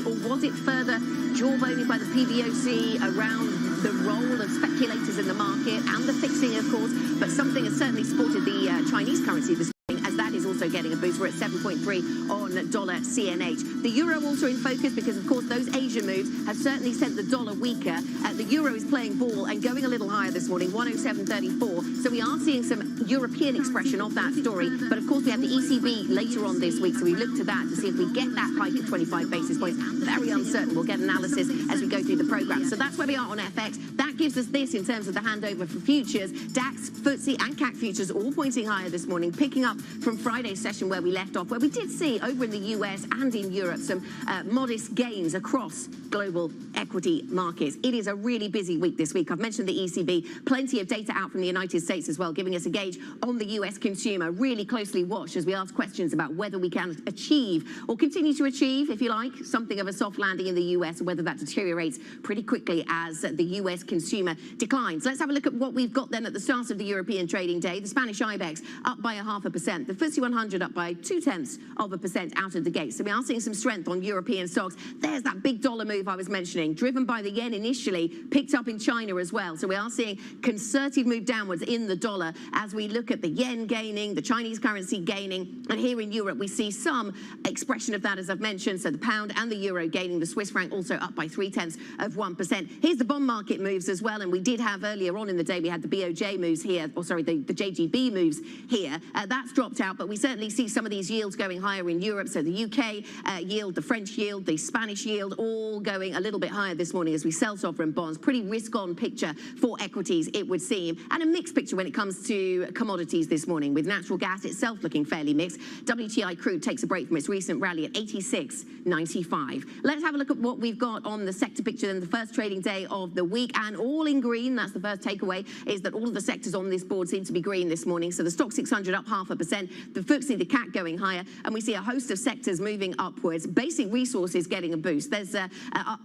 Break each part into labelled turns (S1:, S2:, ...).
S1: Or was it further jawboning by the PBOC around the role of speculators in the market and the fixing, of course? But something has certainly supported the Chinese currency this morning, as that is also getting a boost. We're at 7.3 on dollar CNH. The euro also in focus because, of course, those Asian moves have certainly sent the dollar weaker. The euro is playing ball and going a little higher this morning, 107.34. So we are seeing some European expression of that story. But, of course, we have the ECB later on this week, so we look to that to see if we get that hike at 25 basis points. Very uncertain. We'll get analysis as we go through the programme. So that's where we are on FX. That gives us this in terms of the handover for futures. DAX, FTSE and CAC futures all pointing higher this morning, picking up from Friday's session where we left off, where we did see over in the US and in Europe some modest gains across global equity markets. It is a really busy week this week. I've mentioned the ECB, plenty of data out from the United States as well, giving us a gauge on the US consumer, really closely watched as we ask questions about whether we can achieve or continue to achieve, if you like, something of a soft landing in the US, or whether that deteriorates pretty quickly as the US consumer declines. Let's have a look at what we've got then at the start of the European trading day. The Spanish IBEX up by 0.5%, the FTSE 100 up by 0.2% out of the gate. So we are seeing some strength on European stocks. There's that big dollar move I was mentioning, driven by the yen initially, picked up in China as well. So we are seeing concerted move downwards in the dollar as we look at the yen gaining, the Chinese currency gaining, and here in Europe we see some expression of that, as I've mentioned. So the pound and the euro gaining, the Swiss franc also up by 0.3%. Here's the bond market moves as well, and we did have earlier on in the day, we had the BOJ moves here, or sorry, the JGB moves here. That's dropped out, but we certainly see some of these yields going higher in Europe. So the UK yield, the French yield, the Spanish yield, all going a little bit higher this morning as we sell sovereign bonds. Pretty risk-on picture for equities, it would seem, and a mixed picture when it comes to commodities this morning, with natural gas itself looking fairly mixed. WTI crude takes a break from its recent rally at 86.95. Let's have a look at what we've got on the sector picture in the first trading day of the week, and all in green. That's the first takeaway, is that all of the sectors on this board seem to be green this morning. So the stock 600 up 0.5%, the FTSE, the CAC going higher, and we see a host of sectors moving upwards. Basic resources getting a boost. There's a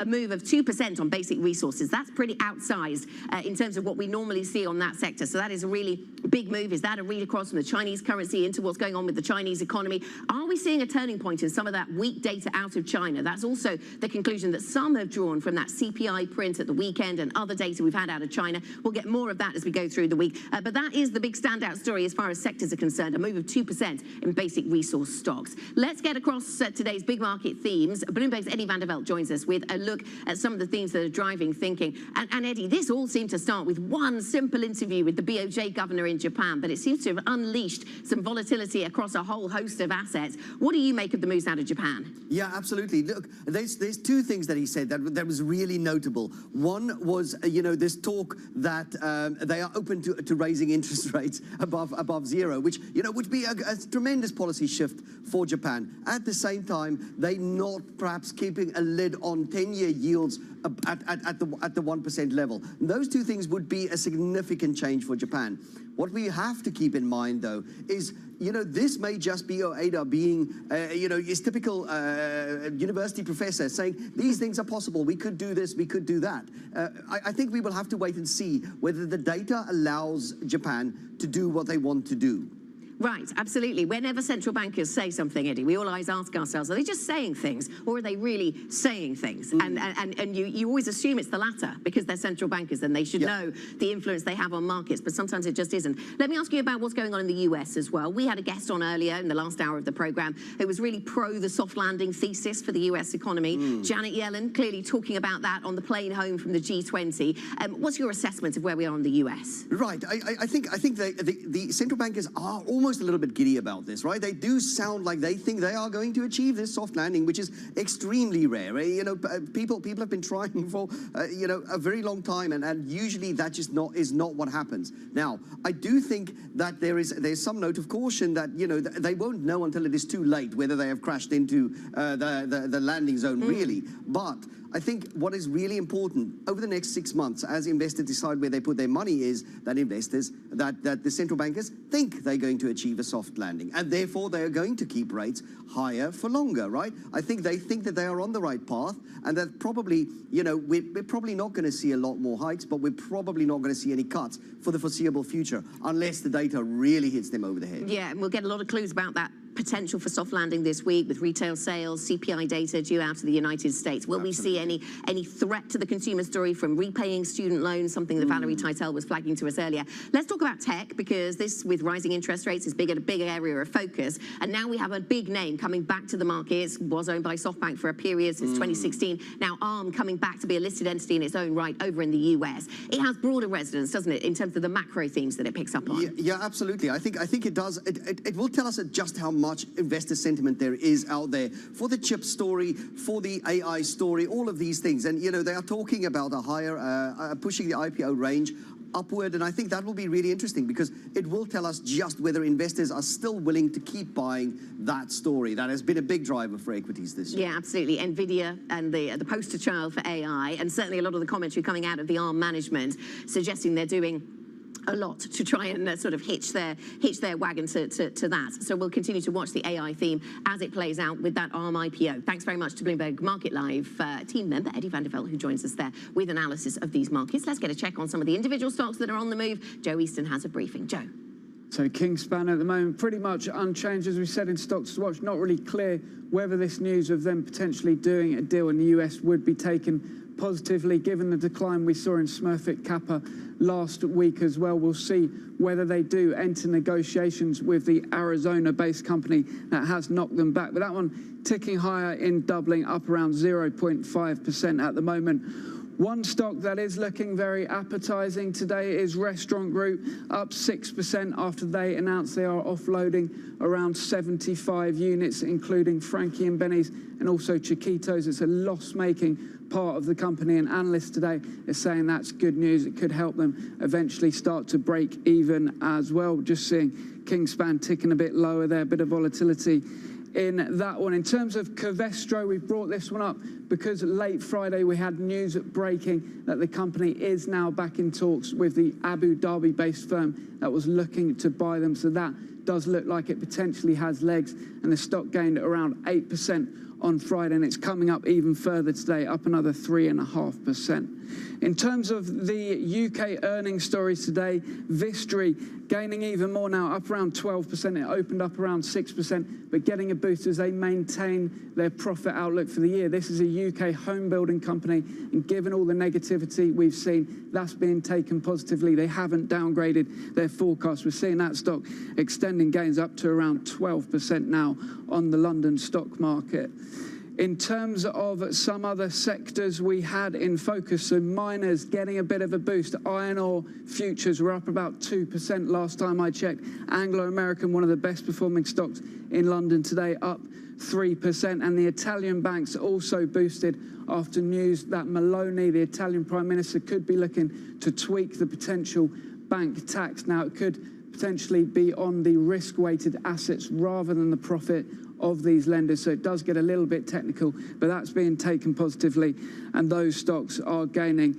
S1: move of 2% on basic resources. That's pretty outsized in terms of what we normally see on that sector. So that is a really big move. Is that a read across from the Chinese currency into what's going on with the Chinese economy? Are we seeing a turning point in some of that weak data out of China? That's also the conclusion that some have drawn from that CPI print at the weekend and other data we've had out of China. We'll get more of that as we go through the week. But that is the big standout story as far as sectors are concerned, a move of 2% in basic resource stocks. Let's get across today's big market themes. Bloomberg's Eddie van der Veld joins us with a look at some of the themes that are driving thinking. And Eddie, this all seemed to start with one simple interview with the BOJ governor in Japan, but it seems to have unleashed some volatility across a whole host of assets. What do you make of the moves out of Japan?
S2: Yeah, absolutely. Look, there's two things that he said that was really notable. One was, this talk that they are open to raising interest rates above zero, which, would be a tremendous policy shift for Japan. At the same time, they not perhaps keeping a lid on 10-year yields at the 1% level. And those two things would be a significant change for Japan. What we have to keep in mind, though, is, this may just be Oeda being, his typical university professor saying, these things are possible, we could do this, we could do that. I think we will have to wait and see whether the data allows Japan to do what they want to do.
S1: Right, absolutely. Whenever central bankers say something, Eddie, we always ask ourselves, are they just saying things or are they really saying things? And you always assume it's the latter because they're central bankers and they should know the influence they have on markets, but sometimes it just isn't. Let me ask you about what's going on in the US as well. We had a guest on earlier in the last hour of the program who was really pro the soft landing thesis for the US economy. Janet Yellen clearly talking about that on the plane home from the G20. What's your assessment of where we are in the US?
S2: Right, I think the central bankers are almost a little bit giddy about this, right? They do sound like they think they are going to achieve this soft landing, which is extremely rare. You know, people have been trying for you know, a very long time, and usually that just is not what happens. Now, I do think that there's some note of caution that, you know, they won't know until it is too late whether they have crashed into the landing zone really. But I think what is really important over the next 6 months, as investors decide where they put their money, is that that the central bankers think they're going to achieve a soft landing, and therefore they are going to keep rates higher for longer, right? I think they think that they are on the right path, and that probably, you know, we're probably not going to see a lot more hikes, but we're probably not going to see any cuts for the foreseeable future, unless the data really hits them over the head.
S1: Yeah, and we'll get a lot of clues about that potential for soft landing this week with retail sales, CPI data due out of the United States. Will we see any threat to the consumer story from repaying student loans, something that Valerie Teitel was flagging to us earlier? Let's talk about tech, because this, with rising interest rates, is a big area of focus. And now we have a big name coming back to the markets, was owned by SoftBank for a period since 2016. Now Arm coming back to be a listed entity in its own right over in the US. It has broader resonance, doesn't it, in terms of the macro themes that it picks up on?
S2: Yeah, absolutely. I think it does. It will tell us just how much investor sentiment there is out there for the chip story, for the AI story, all of these things. And, you know, they are talking about a higher, pushing the IPO range upward, and I think that will be really interesting because it will tell us just whether investors are still willing to keep buying that story. That has been a big driver for equities this year.
S1: Yeah, absolutely. NVIDIA and the poster child for AI, and certainly a lot of the commentary coming out of the ARM management suggesting they're doing a lot to try and sort of hitch their wagon to that. So we'll continue to watch the AI theme as it plays out with that ARM IPO. Thanks very much to Bloomberg Market Live team member Eddie van der Velde, who joins us there with analysis of these markets. Let's get a check on some of the individual stocks that are on the move. Joe Easton has a briefing. Joe.
S3: So Kingspan at the moment pretty much unchanged, as we said, in stocks to watch. Not really clear whether this news of them potentially doing a deal in the US would be taken positively, given the decline we saw in Smurfit Kappa last week as well. We'll see whether they do enter negotiations with the Arizona-based company that has knocked them back. But that one ticking higher in doubling, up around 0.5% at the moment. One stock that is looking very appetizing today is Restaurant Group, up 6% after they announced they are offloading around 75 units, including Frankie and Benny's and also Chiquitos. It's a loss-making part of the company, and analysts today are saying that's good news. It could help them eventually start to break even as well. Just seeing Kingspan ticking a bit lower there, a bit of volatility in that one. In terms of Covestro, we brought this one up because late Friday we had news breaking that the company is now back in talks with the Abu Dhabi-based firm that was looking to buy them. So that does look like it potentially has legs, and the stock gained around 8% on Friday, and it's coming up even further today, up another 3.5%. In terms of the UK earnings stories today, Vistry gaining even more now, up around 12%. It opened up around 6%, but getting a boost as they maintain their profit outlook for the year. This is a UK home building company, and given all the negativity we've seen, that's being taken positively. They haven't downgraded their forecast. We're seeing that stock extending gains up to around 12% now on the London stock market. In terms of some other sectors we had in focus, so miners getting a bit of a boost. Iron ore futures were up about 2% last time I checked. Anglo American, one of the best performing stocks in London today, up 3%. And the Italian banks also boosted after news that Meloni, the Italian Prime Minister, could be looking to tweak the potential bank tax. Now, it could potentially be on the risk-weighted assets rather than the profit of these lenders, so it does get a little bit technical, but that's being taken positively, and those stocks are gaining.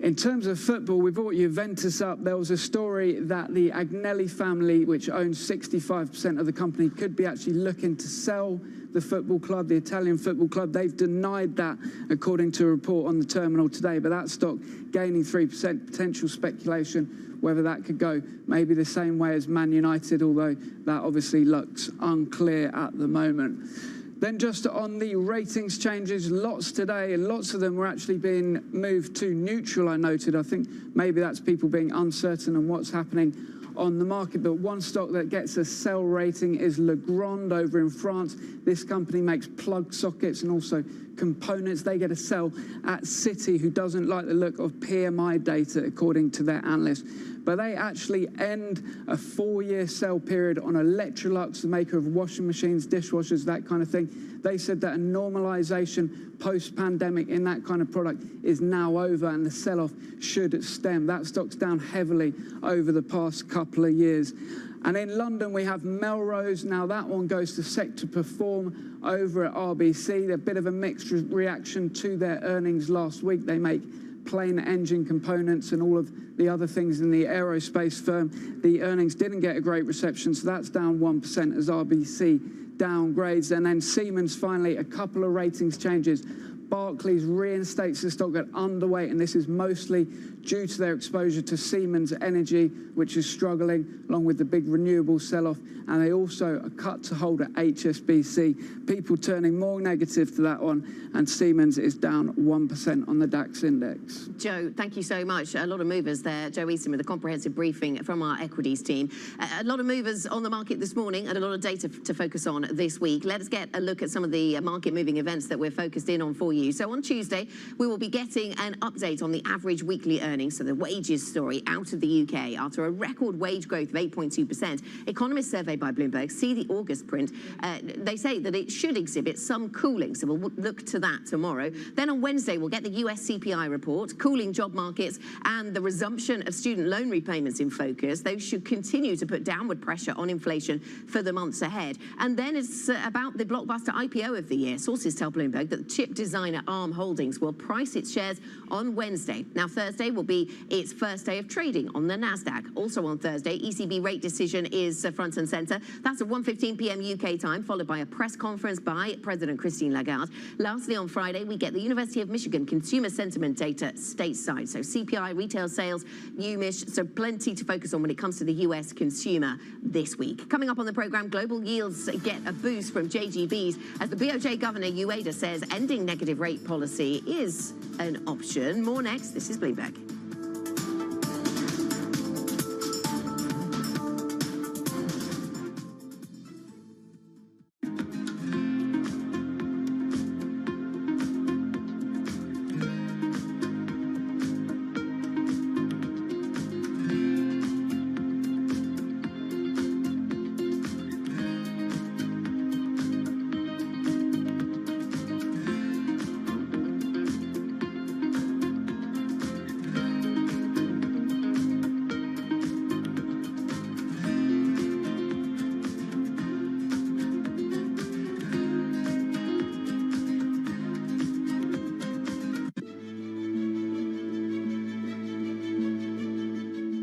S3: In terms of football, we brought Juventus up. There was a story that the Agnelli family, which owns 65% of the company, could be actually looking to sell the football club, the Italian football club. They've denied that, according to a report on the terminal today. But that stock gaining 3%, potential speculation whether that could go maybe the same way as Man United, although that obviously looks unclear at the moment. Then just on the ratings changes, lots today, and lots of them were actually being moved to neutral, I noted. I think maybe that's people being uncertain on what's happening on the market. But one stock that gets a sell rating is Legrand over in France. This company makes plug sockets and also components. They get a sell at Citi, who doesn't like the look of PMI data, according to their analysts. But they actually end a 4-year sell period on Electrolux, the maker of washing machines, dishwashers, that kind of thing. They said that a normalization post-pandemic in that kind of product is now over, and the sell-off should stem. That stock's down heavily over the past couple of years. And in London, we have Melrose. Now, that one goes to Sector Perform over at RBC. They're a bit of a mixed reaction to their earnings last week. They make plane engine components and all of the other things in the aerospace firm. The earnings didn't get a great reception, so that's down 1% as RBC downgrades. And then Siemens, finally, a couple of ratings changes. Barclays reinstates the stock at underweight, and this is mostly due to their exposure to Siemens Energy, which is struggling, along with the big renewable sell-off. And they also are cut to hold at HSBC. People turning more negative to that one, and Siemens is down 1% on the DAX index.
S1: Joe, thank you so much. A lot of movers there. Joe Easton with a comprehensive briefing from our equities team. A lot of movers on the market this morning and a lot of data to focus on this week. Let us get a look at some of the market-moving events that we're focused in on for you. So on Tuesday, we will be getting an update on the average weekly earnings, so the wages story out of the UK. After a record wage growth of 8.2%, economists surveyed by Bloomberg see the August print. They say that it should exhibit some cooling, so we'll look to that tomorrow. Then on Wednesday, we'll get the US CPI report, cooling job markets, and the resumption of student loan repayments in focus. Those should continue to put downward pressure on inflation for the months ahead. And then it's about the blockbuster IPO of the year. Sources tell Bloomberg that the chip designer ARM Holdings will price its shares on Wednesday. Now, Thursday will be its first day of trading on the NASDAQ. Also on Thursday, ECB rate decision is front and centre. That's at 1:15 p.m. UK time, followed by a press conference by President Christine Lagarde. Lastly, on Friday, we get the University of Michigan consumer sentiment data stateside. So CPI, retail sales, UMich, so plenty to focus on when it comes to the US consumer this week. Coming up on the programme, global yields get a boost from JGBs as the BOJ Governor Ueda says ending negative rate policy is an option. More next. This is Bloomberg.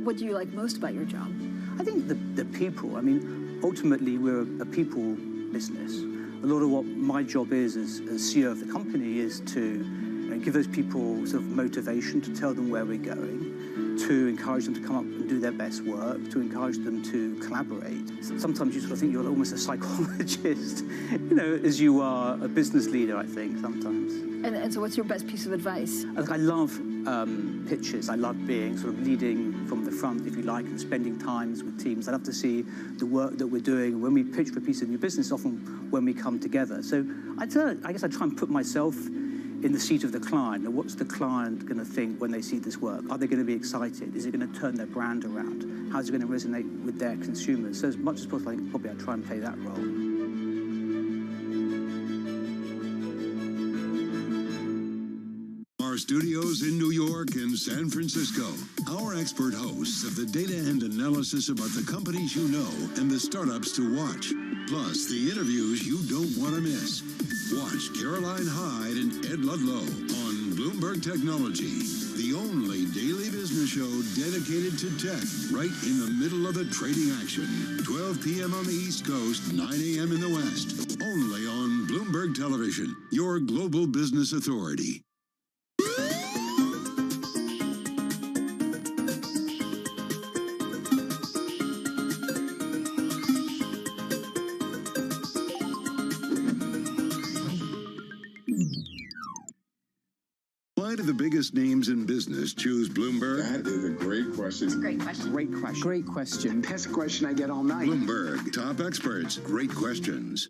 S4: What do you like most about your job?
S5: I think the people. I mean, ultimately, we're a people business. A lot of what my job is as CEO of the company is to give those people sort of motivation, to tell them where we're going, to encourage them to come up and do their best work, to encourage them to collaborate. Sometimes you sort of think you're almost a psychologist, as you are a business leader, I think, sometimes.
S4: And so what's your best piece of advice?
S5: I love pitches. I love being sort of leading from the front, if you like, and spending times with teams. I love to see the work that we're doing. When we pitch for a piece of new business, often when we come together. So I guess I try and put myself in the seat of the client. And what's the client going to think when they see this work? Are they going to be excited? Is it going to turn their brand around? How's it going to resonate with their consumers? So as much as possible, I think probably I try and play that role.
S6: Studios in New York and San Francisco. Our expert hosts have the data and analysis about the companies you know and the startups to watch. Plus, the interviews you don't want to miss. Watch Caroline Hyde and Ed Ludlow on Bloomberg Technology. the only daily business show dedicated to tech, right in the middle of the trading action. 12 p.m. on the East Coast, 9 a.m. in the West. Only on Bloomberg Television, your global business authority. Why do the biggest names in business choose Bloomberg?
S7: That is a great question.
S1: It's a great question.
S8: Great question.
S5: Great question.
S8: Best question I get all night.
S6: Bloomberg, top experts, great questions.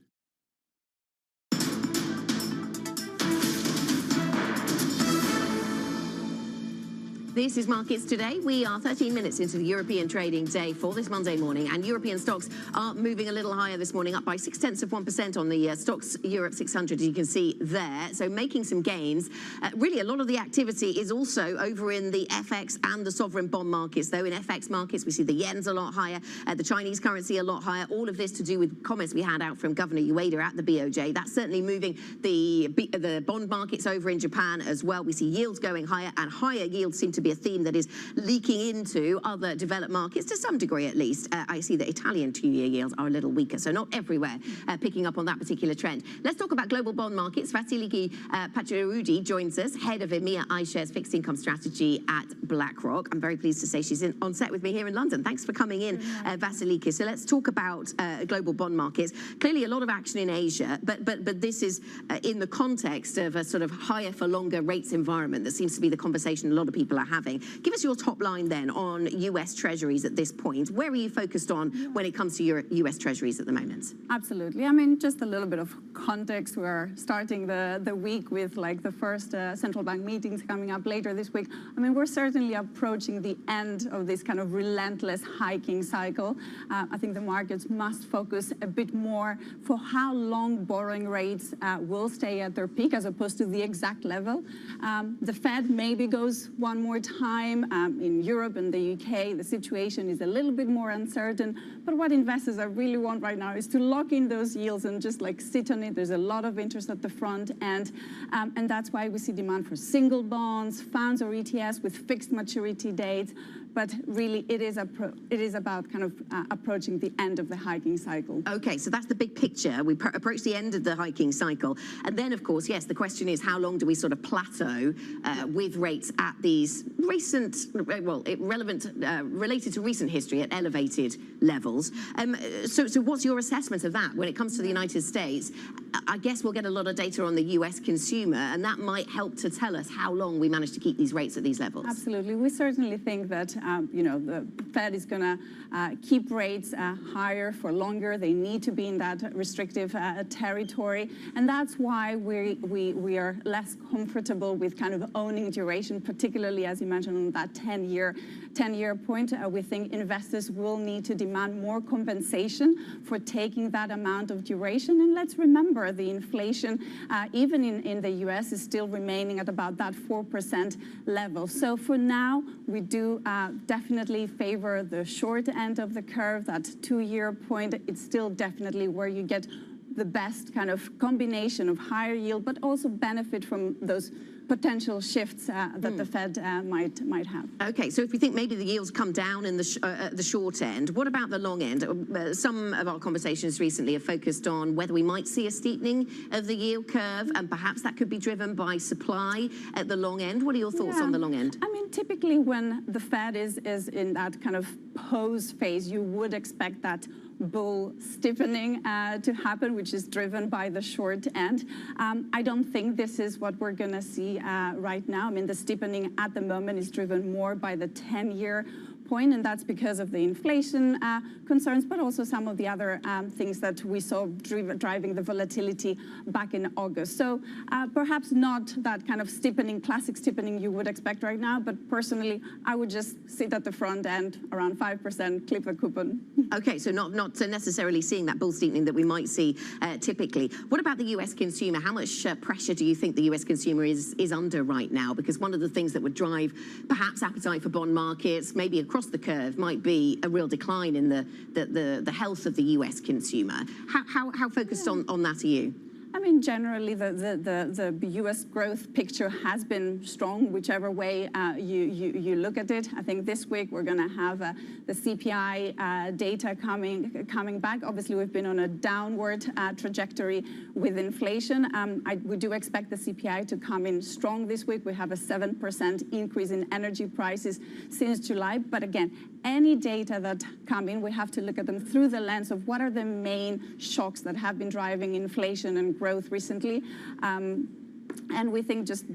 S1: This is Markets Today. We are 13 minutes into the European trading day for this Monday morning, and European stocks are moving a little higher this morning, up by 0.6% on the Stocks Europe 600, as you can see there. So making some gains. Really, a lot of the activity is also over in the FX and the sovereign bond markets, though. In FX markets, we see the yen's a lot higher, the Chinese currency a lot higher. All of this to do with comments we had out from Governor Ueda at the BOJ. That's certainly moving the bond markets over in Japan as well. We see yields going higher, and higher yields seem to be a theme that is leaking into other developed markets to some degree, at least. I see that Italian two-year yields are a little weaker, so not everywhere picking up on that particular trend. Let's talk about global bond markets. Vasiliki Pachirudi joins us, head of EMEA iShares fixed income strategy at BlackRock. I'm very pleased to say she's on set with me here in London. Thanks for coming in, Vasiliki. So let's talk about global bond markets. Clearly, a lot of action in Asia, but this is in the context of a sort of higher for longer rates environment that seems to be the conversation a lot of people are having. Give us your top line then on US Treasuries at this point. Where are you focused on when it comes to your US Treasuries at the moment?
S9: Absolutely. I mean, just a little bit of context. We're starting the week with like the first central bank meetings coming up later this week. I mean, we're certainly approaching the end of this kind of relentless hiking cycle. I think the markets must focus a bit more for how long borrowing rates will stay at their peak as opposed to the exact level. The Fed maybe goes one more time. In Europe and the UK, the situation is a little bit more uncertain. But what investors really want right now is to lock in those yields and just like sit on it. There's a lot of interest at the front end. And that's why we see demand for single bonds, funds or ETFs with fixed maturity dates. But really, it is about kind of approaching the end of the hiking cycle.
S1: Okay, so that's the big picture. We approach the end of the hiking cycle. And then, of course, yes, the question is how long do we sort of plateau with rates at these recent, related to recent history at elevated levels. So what's your assessment of that when it comes to the United States? I guess we'll get a lot of data on the US consumer, and that might help to tell us how long we manage to keep these rates at these levels.
S9: Absolutely. We certainly think that the Fed is going to keep rates higher for longer. They need to be in that restrictive territory, and that's why we are less comfortable with kind of owning duration, particularly as you mentioned on that 10-year point. We think investors will need to demand more compensation for taking that amount of duration. And let's remember, the inflation, even in the US, is still remaining at about that 4% level. So for now, we do definitely favor the short end of the curve, that 2-year point. It's still definitely where you get the best kind of combination of higher yield, but also benefit from those potential shifts that the Fed might have.
S1: Okay, so if we think maybe the yields come down in the short end, what about the long end? Some of our conversations recently have focused on whether we might see a steepening of the yield curve, and perhaps that could be driven by supply at the long end. What are your thoughts on the long end?
S9: I mean, typically when the Fed is in that kind of pause phase, you would expect that bull stiffening to happen, which is driven by the short end. I don't think this is what we're going to see right now. I mean, the steepening at the moment is driven more by the 10-year point, and that's because of the inflation concerns, but also some of the other things that we saw driving the volatility back in August. So perhaps not that kind of steepening, classic steepening you would expect right now, but personally, I would just sit at the front end around 5%, clip the coupon.
S1: Okay, so not necessarily seeing that bull steepening that we might see typically. What about the US consumer? How much pressure do you think the US consumer is under right now? Because one of the things that would drive perhaps appetite for bond markets, maybe across the curve, might be a real decline in the health of the US consumer. How focused on that are you?
S9: I I mean, generally, the U.S. growth picture has been strong, whichever way you look at it. I think this week we're going to have the CPI data coming back. Obviously, we've been on a downward trajectory with inflation. We do expect the CPI to come in strong this week. We have a 7% increase in energy prices since July. But again, any data that come in, we have to look at them through the lens of what are the main shocks that have been driving inflation and growth recently. And we think just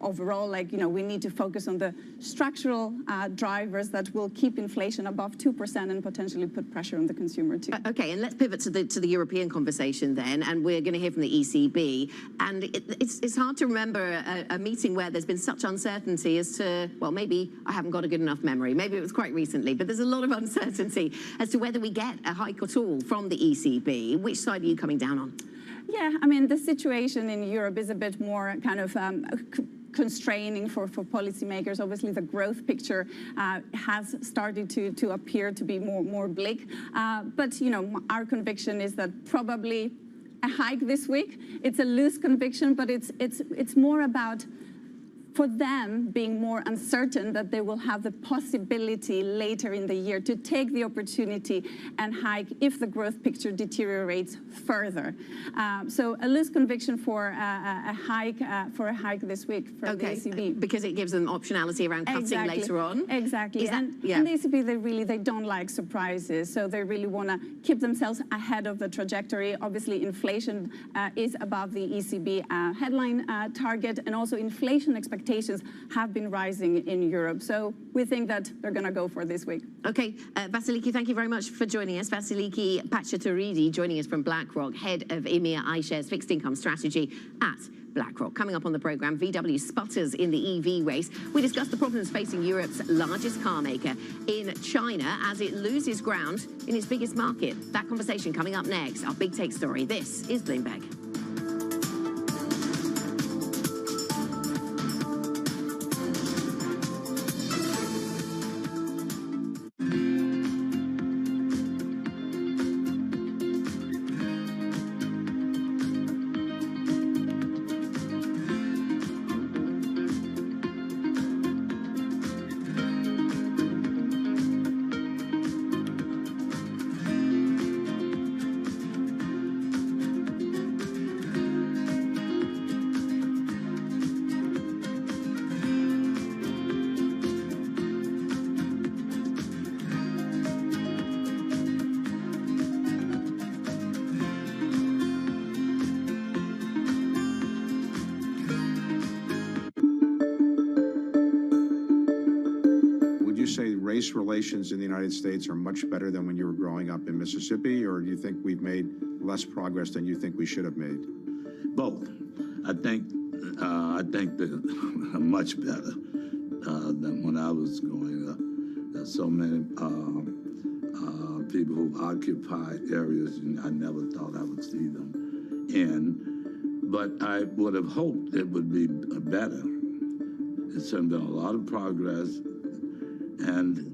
S9: overall, like, we need to focus on the structural drivers that will keep inflation above 2% and potentially put pressure on the consumer too.
S1: Okay, and let's pivot to the European conversation then, and we're going to hear from the ECB. And it's hard to remember a meeting where there's been such uncertainty as to, well, maybe I haven't got a good enough memory. Maybe it was quite recently, but there's a lot of uncertainty as to whether we get a hike at all from the ECB. Which side are you coming down on?
S9: Yeah, I mean, the situation in Europe is a bit more kind of constraining for policymakers. Obviously, the growth picture has started to appear to be more bleak. But, our conviction is that probably a hike this week. It's a loose conviction, but it's more about, for them, being more uncertain that they will have the possibility later in the year to take the opportunity and hike if the growth picture deteriorates further. So a loose conviction for a hike this week from the ECB.
S1: Because it gives them optionality around cutting later on.
S9: Exactly. And the ECB, they don't like surprises, so they really want to keep themselves ahead of the trajectory. Obviously, inflation is above the ECB headline target, and also inflation expectations have been rising in Europe. So we think that they're going to go for this week.
S1: Okay, Vasiliki, thank you very much for joining us. Vasiliki Pachaturidi joining us from BlackRock, head of EMEA iShares fixed income strategy at BlackRock. Coming up on the program, VW sputters in the EV race. We discuss the problems facing Europe's largest car maker in China as it loses ground in its biggest market. That conversation coming up next. Our big take story. This is Bloomberg.
S7: Race relations in the United States are much better than when you were growing up in Mississippi, or do you think we've made less progress than you think we should have made?
S8: Both. I think that much better than when I was growing up. There's so many people who occupy areas and I never thought I would see them in. But I would have hoped it would be better. It's been a lot of progress. And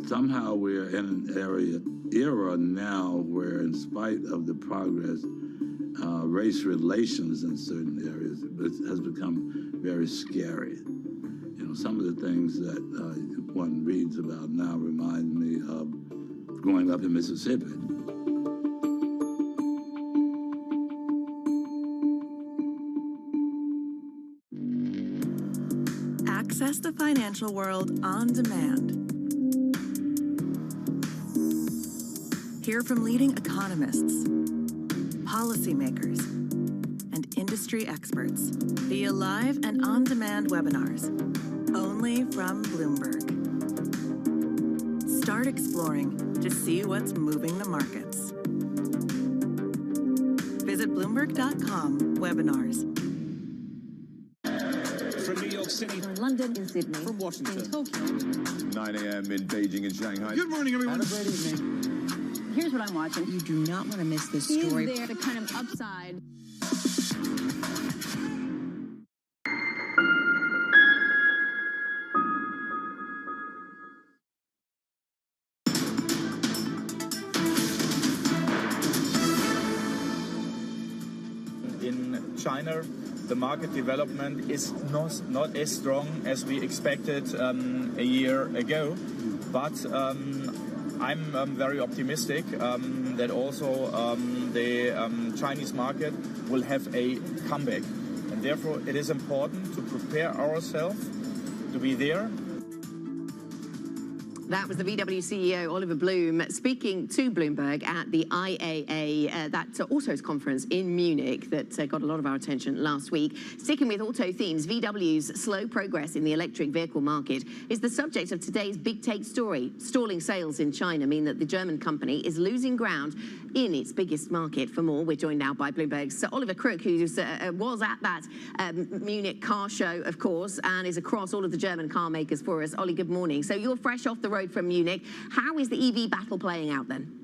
S8: somehow we're in an era now where, in spite of the progress, race relations in certain areas has become very scary. Some of the things that one reads about now remind me of growing up in Mississippi.
S10: Access the financial world on demand. Hear from leading economists, policymakers, and industry experts via live and on-demand webinars, only from Bloomberg. Start exploring to see what's moving the markets. Visit Bloomberg.com/webinars.
S11: From New York City,
S12: from London and Sydney,
S11: from Washington,
S12: in Tokyo,
S13: 9 a.m. in Beijing and Shanghai.
S11: Good morning, everyone.
S12: Have a great evening. Here's what I'm watching.
S14: You do not want to miss this story.
S12: Is there the kind of upside?
S11: China, the market development is not as strong as we expected a year ago. But I'm very optimistic that also the Chinese market will have a comeback. And therefore, it is important to prepare ourselves to be there.
S1: That was the VW CEO, Oliver Bloom, speaking to Bloomberg at the IAA, that autos conference in Munich that got a lot of our attention last week. Sticking with auto themes, VW's slow progress in the electric vehicle market is the subject of today's big take story. Stalling sales in China mean that the German company is losing ground in its biggest market. For more, we're joined now by Bloomberg's Oliver Crook, who was at that Munich car show, of course, and is across all of the German car makers for us. Ollie, good morning. So you're fresh off the road from Munich. How is the EV battle playing out then?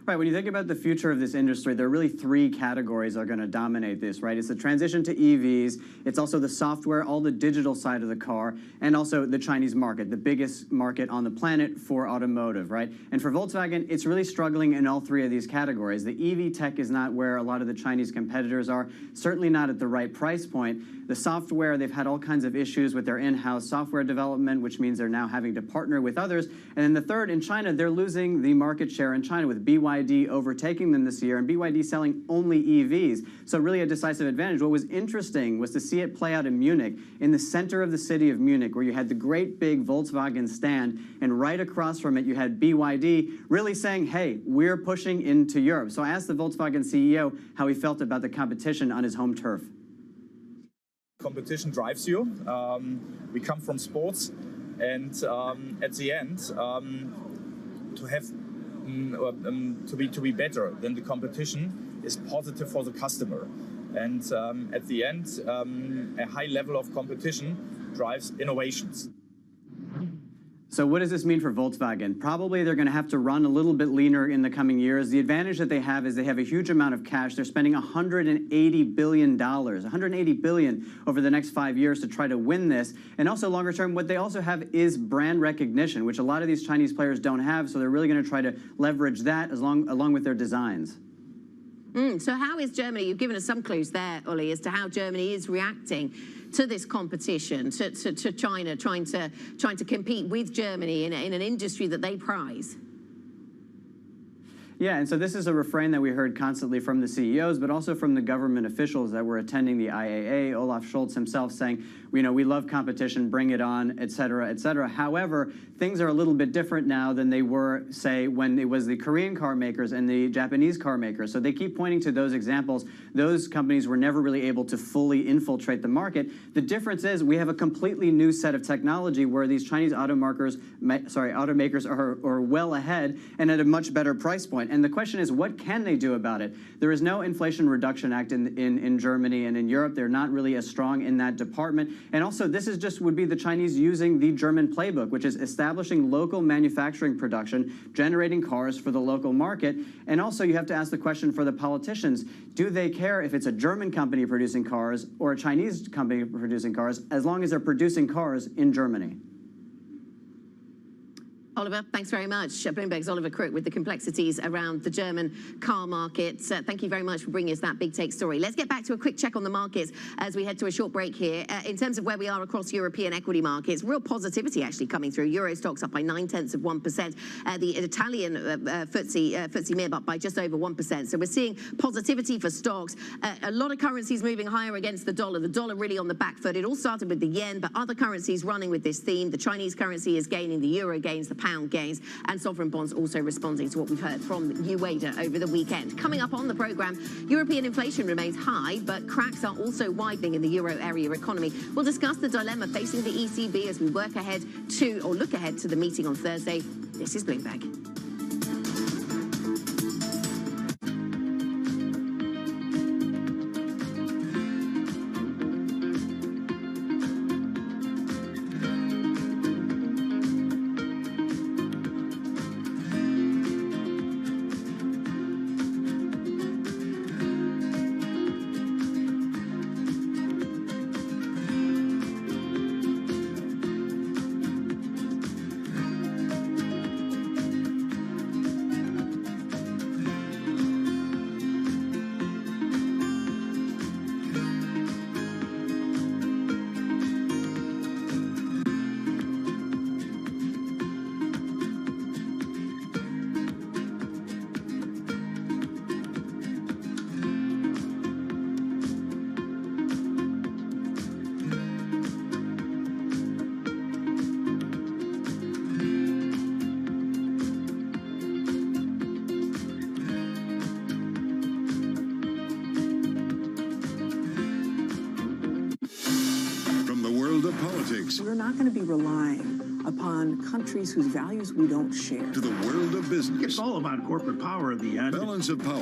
S15: Right, when you think about the future of this industry, there are really three categories that are going to dominate this, right? It's the transition to EVs, it's also the software, all the digital side of the car, and also the Chinese market, the biggest market on the planet for automotive, right? And for Volkswagen, it's really struggling in all three of these categories. The EV tech is not where a lot of the Chinese competitors are, certainly not at the right price point. The software, they've had all kinds of issues with their in-house software development, which means they're now having to partner with others. And then the third, in China, they're losing the market share in China with BYD overtaking them this year, and BYD selling only EVs. So really a decisive advantage. What was interesting was to see it play out in Munich, in the center of the city of Munich, where you had the great big Volkswagen stand, and right across from it you had BYD really saying, hey, we're pushing into Europe. So I asked the Volkswagen CEO how he felt about the competition on his home turf.
S11: Competition drives you. We come from sports, and at the end, to be better than the competition is positive for the customer. And at the end, a high level of competition drives innovations.
S15: So what does this mean for Volkswagen? Probably they're going to have to run a little bit leaner in the coming years. The advantage that they have is they have a huge amount of cash. They're spending $180 billion, $180 billion over the next 5 years to try to win this. And also longer term, what they also have is brand recognition, which a lot of these Chinese players don't have. So they're really going to try to leverage that along with their designs.
S1: So how is Germany, you've given us some clues there, Ollie, as to how Germany is reacting to this competition, to China trying to compete with Germany in an industry that they prize?
S15: Yeah, and so this is a refrain that we heard constantly from the CEOs, but also from the government officials that were attending the IAA. Olaf Scholz himself saying, you know, we love competition, bring it on, et cetera, et cetera. However, things are a little bit different now than they were, say, when it was the Korean car makers and the Japanese car makers. So they keep pointing to those examples. Those companies were never really able to fully infiltrate the market. The difference is we have a completely new set of technology where these Chinese automakers are well ahead and at a much better price point. And the question is, what can they do about it? There is no Inflation Reduction Act in Germany and in Europe. They're not really as strong in that department. And also, this is would be the Chinese using the German playbook, which is establishing local manufacturing production, generating cars for the local market. And also, you have to ask the question for the politicians, do they care if it's a German company producing cars or a Chinese company producing cars, as long as they're producing cars in Germany?
S1: Oliver, thanks very much. Bloomberg's Oliver Crook with the complexities around the German car market. Thank you very much for bringing us that big take story. Let's get back to a quick check on the markets as we head to a short break here. In terms of where we are across European equity markets, real positivity actually coming through. Euro stocks up by 0.9%. The Italian FTSE MIB up by just over 1%. So we're seeing positivity for stocks. A lot of currencies moving higher against the dollar. The dollar really on the back foot. It all started with the yen, but other currencies running with this theme. The Chinese currency is gaining, the euro gains, the pound gains, and sovereign bonds also responding to what we've heard from UADA over the weekend. Coming up on the programme, European inflation remains high, but cracks are also widening in the euro area economy. We'll discuss the dilemma facing the ECB as we look ahead to the meeting on Thursday. This is Bloomberg.
S6: politics.
S16: We're not going to be relying upon countries whose values we don't share.
S6: To the world of business.
S17: It's all about corporate power at the end.
S6: Balance of Power,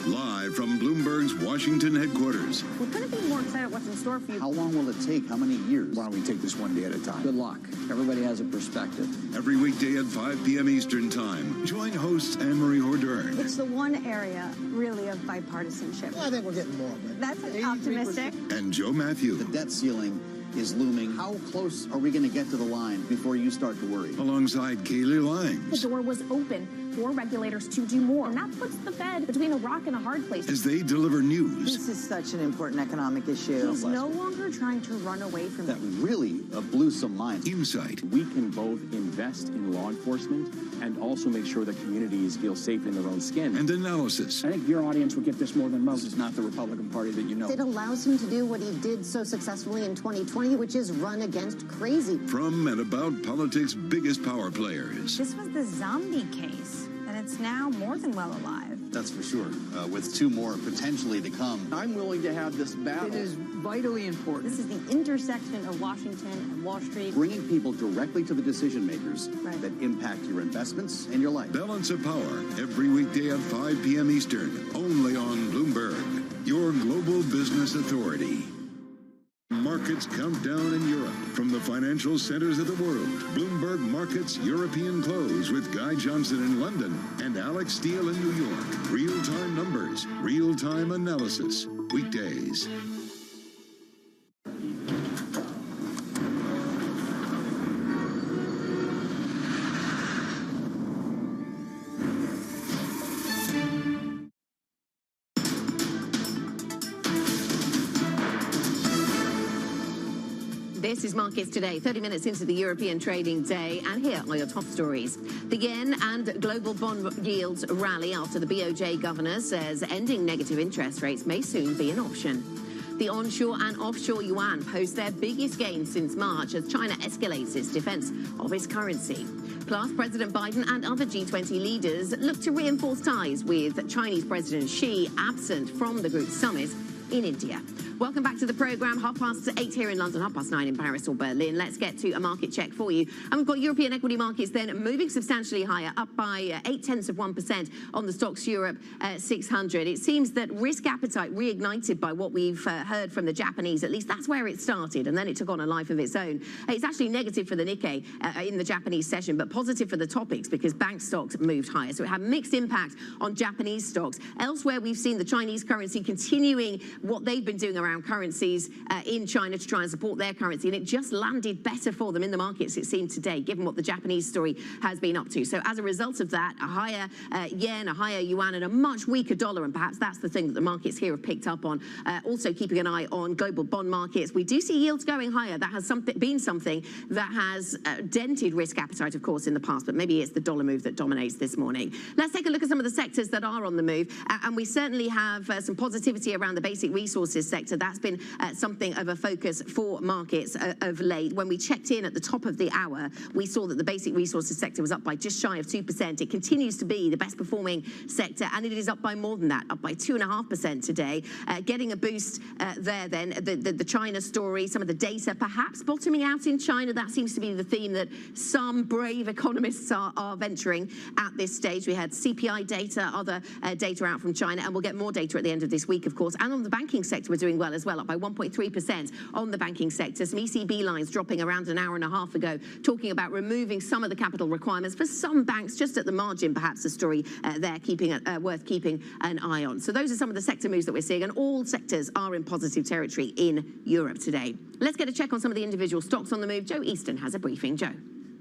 S6: live from Bloomberg's Washington headquarters.
S1: We couldn't be more excited what's in store for you.
S18: How long will it take? How many years?
S17: Why don't we take this one day at a time?
S18: Good luck. Everybody has a perspective.
S6: Every weekday at 5 p.m. Eastern Time. Join hosts Anne-Marie Hordern.
S19: It's the one area, really, of bipartisanship.
S20: Well, I think we're getting more, but
S19: that's optimistic.
S6: And Joe Matthew.
S18: The debt ceiling is looming. How close are we going to get to the line before you start to worry?
S6: Alongside Kaylee Limes.
S21: The door was open for regulators to do more, and that puts the Fed between a rock and a hard place.
S6: As they deliver news.
S22: This is such an important economic issue.
S21: He's no longer trying to run away from
S18: that. Really blew some minds.
S6: Insight.
S23: We can both invest in law enforcement and also make sure that communities feel safe in their own skin.
S6: And analysis.
S17: I think your audience will get this more than most.
S18: This is not the Republican Party that you know.
S19: It allows him to do what he did so successfully in 2020, which is run against crazy.
S6: From and about politics' biggest power players.
S24: This was the zombie case, and it's now more than well alive.
S18: That's for sure, with two more potentially to come.
S23: I'm willing to have this battle.
S16: It is vitally important.
S19: This is the intersection of Washington and Wall Street.
S18: Bringing people directly to the decision makers that impact your investments and your life.
S6: Balance of Power, every weekday at 5 p.m. Eastern, only on Bloomberg, your global business authority. Markets count down in Europe from the financial centers of the world. Bloomberg Markets European Close with Guy Johnson in London and Alex Steele in New York. Real-time numbers, real-time analysis. Weekdays.
S1: This is Markets Today, 30 minutes into the European trading day, and here are your top stories. The yen and global bond yields rally after the BOJ governor says ending negative interest rates may soon be an option. The onshore and offshore yuan post their biggest gains since March as China escalates its defense of its currency. Plus, President Biden and other G20 leaders look to reinforce ties with Chinese President Xi, absent from the group's summit in India. Welcome back to the programme. 8:30 here in London, 9:30 in Paris or Berlin. Let's get to a market check for you. And we've got European equity markets then moving substantially higher, up by 0.8% on the Stocks Europe 600. It seems that risk appetite reignited by what we've heard from the Japanese. At least that's where it started, and then it took on a life of its own. It's actually negative for the Nikkei in the Japanese session, but positive for the topics because bank stocks moved higher. So it had mixed impact on Japanese stocks. Elsewhere, we've seen the Chinese currency continuing what they've been doing around currencies in China to try and support their currency, and it just landed better for them in the markets, it seemed today, given what the Japanese story has been up to. So as a result of that, a higher yen, a higher yuan, and a much weaker dollar, and perhaps that's the thing that the markets here have picked up on. Also keeping an eye on global bond markets. We do see yields going higher. That has been something that has dented risk appetite, of course, in the past, but maybe it's the dollar move that dominates this morning. Let's take a look at some of the sectors that are on the move, and we certainly have some positivity around the basic resources sector. That's been something of a focus for markets of late. When we checked in at the top of the hour, we saw that the basic resources sector was up by just shy of 2%. It continues to be the best performing sector, and it is up by more than that, up by 2.5% today. Getting a boost there then, the China story, some of the data perhaps bottoming out in China. That seems to be the theme that some brave economists are venturing at this stage. We had CPI data, other data out from China, and we'll get more data at the end of this week, of course. And on the banking sector, we're doing well as well, up by 1.3% on the banking sector. Some ECB lines dropping around an hour and a half ago, talking about removing some of the capital requirements for some banks, just at the margin, perhaps a story there worth keeping an eye on. So those are some of the sector moves that we're seeing, and all sectors are in positive territory in Europe today. Let's get a check on some of the individual stocks on the move. Joe Easton has a briefing. Joe.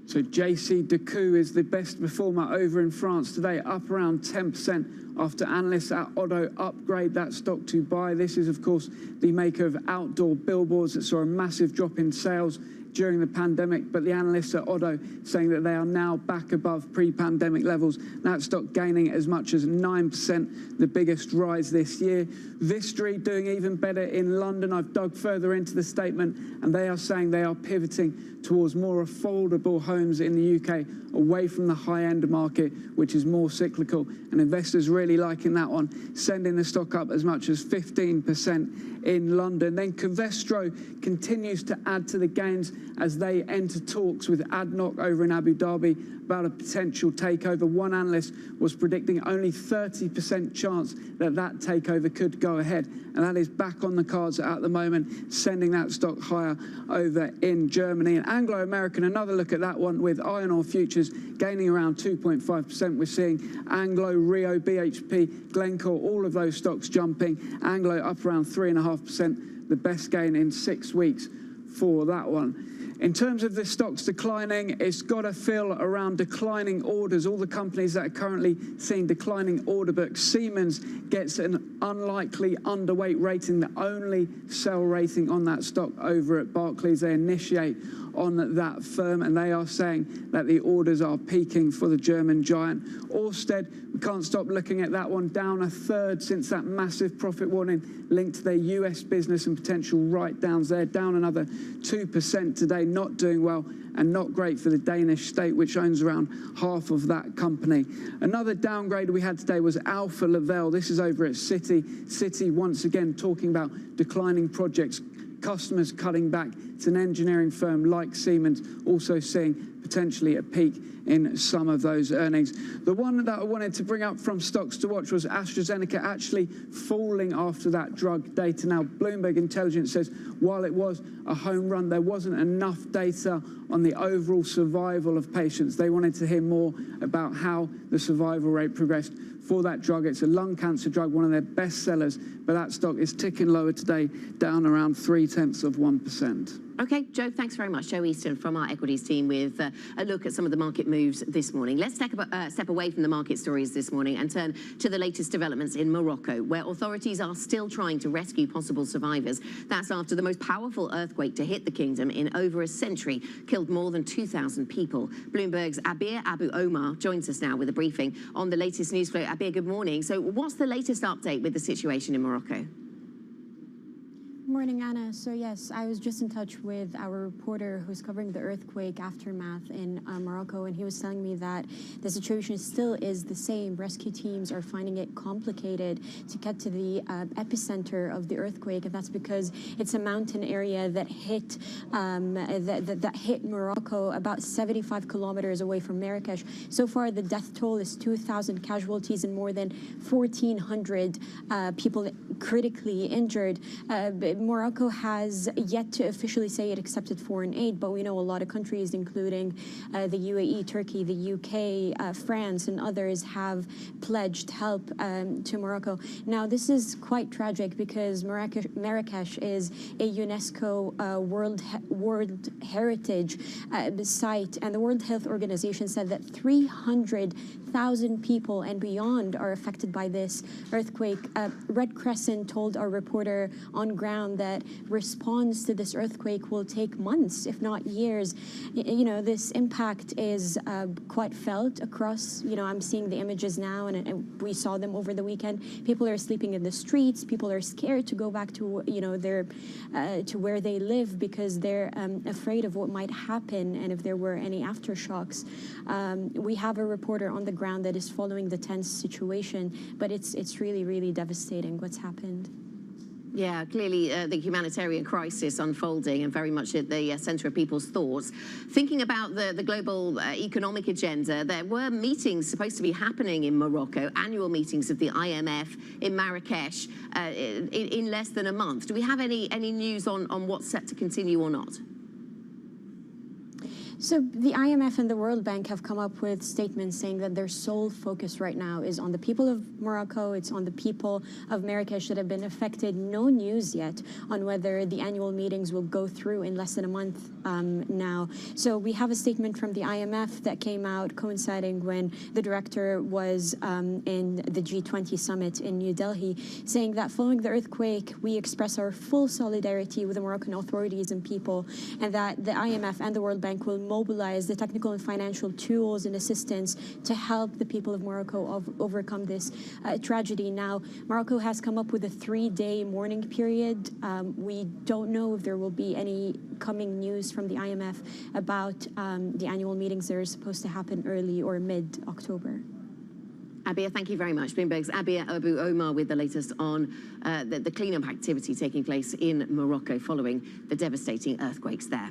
S3: So JC is the best performer over in France today, up around 10% after analysts at Oddo upgrade that stock to buy. This is, of course, the maker of outdoor billboards that saw a massive drop in sales during the pandemic, but the analysts at Oddo saying that they are now back above pre-pandemic levels. That stock gaining as much as 9%, the biggest rise this year. Vistry doing even better in London. I've dug further into the statement, and they are saying they are pivoting towards more affordable homes in the UK, away from the high-end market, which is more cyclical, and investors really liking that one, sending the stock up as much as 15%. in London. Then Covestro continues to add to the gains as they enter talks with ADNOC over in Abu Dhabi about a potential takeover. One analyst was predicting only 30% chance that that takeover could go ahead, and that is back on the cards at the moment, sending that stock higher over in Germany. And Anglo American, another look at that one with iron ore futures gaining around 2.5%. We're seeing Anglo, Rio, BHP, Glencore, all of those stocks jumping. Anglo up around 3.5%, the best gain in 6 weeks for that one. In terms of the stocks declining, it's got a feel around declining orders. All the companies that are currently seeing declining order books. Siemens gets an unlikely underweight rating, the only sell rating on that stock over at Barclays. They initiate on that firm, and they are saying that the orders are peaking for the German giant. Ørsted, we can't stop looking at that one, down a third since that massive profit warning linked to their US business and potential write-downs there, down another 2% today, not doing well and not great for the Danish state, which owns around half of that company. Another downgrade we had today was Alfa Laval. This is over at Citi. Citi once again talking about declining projects, customers cutting back. It's an engineering firm like Siemens, also seeing potentially a peak in some of those earnings. The one that I wanted to bring up from stocks to watch was AstraZeneca actually falling after that drug data. Now, Bloomberg Intelligence says while it was a home run, there wasn't enough data on the overall survival of patients. They wanted to hear more about how the survival rate progressed for that drug. It's a lung cancer drug, one of their best sellers, but that stock is ticking lower today, down around 0.3%.
S1: Okay, Joe, thanks very much. Joe Easton from our equities team with a look at some of the market moves this morning. Let's step away from the market stories this morning and turn to the latest developments in Morocco, where authorities are still trying to rescue possible survivors. That's after the most powerful earthquake to hit the kingdom in over a century killed more than 2,000 people. Bloomberg's Abir Abu Omar joins us now with a briefing on the latest news flow. Abir, good morning. So what's the latest update with the situation in Morocco?
S2: Morning, Anna. So yes, I was just in touch with our reporter who's covering the earthquake aftermath in Morocco, and he was telling me that the situation still is the same. Rescue teams are finding it complicated to get to the epicenter of the earthquake, and that's because it's a mountain area that hit that hit Morocco about 75 kilometers away from Marrakesh. So far, the death toll is 2,000 casualties and more than 1,400 people critically injured. Morocco has yet to officially say it accepted foreign aid, but we know a lot of countries, including the UAE, Turkey, the UK, France, and others have pledged help to Morocco. Now, this is quite tragic because Marrakesh is a UNESCO World Heritage site, and the World Health Organization said that 300,000 people and beyond are affected by this earthquake. Red Crescent told our reporter on ground that response to this earthquake will take months, if not years. You know, this impact is quite felt across, I'm seeing the images now, and we saw them over the weekend. People are sleeping in the streets. People are scared to go back to, to where they live because they're afraid of what might happen and if there were any aftershocks. We have a reporter on the ground that is following the tense situation, but it's really, really devastating what's happened.
S1: Yeah, clearly the humanitarian crisis unfolding and very much at the center of people's thoughts. Thinking about the global economic agenda, there were meetings supposed to be happening in Morocco, annual meetings of the IMF in Marrakesh in less than a month. Do we have any news on what's set to continue or not?
S2: So the IMF and the World Bank have come up with statements saying that their sole focus right now is on the people of Morocco. It's on the people of Marrakesh that have been affected. No news yet on whether the annual meetings will go through in less than a month now. So we have a statement from the IMF that came out coinciding when the director was in the G20 summit in New Delhi, saying that following the earthquake, we express our full solidarity with the Moroccan authorities and people, and that the IMF and the World Bank will mobilize the technical and financial tools and assistance to help the people of Morocco overcome this tragedy. Now, Morocco has come up with a 3-day mourning period. We don't know if there will be any coming news from the IMF about the annual meetings that are supposed to happen early or mid-October.
S1: Abia, thank you very much. Bloomberg's Abia Abu Omar with the latest on the cleanup activity taking place in Morocco following the devastating earthquakes there.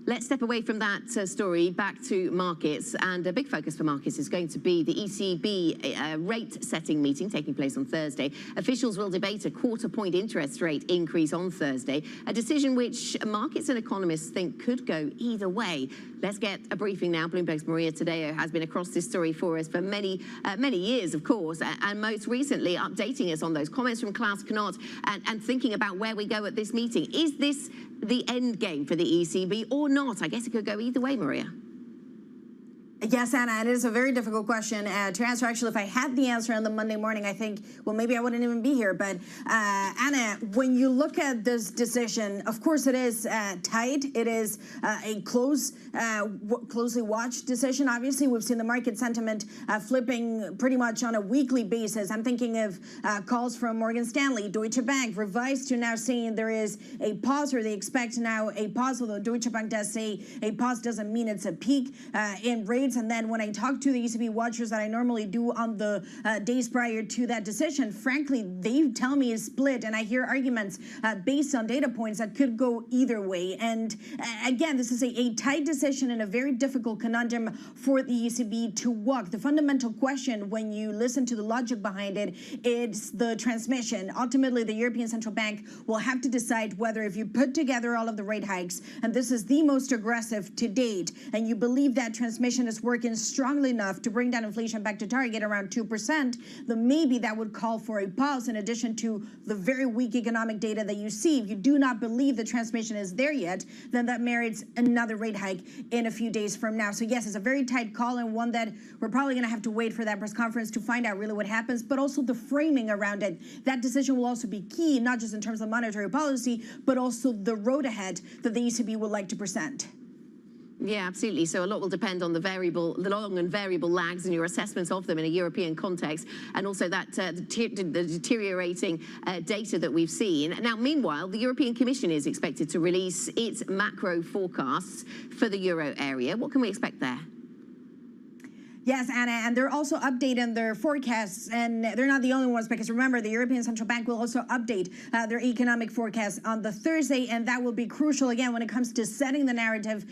S1: Let's step away from that story back to markets, and a big focus for markets is going to be the ECB rate-setting meeting taking place on Thursday. Officials will debate a quarter-point interest rate increase on Thursday, a decision which markets and economists think could go either way. Let's get a briefing now. Bloomberg's Maria Tadeo has been across this story for us for many years, of course, and most recently updating us on those comments from Klaus Knott and thinking about where we go at this meeting. Is this the end game for the ECB or not? I guess it could go either way, Maria.
S4: Yes, Anna, it is a very difficult question to answer. Actually, if I had the answer on the Monday morning, I think, well, maybe I wouldn't even be here. But Anna, when you look at this decision, of course, it is tight. It is a closely watched decision. Obviously, we've seen the market sentiment flipping pretty much on a weekly basis. I'm thinking of calls from Morgan Stanley, Deutsche Bank, revised to now saying there is a pause, or they expect now a pause, although Deutsche Bank does say a pause doesn't mean it's a peak in rates. And then when I talk to the ECB watchers that I normally do on the days prior to that decision, frankly, they tell me it's split, and I hear arguments based on data points that could go either way. And again, this is a tight decision and a very difficult conundrum for the ECB to walk. The fundamental question, when you listen to the logic behind it, it's the transmission. Ultimately, the European Central Bank will have to decide whether, if you put together all of the rate hikes, and this is the most aggressive to date, and you believe that transmission is working strongly enough to bring down inflation back to target around 2%, then maybe that would call for a pause in addition to the very weak economic data that you see. If you do not believe the transmission is there yet, then that merits another rate hike in a few days from now. So yes, it's a very tight call, and one that we're probably going to have to wait for that press conference to find out really what happens, but also the framing around it. That decision will also be key, not just in terms of monetary policy, but also the road ahead that the ECB would like to present.
S1: Yeah, absolutely. So a lot will depend on the long and variable lags and your assessments of them in a European context, and also that the deteriorating data that we've seen. Now, meanwhile, the European Commission is expected to release its macro forecasts for the euro area. What can we expect there?
S4: Yes, Anna, and they're also updating their forecasts, and they're not the only ones, because remember, the European Central Bank will also update their economic forecast on the Thursday, and that will be crucial, again, when it comes to setting the narrative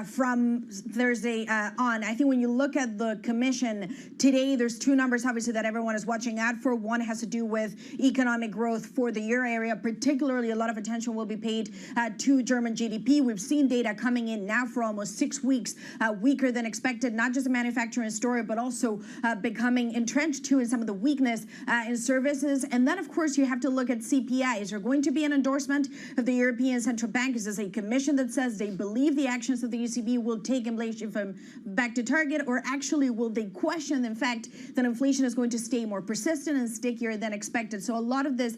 S4: from Thursday on. I think when you look at the Commission today, there's two numbers, obviously, that everyone is watching out for. One has to do with economic growth for the euro area. Particularly, a lot of attention will be paid to German GDP. We've seen data coming in now for almost 6 weeks, weaker than expected, not just the manufacturing story, but also becoming entrenched too in some of the weakness in services. And then, of course, you have to look at CPI. Is there going to be an endorsement of the European Central Bank? Is this a commission that says they believe the actions of the ECB will take inflation from back to target, or actually will they question the fact that inflation is going to stay more persistent and stickier than expected? So a lot of this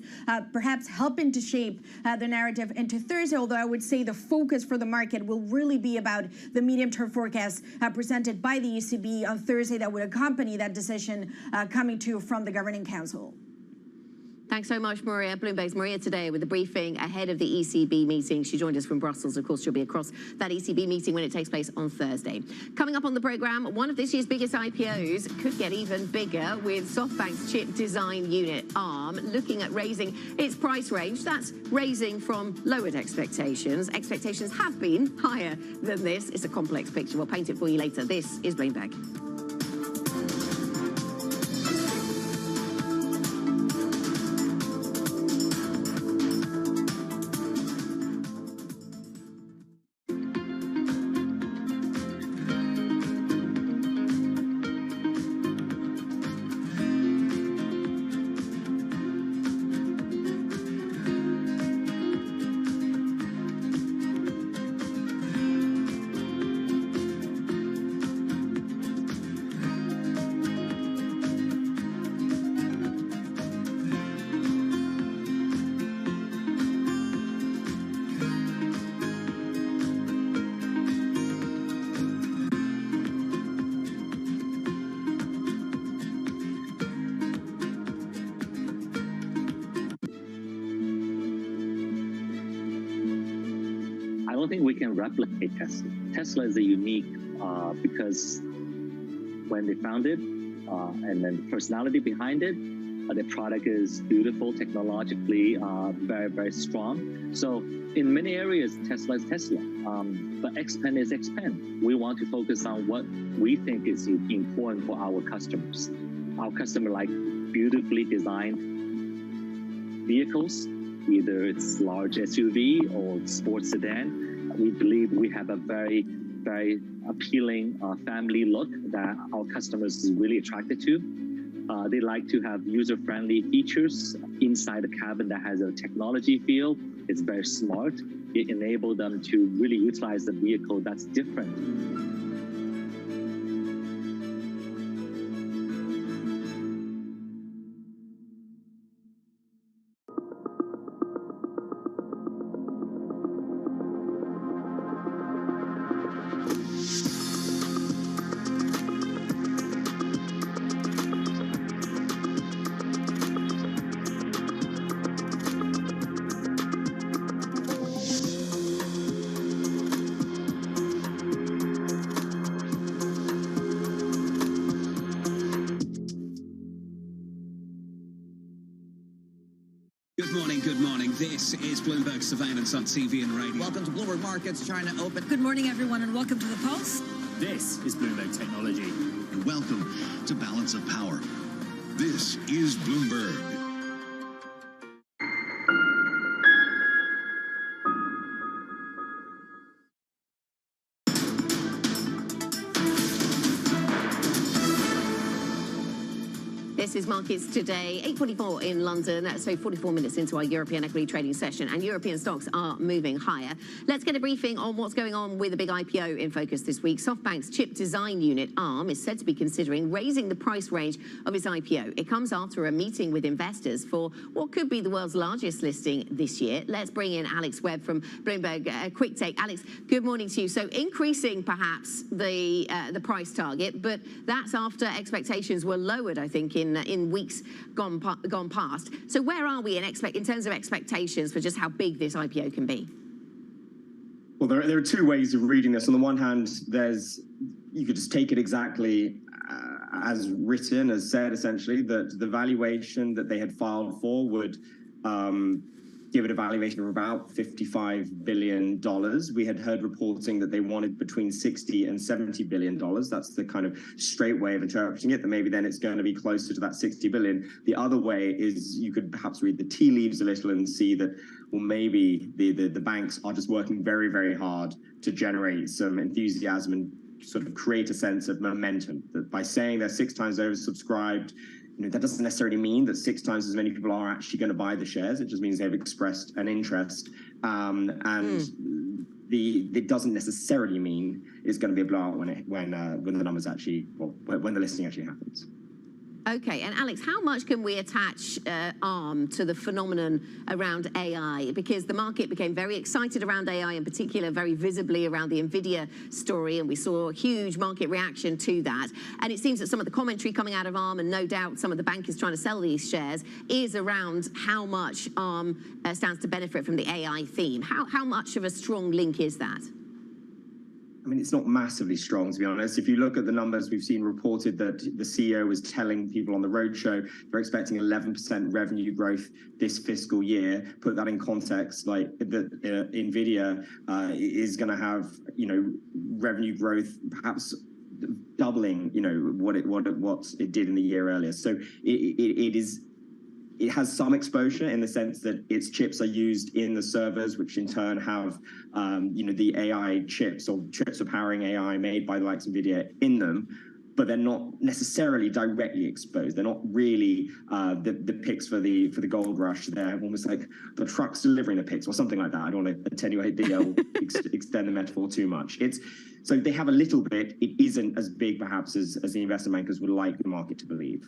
S4: perhaps helping to shape the narrative into Thursday, although I would say the focus for the market will really be about the medium-term forecast presented by the ECB on Thursday that would accompany that decision coming from the Governing Council.
S1: Thanks so much, Maria. Bloomberg's Maria today with the briefing ahead of the ECB meeting. She joined us from Brussels. Of course, she'll be across that ECB meeting when it takes place on Thursday. Coming up on the programme, one of this year's biggest IPOs could get even bigger, with SoftBank's chip design unit, ARM, looking at raising its price range. That's raising from lowered expectations. Expectations have been higher than this. It's a complex picture. We'll paint it for you later. This is Bloomberg.
S5: don't think we can replicate Tesla. Tesla is a unique because when they founded, and then personality behind it. The product is beautiful, technologically very, very strong. So in many areas, Tesla is Tesla, but Xpeng is Xpeng. We want to focus on what we think is important for our customers. Our customer like beautifully designed vehicles, either it's large SUV or sports sedan. We believe we have a very, very appealing family look that our customers is really attracted to. They like to have user-friendly features inside the cabin that has a technology feel. It's very smart. It enables them to really utilize the vehicle that's different.
S7: Good morning. This is Bloomberg Surveillance on TV and radio.
S8: Welcome to Bloomberg Markets, China Open.
S9: Good morning, everyone, and welcome to the Pulse.
S7: This is Bloomberg Technology.
S6: And welcome to Balance of Power. This is Bloomberg.
S1: This is Markets Today, 8:44 in London, so 44 minutes into our European equity trading session, and European stocks are moving higher. Let's get a briefing on what's going on with the big IPO in focus this week. SoftBank's chip design unit, ARM, is said to be considering raising the price range of its IPO. It comes after a meeting with investors for what could be the world's largest listing this year. Let's bring in Alex Webb from Bloomberg Quick Take. Alex, good morning to you. So increasing perhaps the price target, but that's after expectations were lowered, I think, in weeks gone past. So where are we in terms of expectations for just how big this IPO can be?
S20: Well, there are two ways of reading this. On the one hand, you could just take it exactly as written, as said, essentially, that the valuation that they had filed for would give it a valuation of about $55 billion. We had heard reporting that they wanted between $60 and $70 billion. That's the kind of straight way of interpreting it, that maybe then it's going to be closer to that $60 billion. The other way is you could perhaps read the tea leaves a little and see that, well, maybe the banks are just working very, very hard to generate some enthusiasm and sort of create a sense of momentum, that by saying they're 6 times oversubscribed, that doesn't necessarily mean that 6 times as many people are actually going to buy the shares. It just means they've expressed an interest, it doesn't necessarily mean it's going to be a blowout when the numbers actually, when the listing actually happens.
S1: Okay, and Alex, how much can we attach ARM to the phenomenon around AI? Because the market became very excited around AI, in particular, very visibly around the NVIDIA story, and we saw a huge market reaction to that. And it seems that some of the commentary coming out of ARM, and no doubt some of the bankers trying to sell these shares, is around how much ARM stands to benefit from the AI theme. How much of a strong link is that?
S20: I mean, it's not massively strong, to be honest. If you look at the numbers, we've seen reported that the CEO was telling people on the roadshow they're expecting 11% revenue growth this fiscal year. Put that in context, like NVIDIA is going to have, revenue growth perhaps doubling, what it did in the year earlier. So it has some exposure in the sense that its chips are used in the servers, which in turn have, the AI chips or chips for powering AI made by the likes of NVIDIA in them, but they're not necessarily directly exposed. They're not really the picks for the gold rush. They're almost like the trucks delivering the picks or something like that. I don't want to attenuate extend the metaphor too much. So they have a little bit. It isn't as big, perhaps, as the investment bankers would like the market to believe.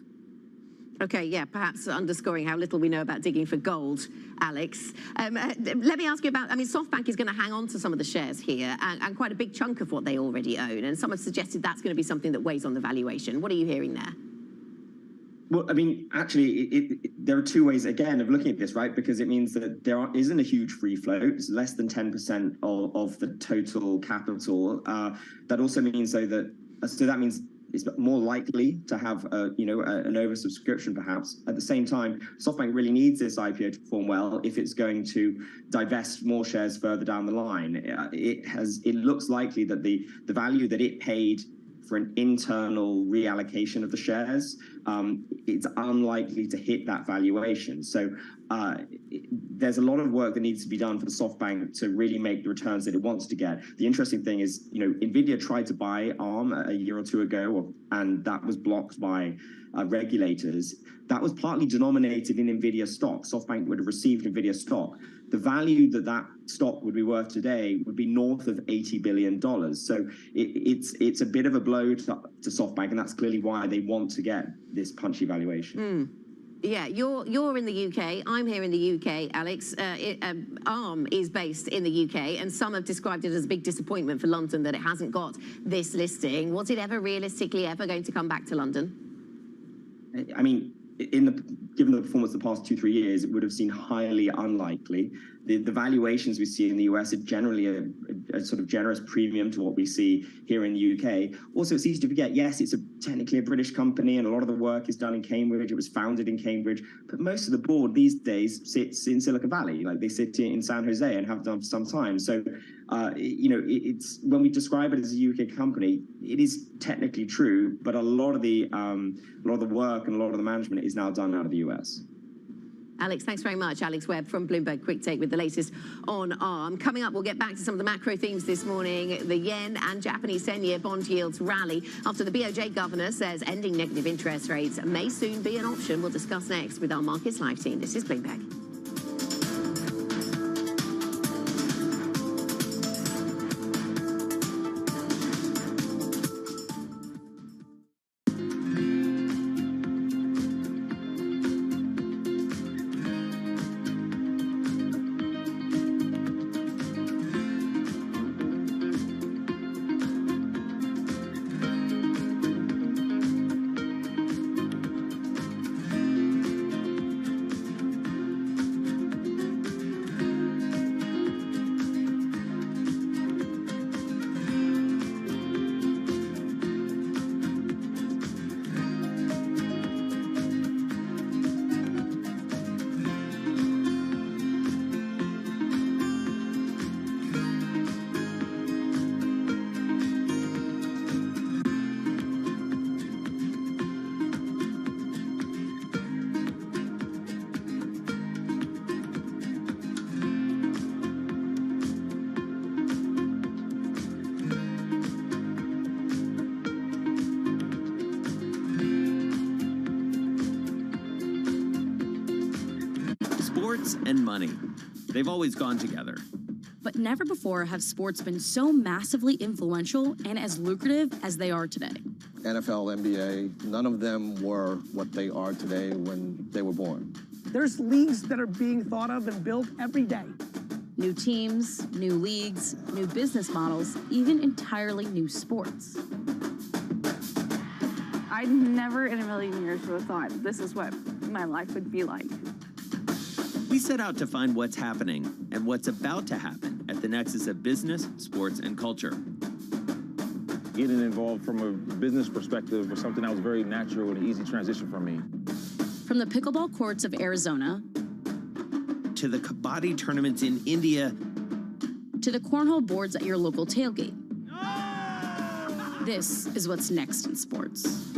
S1: Okay, yeah, perhaps underscoring how little we know about digging for gold, Alex. Let me ask you about, SoftBank is going to hang on to some of the shares here and quite a big chunk of what they already own. And some have suggested that's going to be something that weighs on the valuation. What are you hearing there?
S20: Well, actually, there are two ways, again, of looking at this, right? Because it means that there isn't a huge free float. It's less than 10% of the total capital. That also means, though, that means it's more likely to have an oversubscription perhaps. At the same time, SoftBank really needs this IPO to perform well if it's going to divest more shares further down the line. It looks likely that the value that it paid for an internal reallocation of the shares, it's unlikely to hit that valuation. So there's a lot of work that needs to be done for the SoftBank to really make the returns that it wants to get. The interesting thing is, NVIDIA tried to buy ARM a year or two ago, and that was blocked by regulators. That was partly denominated in NVIDIA stock. SoftBank would have received NVIDIA stock. The value that stock would be worth today would be north of $80 billion. So it's a bit of a blow to SoftBank, and that's clearly why they want to get this punchy valuation.
S1: Yeah, you're in the UK. I'm here in the UK, Alex. ARM is based in the UK, and some have described it as a big disappointment for London that it hasn't got this listing. Was it ever realistically ever going to come back to London?
S20: I mean, given the performance of the past 2-3 years, it would have seemed highly unlikely. The valuations we see in the US are generally a sort of generous premium to what we see here in the UK. Also, it's easy to forget, yes, it's technically a British company and a lot of the work is done in Cambridge. It was founded in Cambridge, but most of the board these days sits in Silicon Valley. Like they sit in San Jose and have done for some time. So, it's when we describe it as a UK company, it is technically true, but a lot of the work and a lot of the management is now done out of the US.
S1: Alex, thanks very much. Alex Webb from Bloomberg Quick Take with the latest on ARM. Coming up, we'll get back to some of the macro themes this morning. The yen and Japanese 10-year bond yields rally after the BOJ governor says ending negative interest rates may soon be an option. We'll discuss next with our Markets Live team. This is Bloomberg.
S10: Sports and money. They've always gone together.
S12: But never before have sports been so massively influential and as lucrative as they are today.
S13: NFL, NBA, none of them were what they are today when they were born.
S14: There's leagues that are being thought of and built every day.
S12: New teams, new leagues, new business models, even entirely new sports.
S25: I never in a million years would have thought this is what my life would be like.
S10: We set out to find what's happening and what's about to happen at the nexus of business, sports, and culture.
S26: Getting involved from a business perspective was something that was very natural and an easy transition for me.
S12: From the pickleball courts of Arizona,
S10: to the kabaddi tournaments in India,
S12: to the cornhole boards at your local tailgate. This is what's next in sports.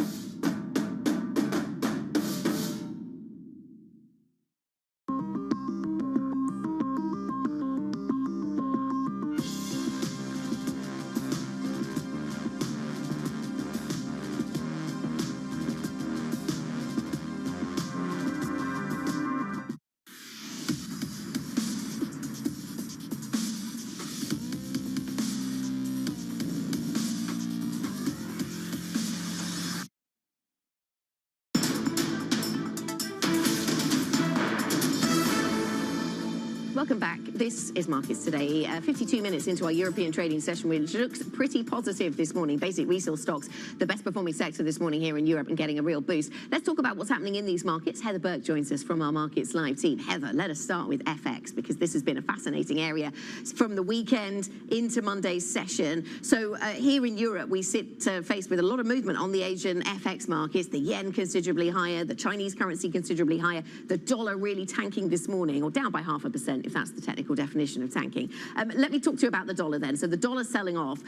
S1: Welcome back. This is Markets Today. 52 minutes into our European trading session, which looks pretty positive this morning. Basic resource stocks, the best performing sector this morning here in Europe and getting a real boost. Let's talk about what's happening in these markets. Heather Burke joins us from our Markets Live team. Heather, let us start with FX because this has been a fascinating area from the weekend into Monday's session. So here in Europe, we sit faced with a lot of movement on the Asian FX markets. The yen considerably higher, the Chinese currency considerably higher, the dollar really tanking this morning, or down by 0.5%, if that's the technical definition of tanking. Let me talk to you about the dollar then. So the dollar's selling off.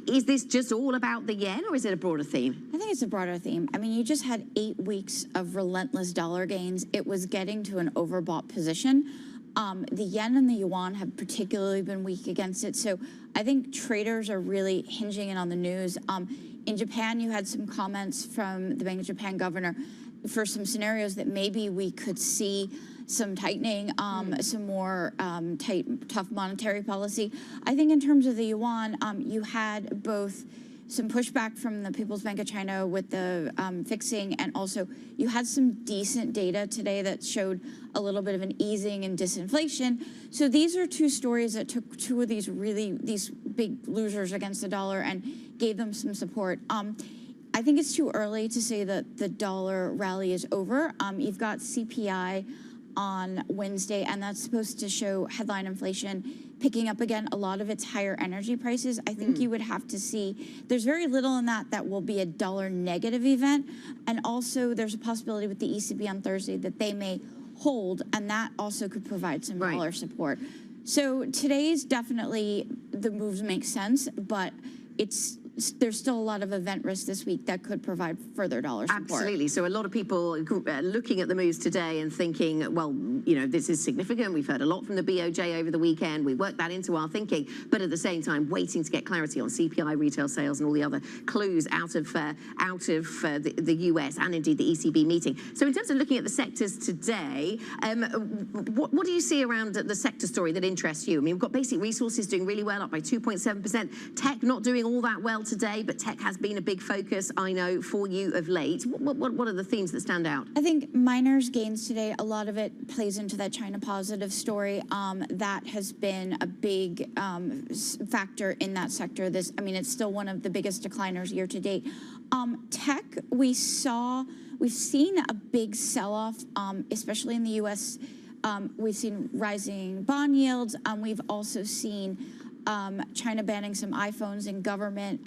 S1: Is this just all about the yen, or is it a broader theme?
S11: I think it's a broader theme. I mean, you just had 8 weeks of relentless dollar gains. It was getting to an overbought position. The yen and the yuan have particularly been weak against it. So I think traders are really hinging in on the news. In Japan, you had some comments from the Bank of Japan governor for some scenarios that maybe we could see some tightening, some more tough monetary policy. I think in terms of the yuan, you had both some pushback from the People's Bank of China with the fixing, and also you had some decent data today that showed a little bit of an easing in disinflation. So these are two stories that took two of these big losers against the dollar and gave them some support. I think it's too early to say that the dollar rally is over. You've got CPI on Wednesday, and that's supposed to show headline inflation picking up again. A lot of it's higher energy prices. I think you would have to see, there's very little in that will be a dollar negative event. And also there's a possibility with the ECB on Thursday that they may hold, and that also could provide some dollar support. So today's definitely, the moves make sense, but there's still a lot of event risk this week that could provide further dollar support.
S1: Absolutely. So a lot of people looking at the moves today and thinking, well, you know, this is significant. We've heard a lot from the BOJ over the weekend. We worked that into our thinking, but at the same time, waiting to get clarity on CPI, retail sales, and all the other clues out of the US and indeed the ECB meeting. So in terms of looking at the sectors today, what do you see around the sector story that interests you? I mean, we've got basic resources doing really well, up by 2.7%. Tech not doing all that well today, but tech has been a big focus, I know, for you of late. What are the themes that stand out?
S11: I think miners' gains today, a lot of it plays into that China positive story. That has been a big factor in that sector. It's still one of the biggest decliners year to date. Tech, we've seen a big sell-off, especially in the U.S. We've seen rising bond yields. We've also seen China banning some iPhones in government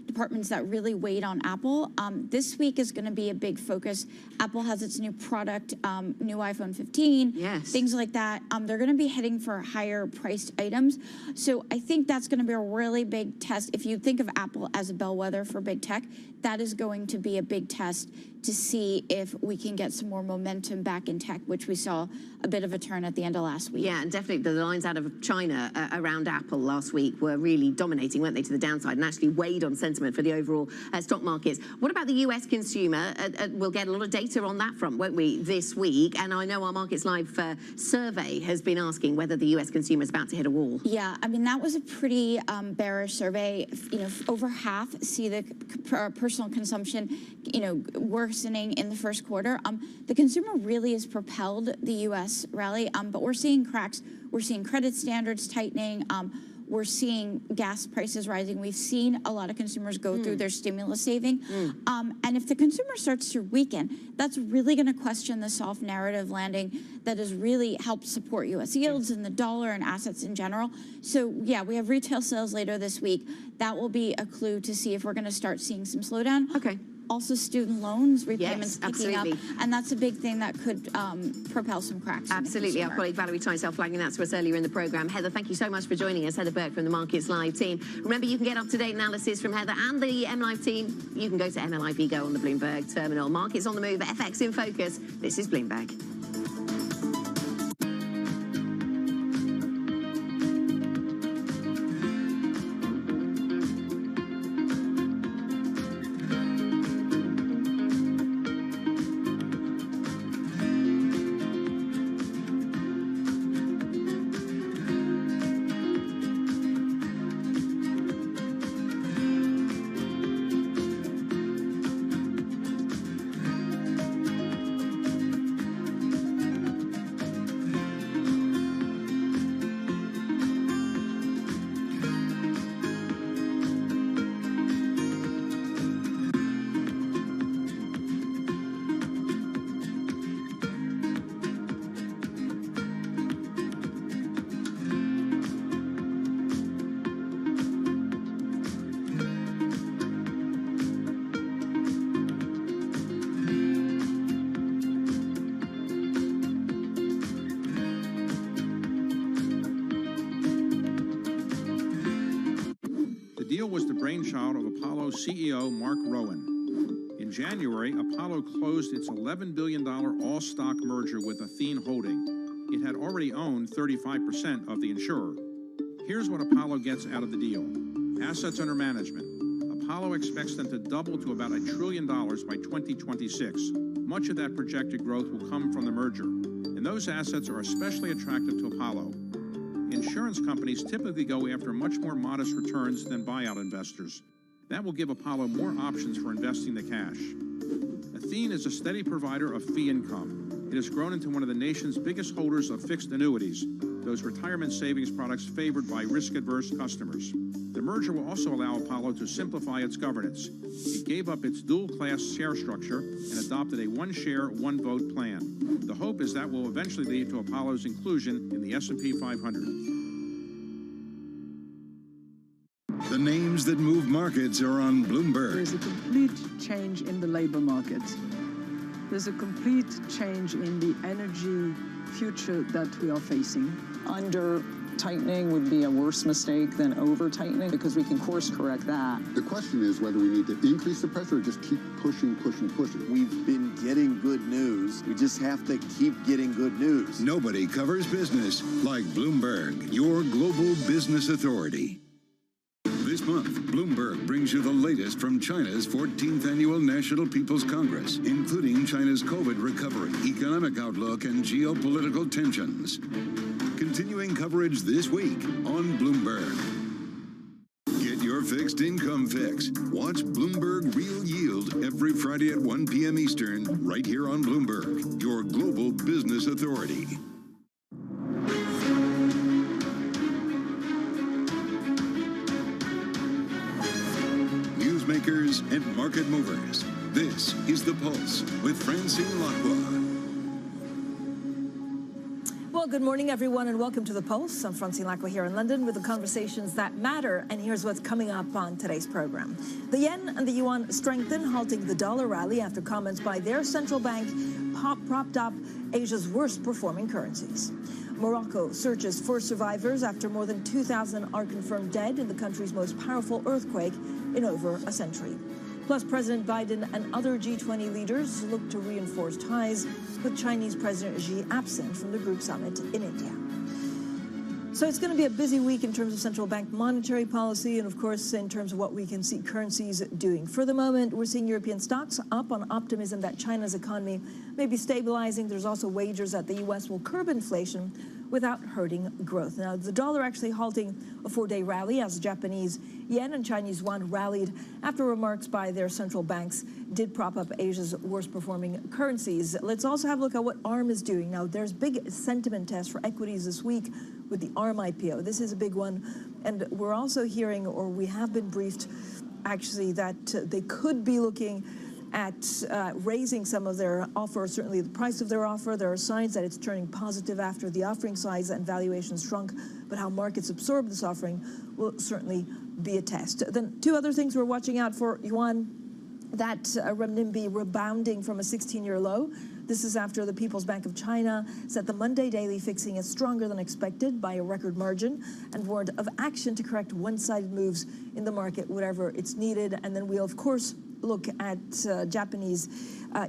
S11: departments that really weighed on Apple. This week is going to be a big focus. Apple has its new product, new iPhone 15, things like that. They're going to be heading for higher priced items. So I think that's going to be a really big test. If you think of Apple as a bellwether for big tech, that is going to be a big test to see if we can get some more momentum back in tech, which we saw a bit of a turn at the end of last week.
S1: Yeah, and definitely the lines out of China around Apple last week were really dominating, weren't they, to the downside, and actually weighed on sentiment for the overall stock markets. What about the US consumer? We'll get a lot of data on that front, won't we, this week? And I know our Markets Live survey has been asking whether the US consumer is about to hit a wall.
S11: Yeah, I mean, that was a pretty bearish survey. You know, over half see the personal consumption, worsening in the first quarter. The consumer really has propelled the U.S. rally, but we're seeing cracks. We're seeing credit standards tightening. We're seeing gas prices rising. We've seen a lot of consumers go through their stimulus saving. And if the consumer starts to weaken, that's really going to question the soft narrative landing that has really helped support U.S. yields and the dollar and assets in general. So, yeah, we have retail sales later this week. That will be a clue to see if we're going to start seeing some slowdown.
S1: Okay.
S11: Also, student loans repayments picking up, and that's a big thing that could propel some cracks.
S1: Absolutely. Our colleague Valerie Tysell flagging that to us earlier in the programme. Heather, thank you so much for joining us. Heather Burke from the Markets Live team. Remember, you can get up-to-date analysis from Heather and the MLive team. You can go to MLive Go on the Bloomberg terminal. Markets on the move, FX in focus. This is Bloomberg.
S15: brainchild of Apollo CEO Mark Rowan. In January, Apollo closed its $11 billion all-stock merger with Athene Holding. It had already owned 35% of the insurer. Here's what Apollo gets out of the deal. Assets under management. Apollo expects them to double to about $1 trillion by 2026. Much of that projected growth will come from the merger, and those assets are especially attractive to Apollo. Insurance companies typically go after much more modest returns than buyout investors. That will give Apollo more options for investing the cash. Athene is a steady provider of fee income. It has grown into one of the nation's biggest holders of fixed annuities, those retirement savings products favored by risk-averse customers. The merger will also allow Apollo to simplify its governance. It gave up its dual-class share structure and adopted a one-share, one-vote plan. The hope is that will eventually lead to Apollo's inclusion in the S&P 500.
S6: The names that move markets are on Bloomberg.
S16: There's a complete change in the labor market. There's a complete change in the energy future that we are facing.
S17: Under tightening would be a worse mistake than over tightening because we can course correct that.
S21: The question is whether we need to increase the pressure or just keep pushing.
S22: We've been getting good news. We just have to keep getting good news.
S6: Nobody covers business like Bloomberg, your global business authority. This month, Bloomberg brings you the latest from China's 14th Annual National People's Congress, including China's COVID recovery, economic outlook, and geopolitical tensions. Continuing coverage this week on Bloomberg. Get your fixed income fix. Watch Bloomberg Real Yield every Friday at 1 p.m. Eastern, right here on Bloomberg, your global business authority. Newsmakers and market movers. This is The Pulse with Francine Lacqua.
S9: Well, good morning, everyone, and welcome to The Pulse. I'm Francine Lacqua here in London with the conversations that matter, and here's what's coming up on today's program. The yen and the yuan strengthen, halting the dollar rally after comments by their central bank propped up Asia's worst-performing currencies. Morocco searches for survivors after more than 2,000 are confirmed dead in the country's most powerful earthquake in over a century. Plus, President Biden and other G20 leaders look to reinforce ties with Chinese President Xi absent from the group summit in India. So it's going to be a busy week in terms of central bank monetary policy and, of course, in terms of what we can see currencies doing. For the moment, we're seeing European stocks up on optimism that China's economy may be stabilizing. There's also wagers that the U.S. will curb inflation without hurting growth. Now, the dollar actually halting a four-day rally as Japanese yen and Chinese yuan rallied after remarks by their central banks did prop up Asia's worst-performing currencies. Let's also have a look at what ARM is doing. Now, there's big sentiment test for equities this week with the ARM IPO. This is a big one. And we're also hearing, or we have been briefed, actually, that they could be looking at raising some of their offer, certainly the price of their offer. There are signs that it's turning positive after the offering size and valuations shrunk, but how markets absorb this offering will certainly be a test. Then two other things we're watching out for: yuan, that renminbi rebounding from a 16-year low. This is after the People's Bank of China said the Monday daily fixing is stronger than expected by a record margin and warned of action to correct one-sided moves in the market wherever it's needed. And then we'll, of course, look at Japanese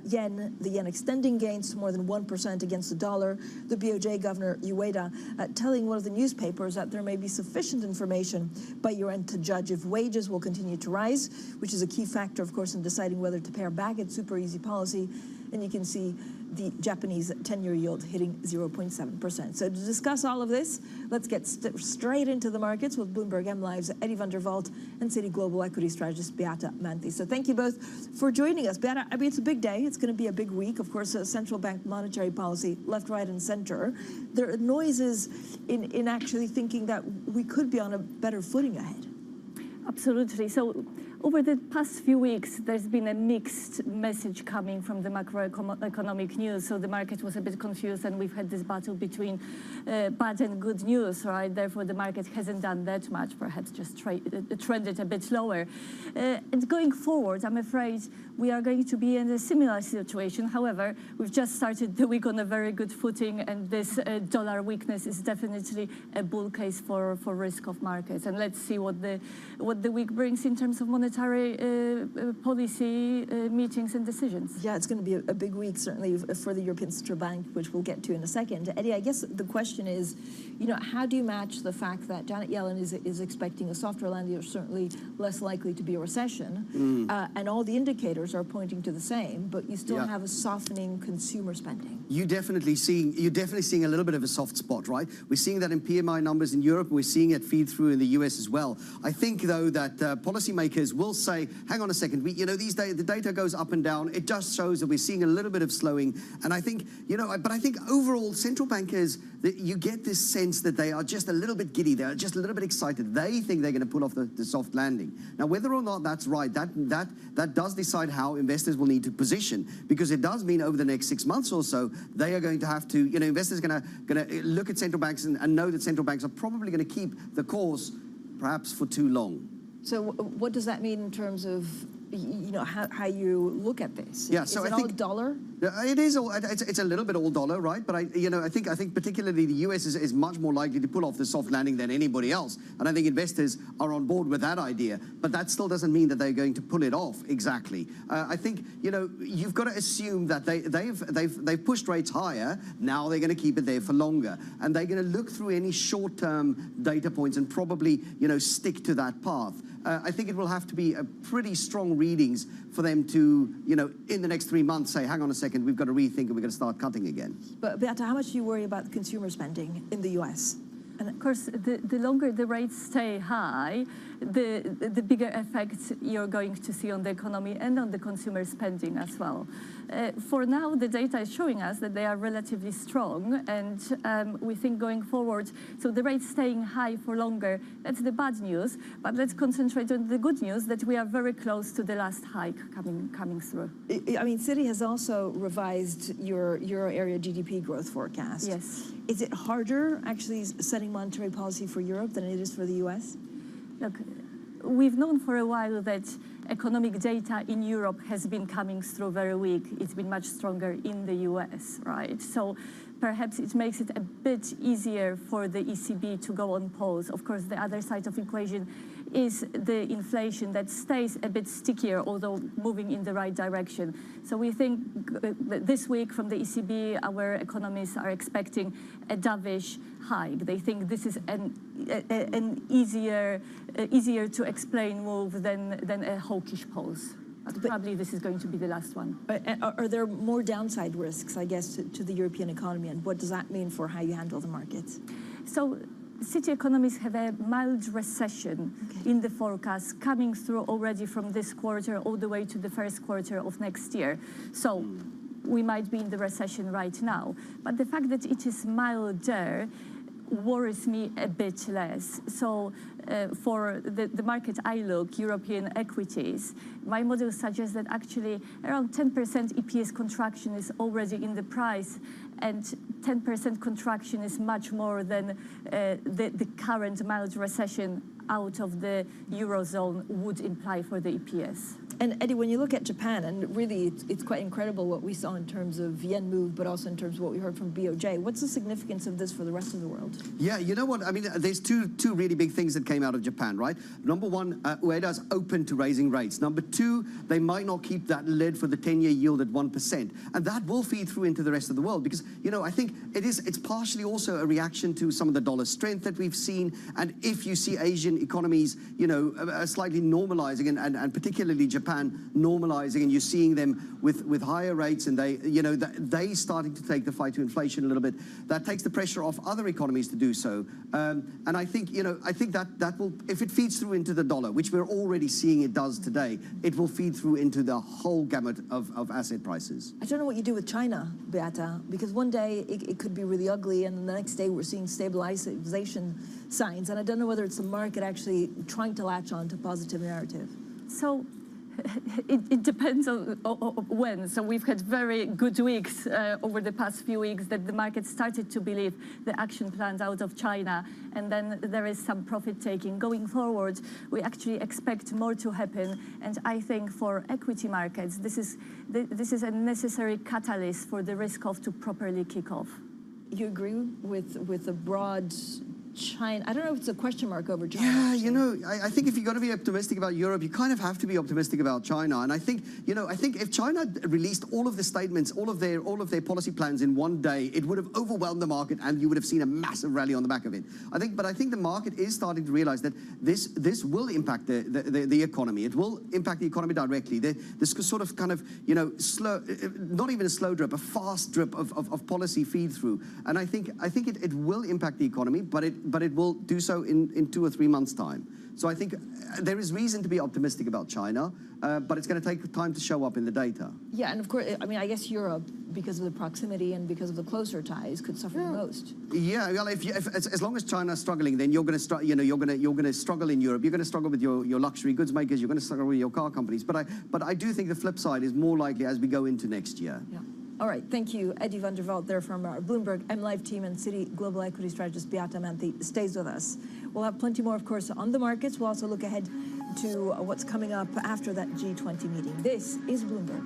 S9: yen, the yen extending gains to more than 1% against the dollar. The BOJ Governor Ueda telling one of the newspapers that there may be sufficient information by year-end to judge if wages will continue to rise, which is a key factor, of course, in deciding whether to pare back its super easy policy. And you can see the Japanese 10-year yield hitting 0.7%. So to discuss all of this, let's get straight into the markets with Bloomberg M Live's Eddie van der Walt and Citi Global Equity Strategist Beata Manthi. So thank you both for joining us. Beata, I mean, it's a big day. It's going to be a big week. Of course, central bank monetary policy, left, right, and center. There are noises in actually thinking that we could be on a better footing ahead.
S25: Absolutely. So
S2: Over the past few weeks, there's been a mixed message coming from the macroeconomic news. So the market was a bit confused, and we've had this battle between bad and good news, right? Therefore, the market hasn't done that much, perhaps just trended a bit lower. And going forward, I'm afraid we are going to be in a similar situation. However, we've just started the week on a very good footing, and this dollar weakness is definitely a bull case for risk of markets. And let's see what the week brings in terms of monetary policy meetings and decisions.
S9: Yeah, it's going to be a big week, certainly, for the European Central Bank, which we'll get to in a second. Eddie, I guess the question is, how do you match the fact that Janet Yellen is expecting a softer landing, or certainly less likely to be a recession, and all the indicators are pointing to the same, but you still have a softening consumer spending?
S3: You're definitely seeing a little bit of a soft spot, right? We're seeing that in PMI numbers in Europe, and we're seeing it feed through in the US as well. I think, though, that policymakers will say, hang on a second, the data goes up and down. It just shows that we're seeing a little bit of slowing. And I think, but I think overall central bankers, you get this sense that they are just a little bit giddy. They're just a little bit excited. They think they're going to pull off the soft landing. Now, whether or not that's right, that does decide how investors will need to position, because it does mean over the next 6 months or so, they are going to have to, investors are going to look at central banks and know that central banks are probably going to keep the course perhaps for too long.
S9: So what does that mean in terms of how you look at this?
S3: Yeah, so
S9: I think all dollar.
S3: It is all. It's a little bit all dollar, right? But I think particularly the US is much more likely to pull off the soft landing than anybody else, and I think investors are on board with that idea. But that still doesn't mean that they're going to pull it off exactly. I think you've got to assume that they've pushed rates higher. Now they're going to keep it there for longer, and they're going to look through any short-term data points and probably stick to that path. I think it will have to be a pretty strong readings for them to, in the next 3 months say, hang on a second, we've got to rethink and we're going to start cutting again.
S9: But Beata, how much do you worry about consumer spending in the US?
S2: And of course, the longer the rates stay high, the bigger effect you're going to see on the economy and on the consumer spending as well. For now, the data is showing us that they are relatively strong, and we think going forward, so the rates staying high for longer, that's the bad news, but let's concentrate on the good news that we are very close to the last hike coming through.
S9: I mean, Citi has also revised your Euro area GDP growth forecast.
S2: Yes.
S9: Is it harder actually setting monetary policy for Europe than it is for the US?
S2: Look, we've known for a while that economic data in Europe has been coming through very weak. It's been much stronger in the US, right? So perhaps it makes it a bit easier for the ECB to go on pause. Of course, the other side of the equation is the inflation that stays a bit stickier, although moving in the right direction. So we think this week from the ECB, our economists are expecting a dovish hike. They think this is an easier to explain move than a hawkish pause. But probably this is going to be the last one.
S9: Are there more downside risks, I guess, to the European economy? And what does that mean for how you handle the markets?
S2: So Citi economists have a mild recession in the forecast coming through already from this quarter all the way to the first quarter of next year. So we might be in the recession right now. But the fact that it is milder worries me a bit less. So for the market I look, European equities, my model suggests that actually around 10% EPS contraction is already in the price, and 10% contraction is much more than the current mild recession out of the Eurozone would imply for the EPS.
S9: And Eddie, when you look at Japan, and really it's quite incredible what we saw in terms of yen move, but also in terms of what we heard from BOJ. What's the significance of this for the rest of the world?
S3: Yeah, you know what? I mean, there's two really big things that came out of Japan, right? Number one, Ueda's open to raising rates. Number two, they might not keep that lid for the 10-year yield at 1%. And that will feed through into the rest of the world because, I think it's partially also a reaction to some of the dollar strength that we've seen. And if you see Asian economies, slightly normalizing and particularly Japan normalizing, and you're seeing them with higher rates, and they starting to take the fight to inflation a little bit. That takes the pressure off other economies to do so. And I think that will, if it feeds through into the dollar, which we're already seeing it does today, it will feed through into the whole gamut of asset prices.
S9: I don't know what you do with China, Beata, because one day it could be really ugly, and the next day we're seeing stabilization signs, and I don't know whether it's the market actually trying to latch on to positive narrative.
S2: So it depends on when. So we've had very good weeks over the past few weeks that the market started to believe the action plans out of China, and then there is some profit taking. Going forward, we actually expect more to happen, and I think for equity markets, this is a necessary catalyst for the risk-off to properly kick off.
S9: You agree with the broad China? I don't know if it's a question mark over China.
S3: Yeah, you know, I think if you're going to be optimistic about Europe, you kind of have to be optimistic about China. And I think, you know, I think if China released all of the statements, all of their policy plans in one day, it would have overwhelmed the market, and you would have seen a massive rally on the back of it. I think the market is starting to realize that this will impact the economy. It will impact the economy directly. This sort of kind of, you know, slow, not even a slow drip, a fast drip of policy feed through. And I think it will impact the economy, but it will do so in 2 or 3 months' time. So I think there is reason to be optimistic about China, but it's going to take time to show up in the data.
S9: Yeah, and of course, I mean, I guess Europe, because of the proximity and because of the closer ties, could suffer the most.
S3: Yeah, well, as long as China's struggling, then you're going to you're going to struggle in Europe. You're going to struggle with your luxury goods makers. You're going to struggle with your car companies. But I do think the flip side is more likely as we go into next year.
S9: Yeah. All right, thank you, Eddie van der Veld there from our Bloomberg MLive team, and Citi Global Equity Strategist Beata Manthi stays with us. We'll have plenty more, of course, on the markets. We'll also look ahead to what's coming up after that G20 meeting. This is Bloomberg.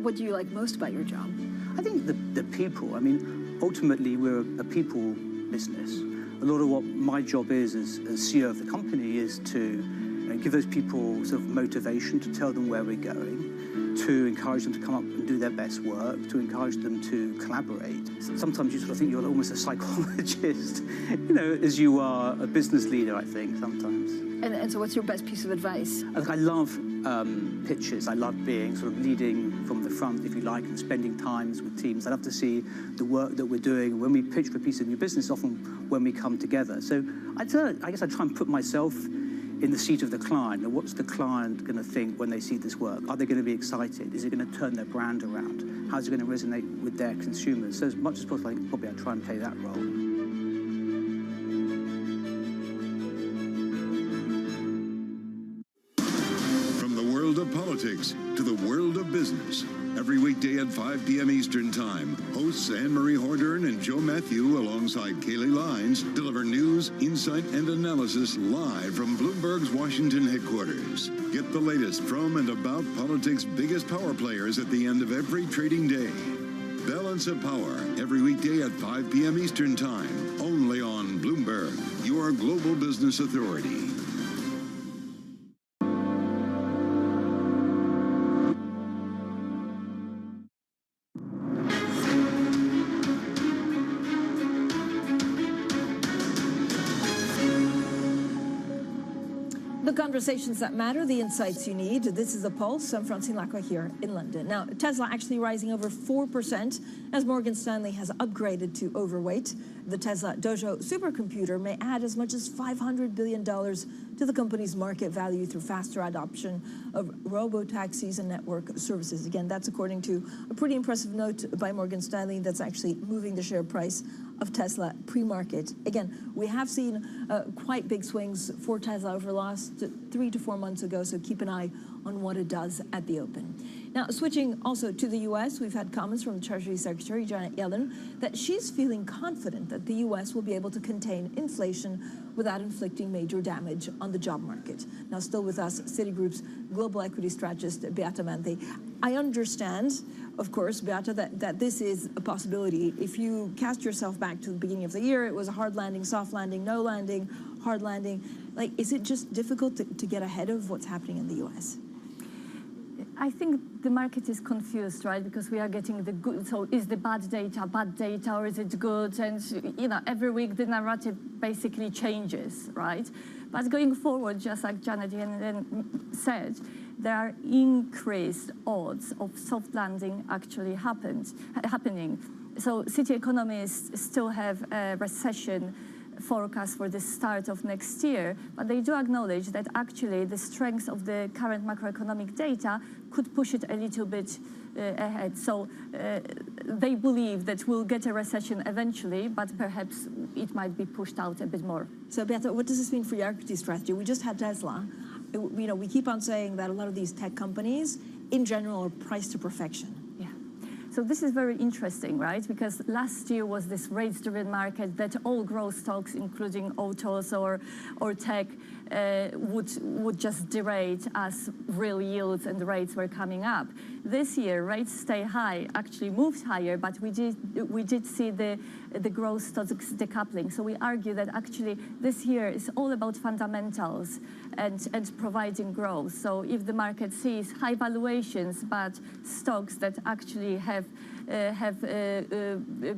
S9: What do you like most about your job?
S4: I think the people. I mean, ultimately, we're a people business. A lot of what my job is as CEO of the company is to give those people sort of motivation, to tell them where we're going, to encourage them to come up and do their best work, to encourage them to collaborate. Sometimes you sort of think you're almost a psychologist, you know, as you are a business leader, I think, sometimes.
S9: And so what's your best piece of advice?
S4: I love pitches. I love being sort of leading from the front, if you like, and spending times with teams. I love to see the work that we're doing. When we pitch for a piece of new business, often when we come together. So I guess I try and put myself in the seat of the client. And what's the client going to think when they see this work? Are they going to be excited? Is it going to turn their brand around? How's it going to resonate with their consumers? So as much as possible, I think probably I try and play that role.
S6: Of politics to the world of business. Every weekday at 5 p.m. Eastern Time, hosts Anne-Marie Hordern and Joe Matthew alongside Kaylee Lines deliver news, insight, and analysis live from Bloomberg's Washington headquarters. Get the latest from and about politics' biggest power players at the end of every trading day. Balance of Power, every weekday at 5 p.m. Eastern Time, only on Bloomberg, your global business authority.
S9: Conversations that matter, the insights you need. This is The Pulse. I'm Francine Lacqua here in London. Now, Tesla actually rising over 4% as Morgan Stanley has upgraded to overweight. The Tesla Dojo supercomputer may add as much as $500 billion to the company's market value through faster adoption of robo-taxis and network services. Again, that's according to a pretty impressive note by Morgan Stanley that's actually moving the share price of Tesla pre-market. Again, we have seen quite big swings for Tesla over the last 3 to 4 months ago, so keep an eye on what it does at the open. Now, switching also to the U.S., we've had comments from Treasury Secretary Janet Yellen that she's feeling confident that the U.S. will be able to contain inflation without inflicting major damage on the job market. Now, still with us, Citigroup's global equity strategist, Beata Manthi. I understand, of course, Beata, that this is a possibility. If you cast yourself back to the beginning of the year, it was a hard landing, soft landing, no landing, hard landing. Like, is it just difficult to get ahead of what's happening in the U.S.?
S2: I think the market is confused, right? Because we are getting the good, so is the bad data, or is it good? And, every week the narrative basically changes, right? But going forward, just like Janet said, there are increased odds of soft landing actually happening. So city economists still have a recession forecast for the start of next year, but they do acknowledge that actually the strength of the current macroeconomic data could push it a little bit ahead. So they believe that we'll get a recession eventually, but perhaps it might be pushed out a bit more.
S9: So Beata, what does this mean for your equity strategy? We just had Tesla. We keep on saying that a lot of these tech companies, in general, are priced to perfection.
S2: So this is very interesting, right? Because last year was this rates-driven market that all growth stocks, including autos or tech, would just derate as real yields and rates were coming up. This year, rates stay high, actually moved higher, but we did see the growth stocks decoupling. So we argue that actually this year is all about fundamentals and providing growth. So if the market sees high valuations, but stocks that actually have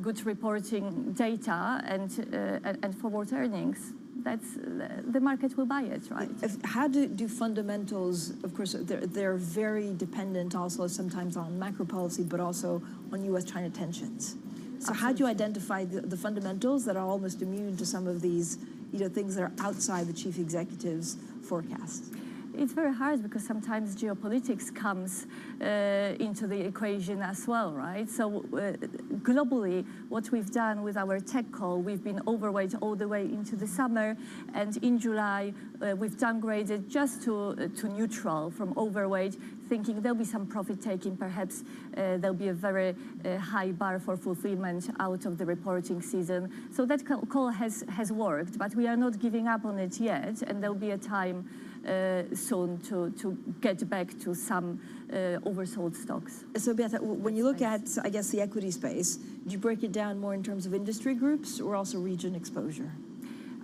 S2: good reporting data and forward earnings, the market will buy it, right?
S9: How do fundamentals, of course, they're very dependent also sometimes on macro policy, but also on U.S.-China tensions. So how do you identify the fundamentals that are almost immune to some of these things that are outside the chief executive's forecast?
S2: It's very hard because sometimes geopolitics comes into the equation as well, right? So globally, what we've done with our tech call, we've been overweight all the way into the summer, and in July, we've downgraded just to neutral from overweight, thinking there'll be some profit taking, perhaps there'll be a very high bar for fulfillment out of the reporting season. So that call has worked, but we are not giving up on it yet, and there'll be a time soon to get back to some oversold stocks.
S9: So Beata, when you look at, I guess, the equity space, do you break it down more in terms of industry groups or also region exposure?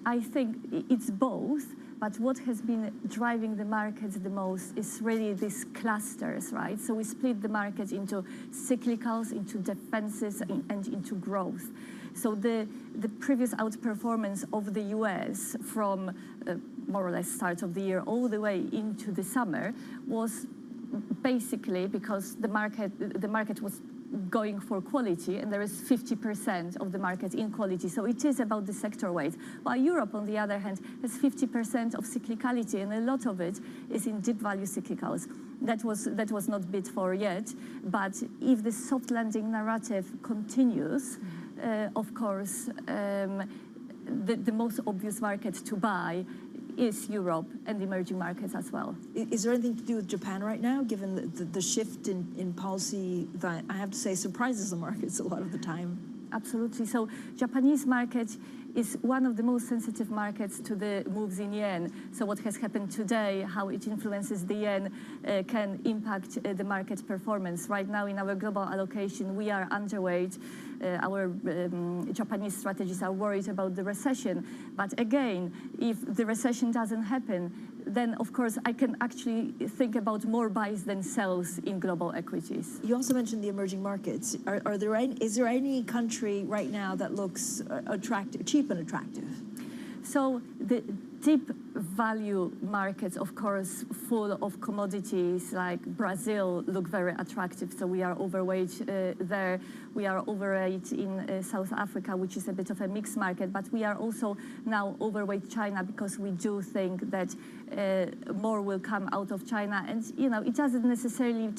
S2: I think it's both, but what has been driving the markets the most is really these clusters, right? So we split the market into cyclicals, into defenses, and into growth. So the previous outperformance of the US from more or less start of the year all the way into the summer was basically because the market was going for quality, and there is 50% of the market in quality. So it is about the sector weight. While Europe, on the other hand, has 50% of cyclicality, and a lot of it is in deep value cyclicals. That was not bid for yet, but if the soft landing narrative continues, of course, the most obvious market to buy is Europe and emerging markets as well.
S9: Is there anything to do with Japan right now, given the shift in policy that, I have to say, surprises the markets a lot of the time?
S2: Absolutely. So Japanese market is one of the most sensitive markets to the moves in yen. So what has happened today, how it influences the yen, can impact the market performance. Right now in our global allocation, we are underweight. Our Japanese strategies are worried about the recession. But again, if the recession doesn't happen, then of course I can actually think about more buys than sells in global equities.
S9: You also mentioned the emerging markets. Is there any country right now that looks attractive, cheap and attractive?
S2: So the deep value markets, of course, full of commodities like Brazil look very attractive. So we are overweight there. We are overweight in South Africa, which is a bit of a mixed market. But we are also now overweight China because we do think that more will come out of China. And, it doesn't necessarily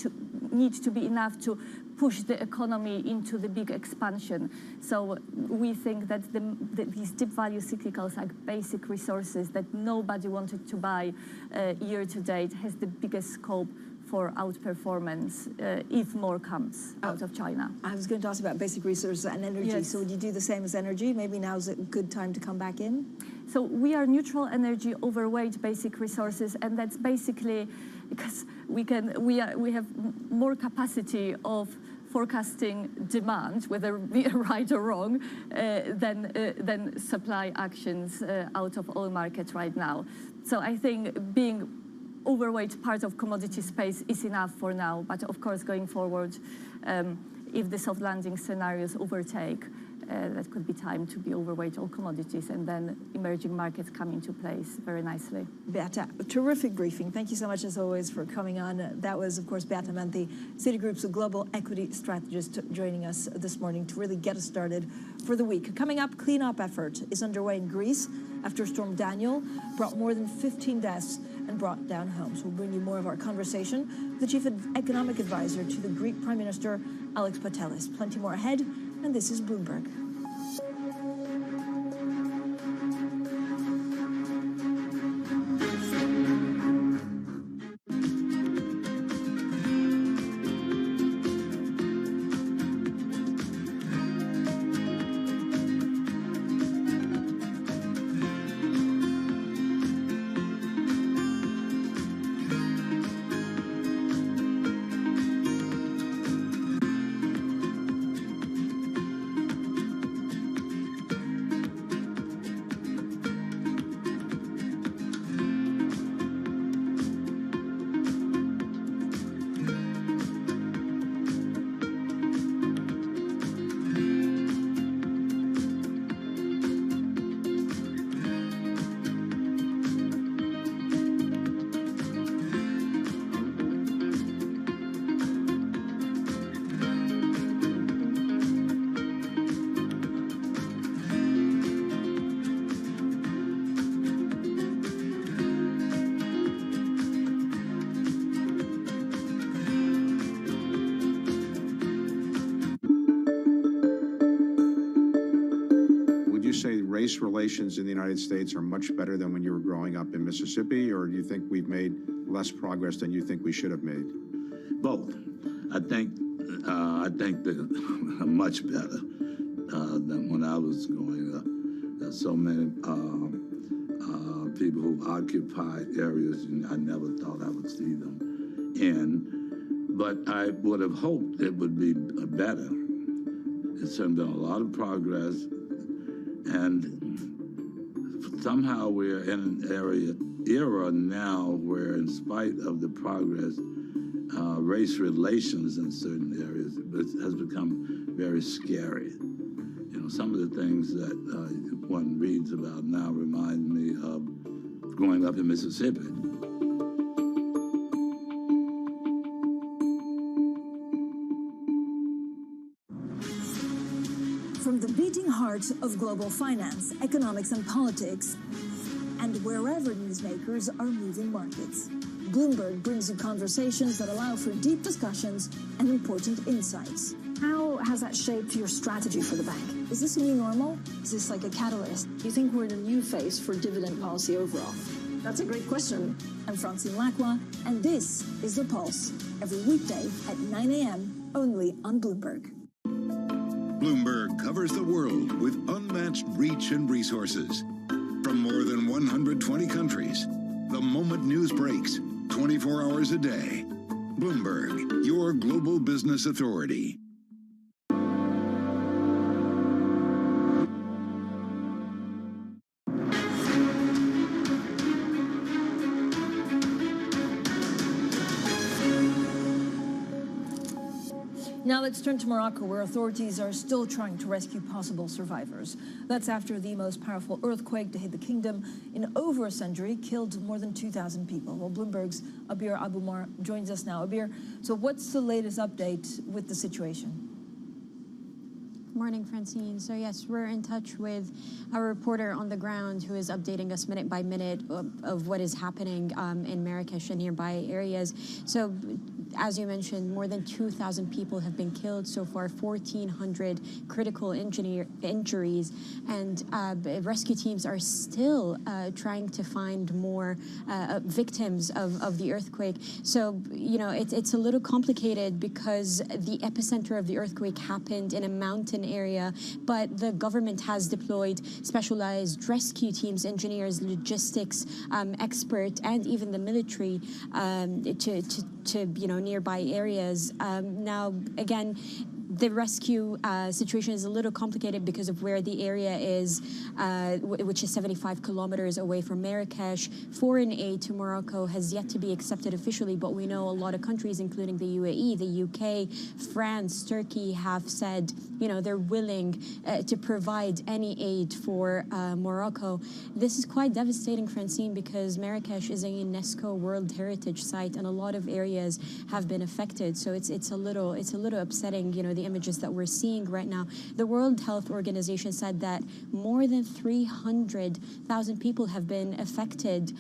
S2: need to be enough to push the economy into the big expansion. So we think that these deep value cyclicals, like basic resources that nobody wanted to buy year to date, has the biggest scope for outperformance if more comes out of China.
S9: I was going to ask about basic resources and energy.
S2: Yes.
S9: So would you do the same as energy? Maybe now's a good time to come back in?
S2: So we are neutral energy, overweight basic resources, and that's basically because we have more capacity of forecasting demand, whether we are right or wrong, than supply actions out of all markets right now. So I think being overweight part of commodity space is enough for now. But of course, going forward, if the soft landing scenarios overtake, that could be time to be overweight all commodities, and then emerging markets come into place very nicely.
S9: Beata, terrific briefing. Thank you so much, as always, for coming on. That was, of course, Beata Manthi, Citigroup's global equity strategist, joining us this morning to really get us started for the week. Coming up, cleanup effort is underway in Greece after Storm Daniel brought more than 15 deaths and brought down homes. We'll bring you more of our conversation with the chief economic advisor to the Greek Prime Minister, Alex Patelis. Plenty more ahead, and this is Bloomberg.
S15: Race relations in the United States are much better than when you were growing up in Mississippi, or do you think we've made less progress than you think we should have made?
S5: Both. I think that much better than when I was growing up. There's so many people who occupy areas and I never thought I would see them in. But I would have hoped it would be better. It's been a lot of progress. And somehow we're in an era now where, in spite of the progress, race relations in certain areas has become very scary. You know, some of the things that one reads about now remind me of growing up in Mississippi.
S9: From the beating heart of global finance, economics, and politics, and wherever newsmakers are moving markets, Bloomberg brings you conversations that allow for deep discussions and important insights. How has that shaped your strategy for the bank? Is this a new normal? Is this like a catalyst? Do you think we're in a new phase for dividend policy overall? That's a great question. I'm Francine Lacqua, and this is The Pulse, every weekday at 9 a.m. only on Bloomberg.
S6: Bloomberg covers the world with unmatched reach and resources. From more than 120 countries, the moment news breaks, 24 hours a day. Bloomberg, your global business authority.
S9: Now let's turn to Morocco, where authorities are still trying to rescue possible survivors. That's after the most powerful earthquake to hit the kingdom in over a century killed more than 2,000 people. Well, Bloomberg's Abir Abumar joins us now. Abir, so what's the latest update with the situation?
S8: Morning, Francine. So yes, we're in touch with our reporter on the ground who is updating us minute by minute of what is happening in Marrakesh and nearby areas. So as you mentioned, more than 2,000 people have been killed so far, 1,400 critical injuries, and rescue teams are still trying to find more victims of the earthquake. So, you know, it's a little complicated because the epicenter of the earthquake happened in a mountain area, but the government has deployed specialized rescue teams, engineers, logistics experts, and even the military to nearby areas. Now, again, The rescue situation is a little complicated because of where the area is, which is 75 kilometers away from Marrakesh. Foreign aid to Morocco has yet to be accepted officially, but we know a lot of countries, including the UAE, the UK, France, Turkey, have said, you know, they're willing to provide any aid for Morocco. This is quite devastating, Francine, because Marrakesh is a UNESCO World Heritage Site, and a lot of areas have been affected. So it's a little upsetting, you know, the images that we're seeing right now. The World Health Organization said that more than 300,000 people have been affected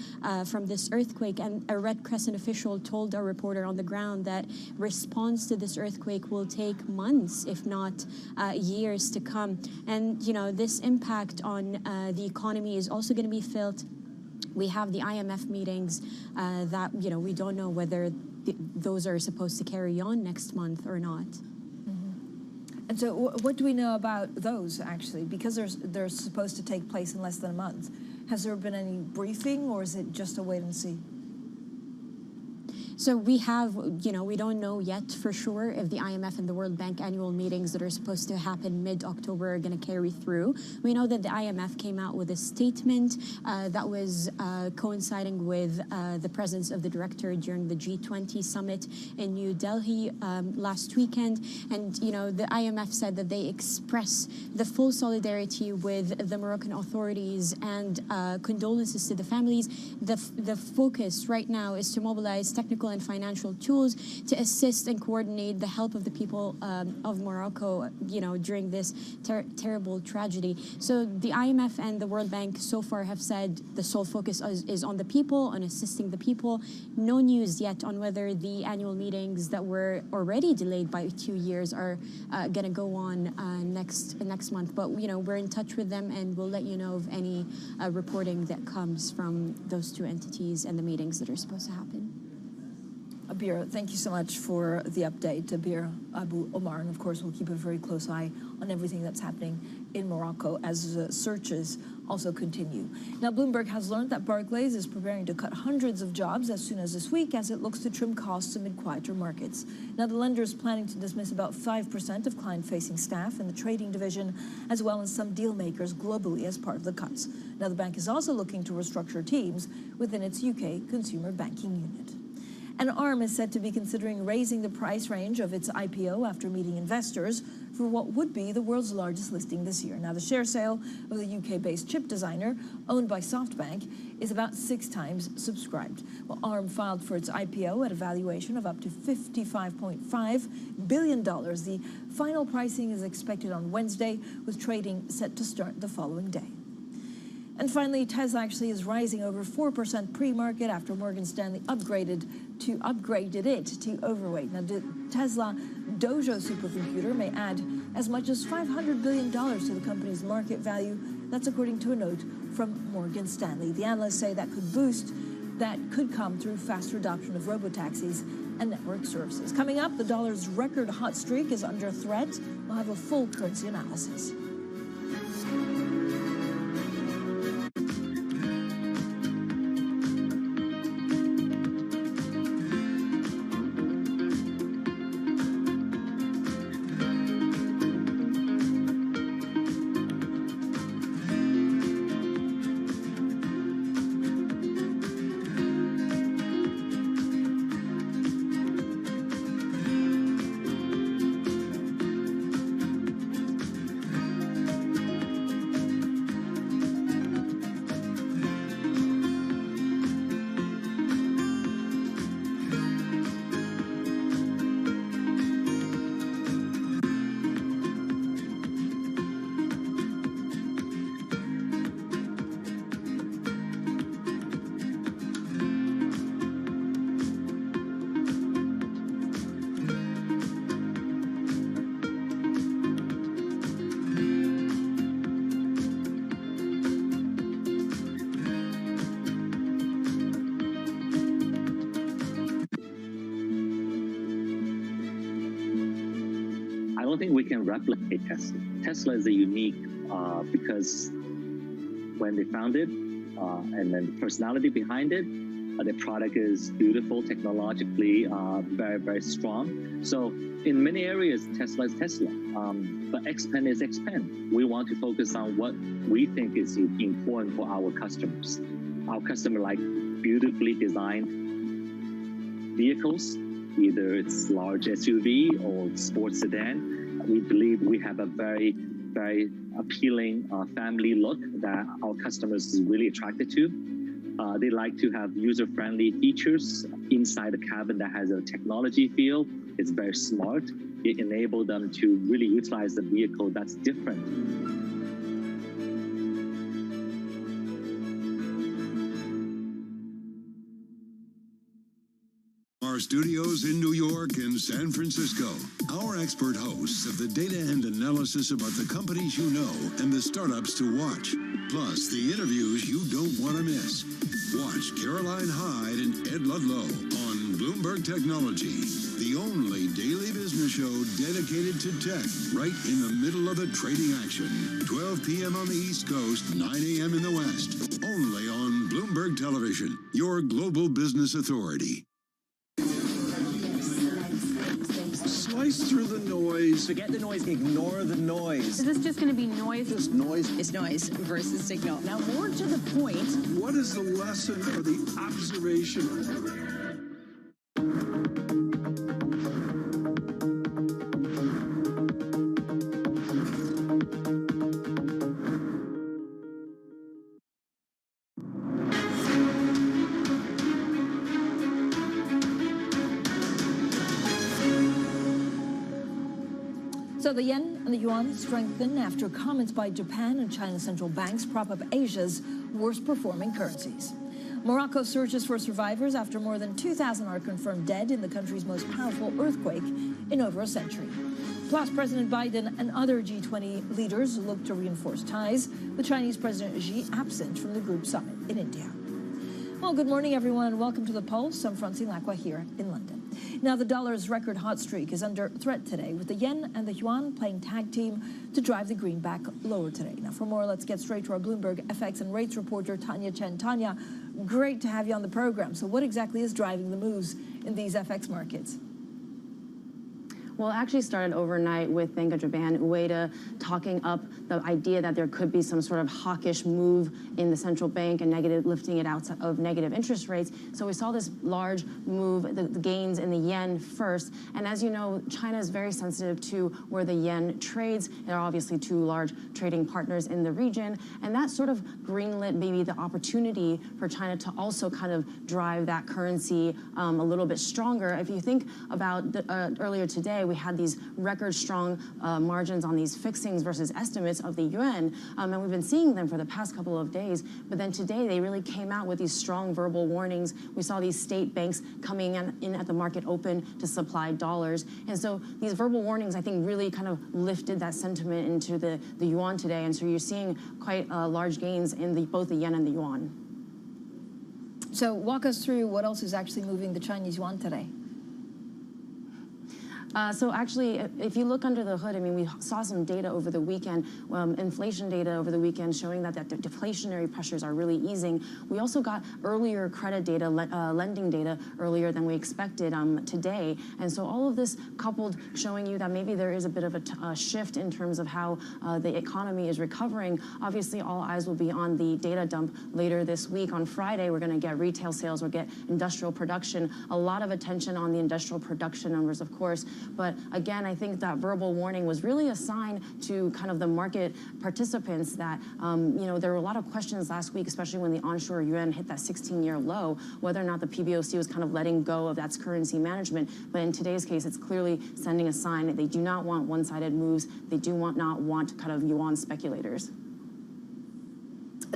S8: from this earthquake, and a Red Crescent official told our reporter on the ground that response to this earthquake will take months, if not years to come. And, you know, this impact on the economy is also going to be felt. We have the IMF meetings that, you know, we don't know whether those are supposed to carry on next month or not.
S9: And so what do we know about those, actually? Because they're supposed to take place in less than a month. Has there been any briefing, or is it just a wait and see?
S8: So we have, you know, we don't know yet for sure if the IMF and the World Bank annual meetings that are supposed to happen mid-October are going to carry through. We know that the IMF came out with a statement that was coinciding with the presence of the director during the G20 summit in New Delhi last weekend. And, you know, the IMF said that they express the full solidarity with the Moroccan authorities and condolences to the families. The focus right now is to mobilize technical and financial tools to assist and coordinate the help of the people of Morocco, you know, during this terrible tragedy. So the IMF and the World Bank so far have said the sole focus is on the people, on assisting the people. No news yet on whether the annual meetings that were already delayed by 2 years are going to go on next month. But, you know, we're in touch with them, and we'll let you know of any reporting that comes from those two entities and the meetings that are supposed to happen.
S9: Abir, thank you so much for the update. Abir Abu Omar, and of course we'll keep a very close eye on everything that's happening in Morocco as searches also continue. Now, Bloomberg has learned that Barclays is preparing to cut hundreds of jobs as soon as this week as it looks to trim costs amid quieter markets. Now, the lender is planning to dismiss about 5% of client-facing staff in the trading division, as well as some deal makers globally as part of the cuts. Now, the bank is also looking to restructure teams within its UK consumer banking unit. And ARM is said to be considering raising the price range of its IPO after meeting investors for what would be the world's largest listing this year. Now, the share sale of the UK-based chip designer, owned by SoftBank, is about 6 times subscribed. Well, ARM filed for its IPO at a valuation of up to $55.5 billion. The final pricing is expected on Wednesday, with trading set to start the following day. And finally, Tesla actually is rising over 4% pre-market after Morgan Stanley upgraded it to overweight. Now, the Tesla Dojo supercomputer may add as much as $500 billion to the company's market value. That's according to a note from Morgan Stanley. The analysts say that could come through faster adoption of robotaxis and network services. Coming up, the dollar's record hot streak is under threat. We'll have a full currency analysis.
S7: I don't think we can replicate Tesla. Tesla is a unique because when they founded and then the personality behind it, The product is beautiful, technologically very, very strong. So in many areas, Tesla is Tesla, but Xpeng is Xpeng. We want to focus on what we think is important for our customers. Our customers like beautifully designed vehicles, either it's large SUV or sports sedan. We believe we have a very, very appealing family look that our customers is really attracted to. They like to have user-friendly features inside the cabin that has a technology feel. It's very smart. It enables them to really utilize the vehicle that's different.
S6: Our studios in New York and San Francisco. Our expert hosts of the data and analysis about the companies you know and the startups to watch. Plus, the interviews you don't want to miss. Watch Caroline Hyde and Ed Ludlow on Bloomberg Technology, the only daily business show dedicated to tech, right in the middle of the trading action. 12 p.m. on the East Coast, 9 a.m. in the West. Only on Bloomberg Television, your global business authority.
S13: Slice through the noise.
S10: Forget the noise, ignore the noise.
S25: Is this just going to be noise?
S13: Just noise.
S25: It's noise versus signal.
S13: Now, more to the point, what is the lesson or the observation?
S9: So the yen and the yuan strengthen after comments by Japan and China's central banks prop up Asia's worst performing currencies. Morocco searches for survivors after more than 2,000 are confirmed dead in the country's most powerful earthquake in over a century. Plus, President Biden and other G20 leaders look to reinforce ties with Chinese President Xi absent from the group summit in India. Well, good morning, everyone, and welcome to The Pulse. I'm Francine Lacqua here in London. Now, the dollar's record hot streak is under threat today, with the yen and the yuan playing tag team to drive the greenback lower today. Now, for more, let's get straight to our Bloomberg FX and rates reporter, Tanya Chen. Tanya, great to have you on the program. So what exactly is driving the moves in these FX markets?
S18: Well, it actually started overnight with Bank of Japan, Ueda, talking up the idea that there could be some sort of hawkish move in the central bank and lifting it out of negative interest rates. So we saw this large move, the gains in the yen first. And as you know, China is very sensitive to where the yen trades. There are obviously two large trading partners in the region. And that sort of greenlit maybe the opportunity for China to also kind of drive that currency a little bit stronger. If you think about earlier today, we had these record strong margins on these fixings versus estimates of the yuan, and we've been seeing them for the past couple of days. But then today they really came out with these strong verbal warnings. We saw these state banks coming in at the market open to supply dollars, and so these verbal warnings, I think, really kind of lifted that sentiment into the yuan today. And so you're seeing quite large gains in both the yen and the yuan.
S9: So walk us through what else is actually moving the Chinese yuan today.
S18: So actually, if you look under the hood, I mean, we saw some data over the weekend, inflation data over the weekend showing that the deflationary pressures are really easing. We also got earlier credit data, lending data earlier than we expected today. And so all of this coupled showing you that maybe there is a bit of a shift in terms of how the economy is recovering. Obviously, all eyes will be on the data dump later this week. On Friday, we're going to get retail sales, we'll get industrial production, a lot of attention on the industrial production numbers, of course. But again, I think that verbal warning was really a sign to kind of the market participants that, there were a lot of questions last week, especially when the onshore yuan hit that 16-year low, whether or not the PBOC was kind of letting go of that currency management. But in today's case, it's clearly sending a sign that they do not want one-sided moves. They do not want kind of yuan speculators.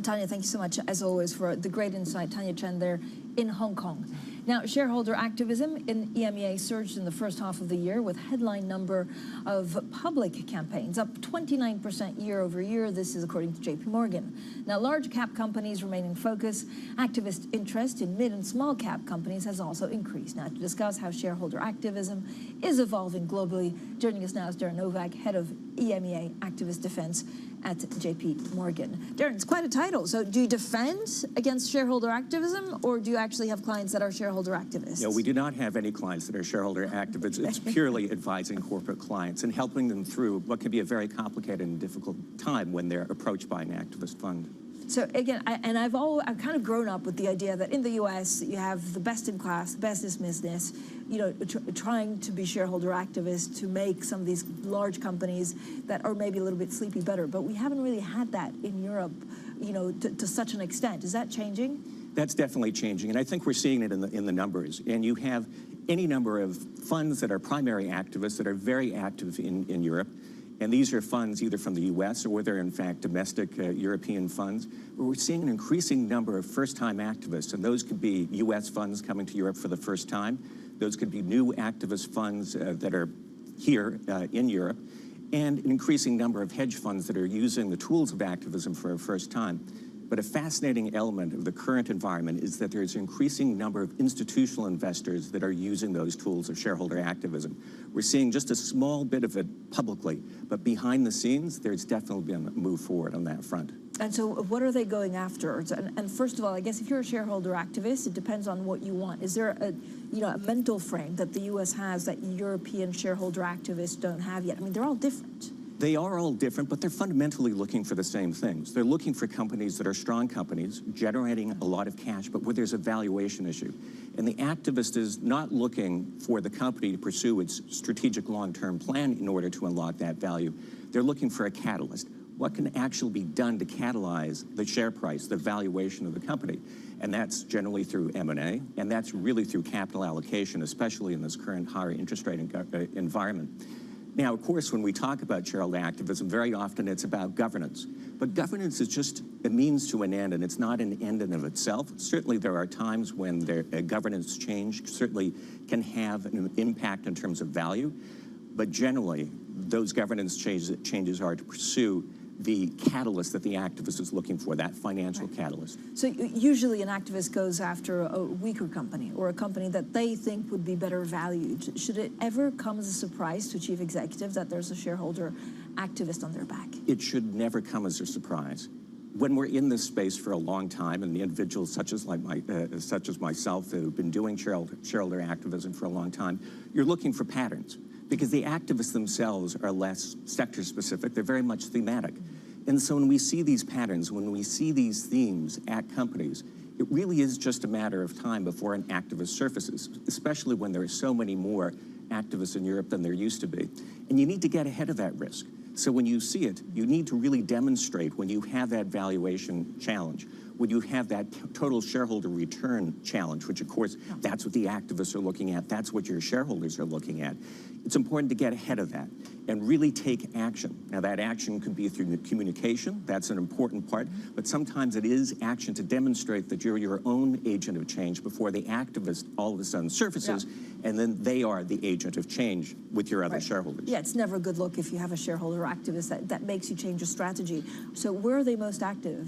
S9: Tanya, thank you so much, as always, for the great insight. Tanya Chen there in Hong Kong. Now, shareholder activism in EMEA surged in the first half of the year with headline number of public campaigns up 29% year over year. This is according to JP Morgan. Now, large cap companies remain in focus. Activist interest in mid and small cap companies has also increased. Now, to discuss how shareholder activism is evolving globally, joining us now is Darren Novak, head of EMEA Activist Defense at JP Morgan. Darren, it's quite a title. So do you defend against shareholder activism, or do you actually have clients that are shareholder activists?
S14: No, we do not have any clients that are shareholder activists. It's purely advising corporate clients and helping them through what can be a very complicated and difficult time when they're approached by an activist fund.
S9: So again, I've kind of grown up with the idea that in the U.S. you have the best in class, best in business, you know, trying to be shareholder activists to make some of these large companies that are maybe a little bit sleepy better. But we haven't really had that in Europe, you know, to such an extent. Is that changing?
S14: That's definitely changing, and I think we're seeing it in the numbers. And you have any number of funds that are primary activists that are very active in Europe. And these are funds either from the U.S. or they're, in fact, domestic European funds, where we're seeing an increasing number of first-time activists. And those could be U.S. funds coming to Europe for the first time. Those could be new activist funds that are here in Europe, and an increasing number of hedge funds that are using the tools of activism for the first time. But a fascinating element of the current environment is that there's an increasing number of institutional investors that are using those tools of shareholder activism. We're seeing just a small bit of it publicly, but behind the scenes, there's definitely been a move forward on that front.
S9: And so what are they going after? And first of all, I guess if you're a shareholder activist, it depends on what you want. Is there a mental frame that the U.S. has that European shareholder activists don't have yet? I mean, they're all different.
S14: They are all different, but they're fundamentally looking for the same things. They're looking for companies that are strong companies, generating a lot of cash, but where there's a valuation issue. And the activist is not looking for the company to pursue its strategic long-term plan in order to unlock that value. They're looking for a catalyst. What can actually be done to catalyze the share price, the valuation of the company? And that's generally through M&A, and that's really through capital allocation, especially in this current higher interest rate environment. Now, of course, when we talk about shareholder activism, very often it's about governance. But governance is just a means to an end, and it's not an end in of itself. Certainly, there are times when governance change certainly can have an impact in terms of value. But generally, those governance changes are to pursue the catalyst that the activist is looking for, that financial catalyst.
S9: So usually an activist goes after a weaker company or a company that they think would be better valued. Should it ever come as a surprise to chief executives that there's a shareholder activist on their back?
S14: It should never come as a surprise. When we're in this space for a long time, and the individuals such as myself who've been doing shareholder activism for a long time, you're looking for patterns. Because the activists themselves are less sector-specific, they're very much thematic. And so when we see these patterns, when we see these themes at companies, it really is just a matter of time before an activist surfaces, especially when there are so many more activists in Europe than there used to be. And you need to get ahead of that risk. So when you see it, you need to really demonstrate when you have that valuation challenge, when you have that total shareholder return challenge, which of course, that's what the activists are looking at, that's what your shareholders are looking at. It's important to get ahead of that and really take action. Now, that action could be through communication. That's an important part. But sometimes it is action to demonstrate that you're your own agent of change before the activist all of a sudden surfaces, and then they are the agent of change with your other shareholders.
S9: Yeah, it's never a good look if you have a shareholder activist that makes you change your strategy. So where are they most active?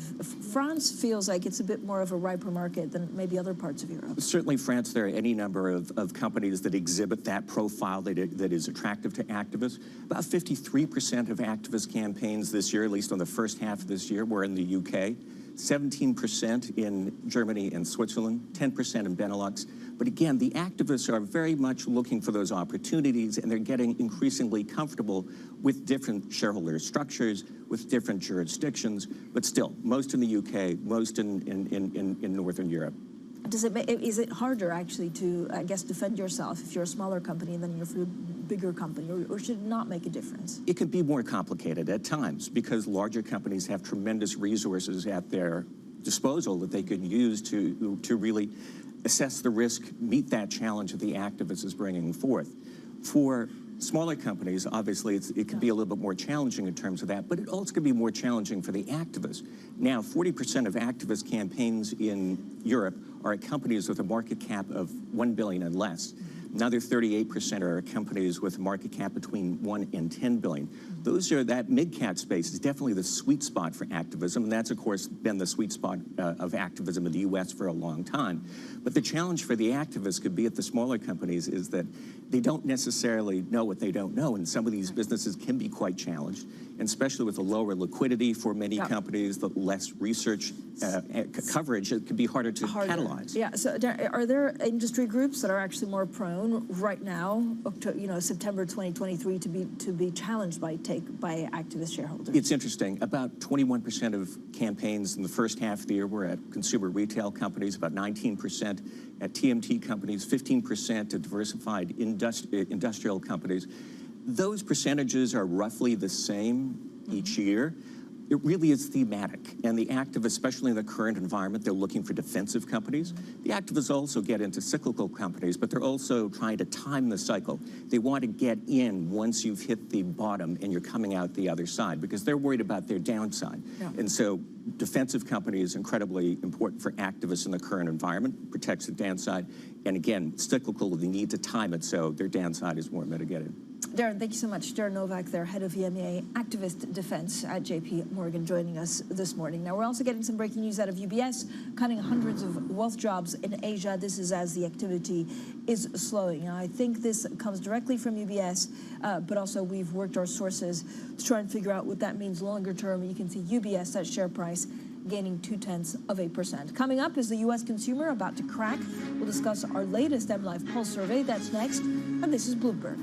S9: France feels like it's a bit more of a riper market than maybe other parts of Europe.
S14: Certainly France, there are any number of companies that exhibit that profile that is attractive to activists. About 53% of activist campaigns this year, at least on the first half of this year, were in the UK, 17% in Germany and Switzerland, 10% in Benelux. But again, the activists are very much looking for those opportunities, and they're getting increasingly comfortable with different shareholder structures, with different jurisdictions, but still, most in the UK, most in Northern Europe.
S9: Is it harder, actually, to, I guess, defend yourself if you're a smaller company than you're a bigger company, or should it not make a difference?
S14: It can be more complicated at times because larger companies have tremendous resources at their disposal that they can use to really assess the risk, meet that challenge that the activist is bringing forth. For smaller companies, obviously, it can be a little bit more challenging in terms of that, but it also can be more challenging for the activists. Now, 40% of activist campaigns in Europe are at companies with a market cap of $1 billion and less. Another 38% are companies with a market cap between 1 and 10 billion. That mid-cap space is definitely the sweet spot for activism, and that's, of course, been the sweet spot of activism in the U.S. for a long time. But the challenge for the activists could be at the smaller companies is that they don't necessarily know what they don't know, and some of these businesses can be quite challenged, and especially with the lower liquidity for many companies, the less research coverage, it could be harder to catalyze.
S9: Yeah, so are there industry groups that are actually more prone right now, September 2023, to be challenged by activist shareholders?
S14: It's interesting. About 21% of campaigns in the first half of the year were at consumer retail companies, about 19% at TMT companies, 15% at diversified industrial companies. Those percentages are roughly the same each year. It really is thematic, and the activists, especially in the current environment, they're looking for defensive companies. The activists also get into cyclical companies, but they're also trying to time the cycle. They want to get in once you've hit the bottom and you're coming out the other side, because they're worried about their downside. And so defensive companies is incredibly important for activists in the current environment, protects the downside. And again, cyclical, they need to time it so their downside is more mitigated.
S9: Darren, thank you so much. Darren Novak, their head of EMEA Activist Defense at JP Morgan, joining us this morning. Now, we're also getting some breaking news out of UBS, cutting hundreds of wealth jobs in Asia. This is as the activity is slowing. Now, I think this comes directly from UBS, but also we've worked our sources to try and figure out what that means longer term. You can see UBS, that share price, gaining 0.2%. Coming up is the U.S. consumer about to crack. We'll discuss our latest MLive Pulse survey. That's next, and this is Bloomberg.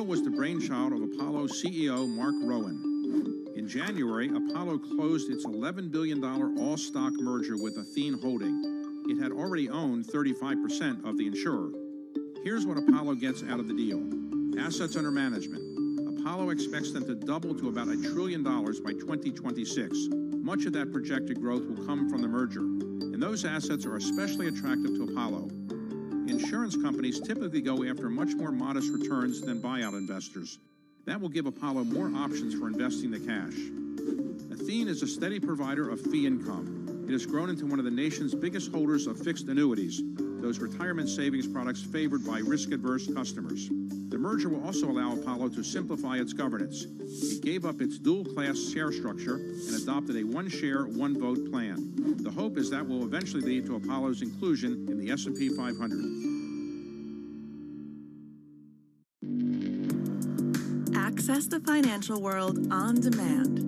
S15: Was the brainchild of Apollo CEO Mark Rowan. In January, Apollo closed its $11 billion all-stock merger with Athene Holding. It had already owned 35% of the insurer. Here's what Apollo gets out of the deal. Assets under management. Apollo expects them to double to about $1 trillion by 2026. Much of that projected growth will come from the merger, and those assets are especially attractive to Apollo. Insurance companies typically go after much more modest returns than buyout investors. That will give Apollo more options for investing the cash. Athene is a steady provider of fee income. It has grown into one of the nation's biggest holders of fixed annuities, those retirement savings products favored by risk-averse customers. The merger will also allow Apollo to simplify its governance. It gave up its dual-class share structure and adopted a one-share, one-vote plan. The hope is that will eventually lead to Apollo's inclusion in the S&P 500.
S12: Access the financial world on demand.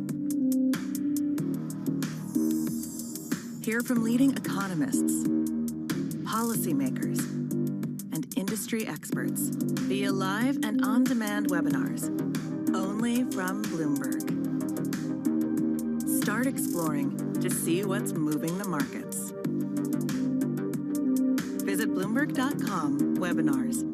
S12: Hear from leading economists, policymakers, and industry experts via live and on-demand webinars, only from Bloomberg. Start exploring to see what's moving the markets. Visit Bloomberg.com/webinars.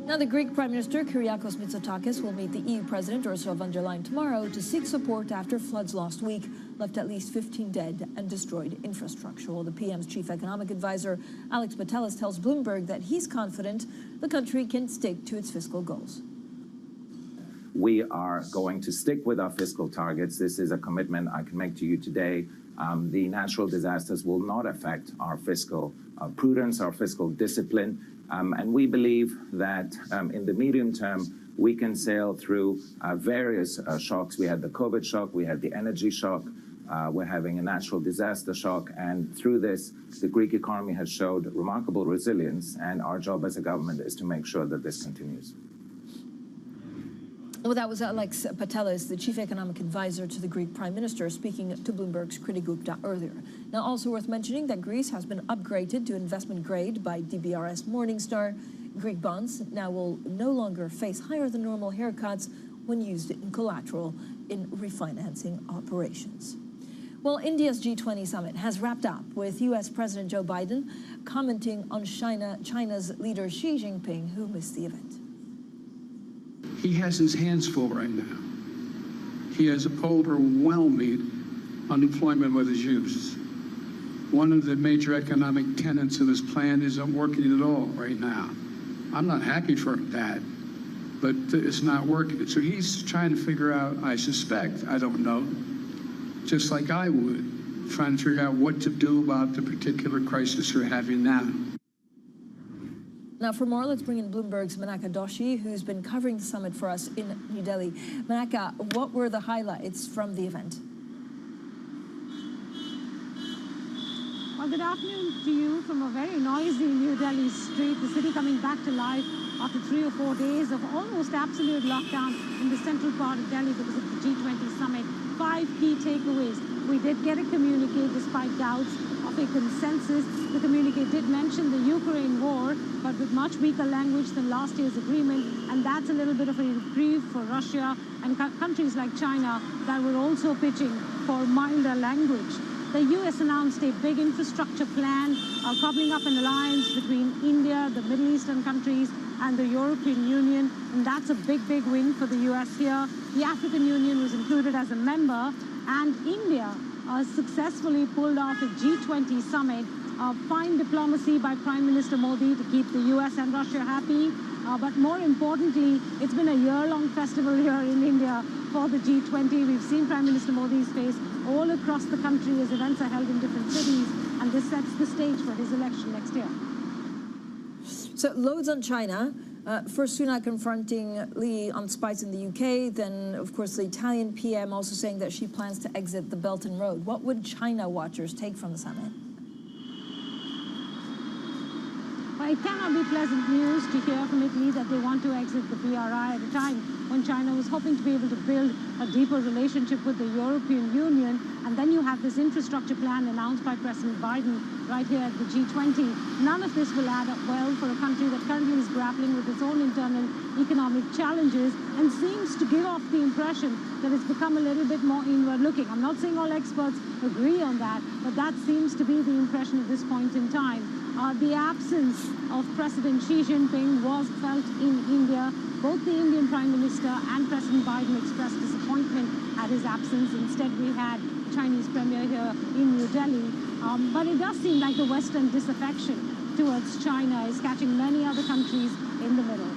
S9: Now, the Greek Prime Minister Kyriakos Mitsotakis will meet the EU President Ursula von der Leyen tomorrow to seek support after floods last week left at least 15 dead and destroyed infrastructure. Well, the PM's chief economic advisor, Alex Patelis, tells Bloomberg that he's confident the country can stick to its fiscal goals.
S19: We are going to stick with our fiscal targets. This is a commitment I can make to you today. The natural disasters will not affect our fiscal prudence, our fiscal discipline. And we believe that in the medium term, we can sail through various shocks. We had the COVID shock, we had the energy shock, We're having a natural disaster shock, and through this, the Greek economy has showed remarkable resilience, and our job as a government is to make sure that this continues.
S9: Well, that was Alex Patelis, the chief economic advisor to the Greek prime minister, speaking to Bloomberg's Kriti Gupta earlier. Now, also worth mentioning that Greece has been upgraded to investment grade by DBRS Morningstar. Greek bonds now will no longer face higher than normal haircuts when used in collateral in refinancing operations. Well, India's G20 summit has wrapped up with U.S. President Joe Biden commenting on China's leader Xi Jinping, who missed the event.
S13: He has his hands full right now. He has overwhelming unemployment with his youth. One of the major economic tenets of his plan isn't working at all right now. I'm not happy for that, but it's not working. So he's trying to figure out, I suspect, I don't know, just like I would, trying to figure out what to do about the particular crisis we're having now.
S9: Now, for more, let's bring in Bloomberg's Manaka Doshi, who's been covering the summit for us in New Delhi. Manaka, what were the highlights from the event?
S1: Well, good afternoon to you from a very noisy New Delhi street, the city coming back to life after 3 or 4 days of almost absolute lockdown in the central part of Delhi because of the G20 summit. 5 key takeaways. We did get a communique despite doubts of a consensus. The communique did mention the Ukraine war, but with much weaker language than last year's agreement, and that's a little bit of a reprieve for Russia and countries like China that were also pitching for milder language. The US announced a big infrastructure plan, coupling up an alliance between India, the Middle Eastern countries, and the European Union, and that's a big, big win for the US here. The African Union was included as a member, and India successfully pulled off a G20 summit. Fine diplomacy by Prime Minister Modi to keep the US and Russia happy, but more importantly, it's been a year-long festival here in India for the G20. We've seen Prime Minister Modi's face all across the country as events are held in different cities, and this sets the stage for his election next year.
S9: So, loads on China. First, Sunak confronting Li on spies in the UK. Then, of course, the Italian PM also saying that she plans to exit the Belt and Road. What would China watchers take from the summit?
S1: Well, it cannot be pleasant news to hear from Italy that they want to exit the BRI at a time when China was hoping to be able to build a deeper relationship with the European Union. And then you have this infrastructure plan announced by President Biden right here at the G20. None of this will add up well for a country that currently is grappling with its own internal economic challenges and seems to give off the impression that it's become a little bit more inward-looking. I'm not saying all experts agree on that, but that seems to be the impression at this point in time. The absence of President Xi Jinping was felt in India. Both the Indian Prime Minister and President Biden expressed disappointment at his absence. Instead, we had the Chinese Premier here in New Delhi. But it does seem like the Western disaffection towards China is catching many other countries in the middle.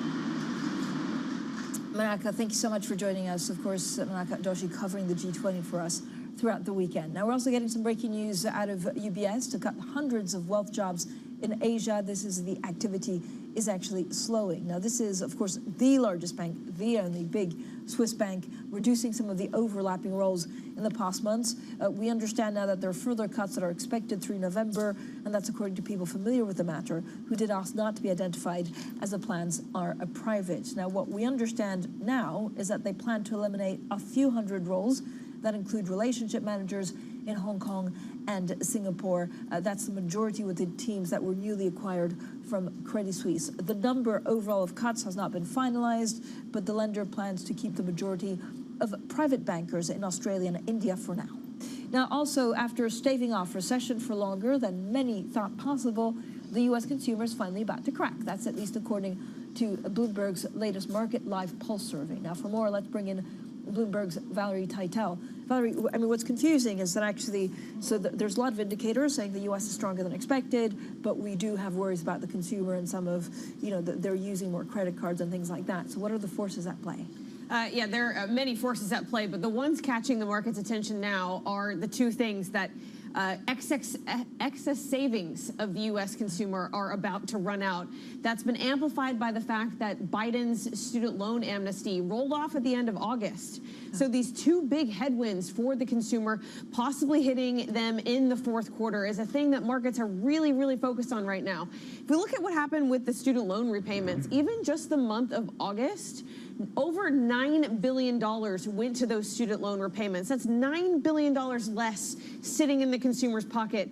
S9: Manaka, thank you so much for joining us. Of course, Manaka Doshi covering the G20 for us throughout the weekend. Now, we're also getting some breaking news out of UBS to cut hundreds of wealth jobs in Asia. This is the activity is actually slowing. Now, this is, of course, the largest bank, the only big Swiss bank, reducing some of the overlapping roles in the past months. We understand now that there are further cuts that are expected through November, and that's according to people familiar with the matter who did ask not to be identified as the plans are private. Now, what we understand now is that they plan to eliminate a few hundred roles that include relationship managers in Hong Kong and Singapore. That's the majority with the teams that were newly acquired from Credit Suisse. The number overall of cuts has not been finalized, but the lender plans to keep the majority of private bankers in Australia and India for now. Now, also, after staving off recession for longer than many thought possible, the U.S. consumer is finally about to crack. That's at least according to Bloomberg's latest Market Live Pulse survey. Now, for more, let's bring in Bloomberg's Valerie Teitel. Valerie, I mean, what's confusing is that actually, there's a lot of indicators saying the U.S. is stronger than expected, but we do have worries about the consumer and some of, they're using more credit cards and things like that. So what are the forces at play?
S11: Yeah, there are many forces at play, but the ones catching the market's attention now are the two things that excess savings of the U.S. consumer are about to run out. That's been amplified by the fact that Biden's student loan amnesty rolled off at the end of August. So these two big headwinds for the consumer, possibly hitting them in the fourth quarter, is a thing that markets are really, really focused on right now. If we look at what happened with the student loan repayments, even just the month of August, over $9 billion went to those student loan repayments. That's $9 billion less sitting in the consumer's pocket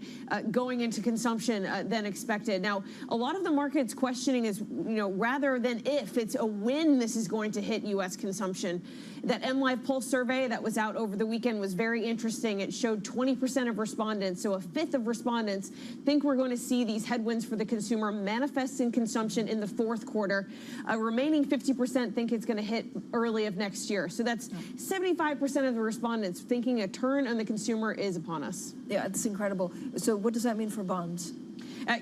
S11: going into consumption than expected. Now, a lot of the market's questioning is, rather than if, it's a when this is going to hit U.S. consumption. That MLive Pulse survey that was out over the weekend was very interesting. It showed 20% of respondents, so a fifth of respondents, think we're going to see these headwinds for the consumer manifest in consumption in the fourth quarter. Remaining 50% think it's going to hit early of next year. So that's 75% of the respondents thinking a turn on the consumer is upon us.
S9: Yeah, it's incredible. So what does that mean for bonds?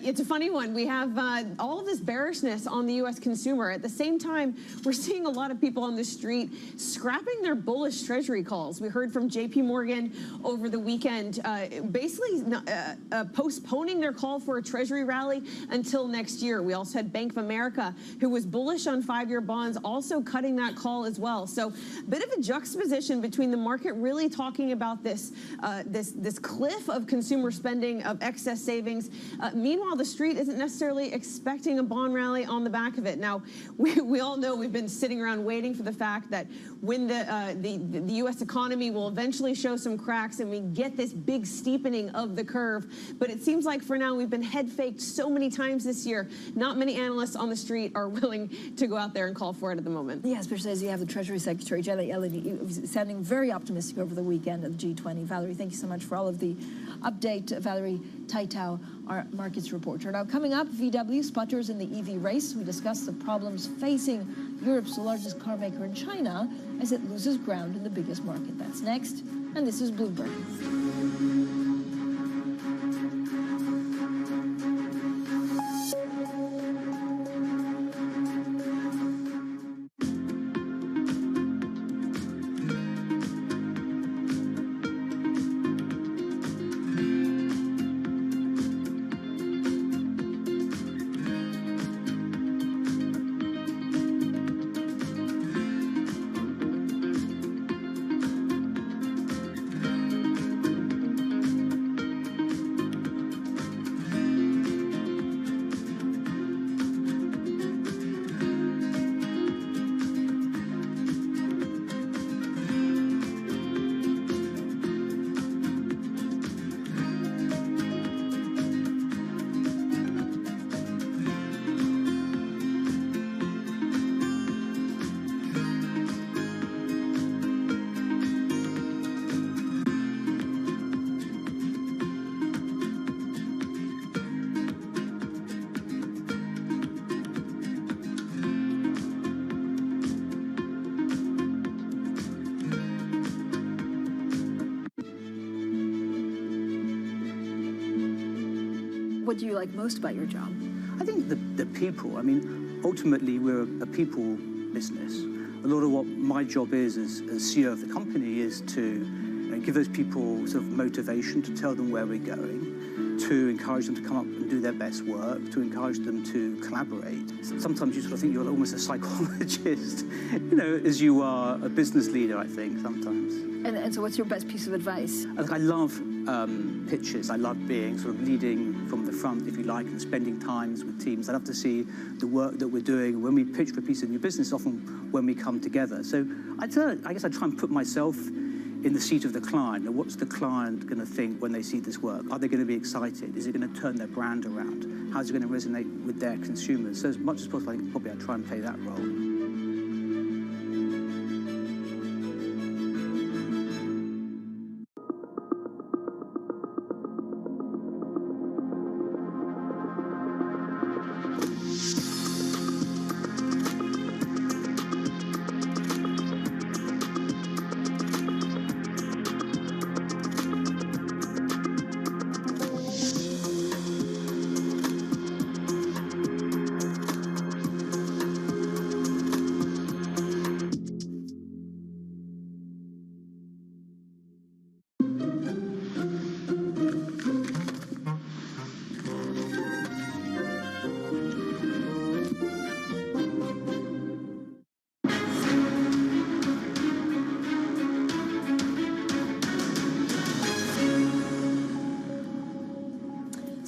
S11: It's a funny one. We have all of this bearishness on the U.S. consumer. At the same time, we're seeing a lot of people on the street scrapping their bullish Treasury calls. We heard from J.P. Morgan over the weekend, basically postponing their call for a Treasury rally until next year. We also had Bank of America, who was bullish on 5-year bonds, also cutting that call as well. So a bit of a juxtaposition between the market really talking about this cliff of consumer spending, of excess savings. Meanwhile, the street isn't necessarily expecting a bond rally on the back of it. Now, we all know we've been sitting around waiting for the fact that when the U.S. economy will eventually show some cracks and we get this big steepening of the curve. But it seems like for now we've been head faked so many times this year. Not many analysts on the street are willing to go out there and call for it at the moment.
S9: Yeah, especially as you have the Treasury Secretary, Janet Yellen, sounding very optimistic over the weekend at the G20. Valerie, thank you so much for all of the update. Valerie Taitao, our markets reporter. Now, coming up, VW sputters in the EV race. We discuss the problems facing Europe's largest car maker in China as it loses ground in the biggest market. That's next, and this is Bloomberg. What do you like most about your job?
S4: I think the people. I mean, ultimately, we're a people business. A lot of what my job is as CEO of the company is to give those people sort of motivation, to tell them where we're going, to encourage them to come up and do their best work, to encourage them to collaborate. Sometimes you sort of think you're almost a psychologist, as you are a business leader, I think, sometimes.
S9: And so what's your best piece of advice?
S4: I love pitches. I love being sort of leading from the front, if you like, and spending times with teams. I love to see the work that we're doing when we pitch for a piece of new business, often when we come together. So I guess I try and put myself in the seat of the client. And what's the client going to think when they see this work? Are they going to be excited? Is it going to turn their brand around? How's it going to resonate with their consumers? So as much as possible, I think probably I try and play that role.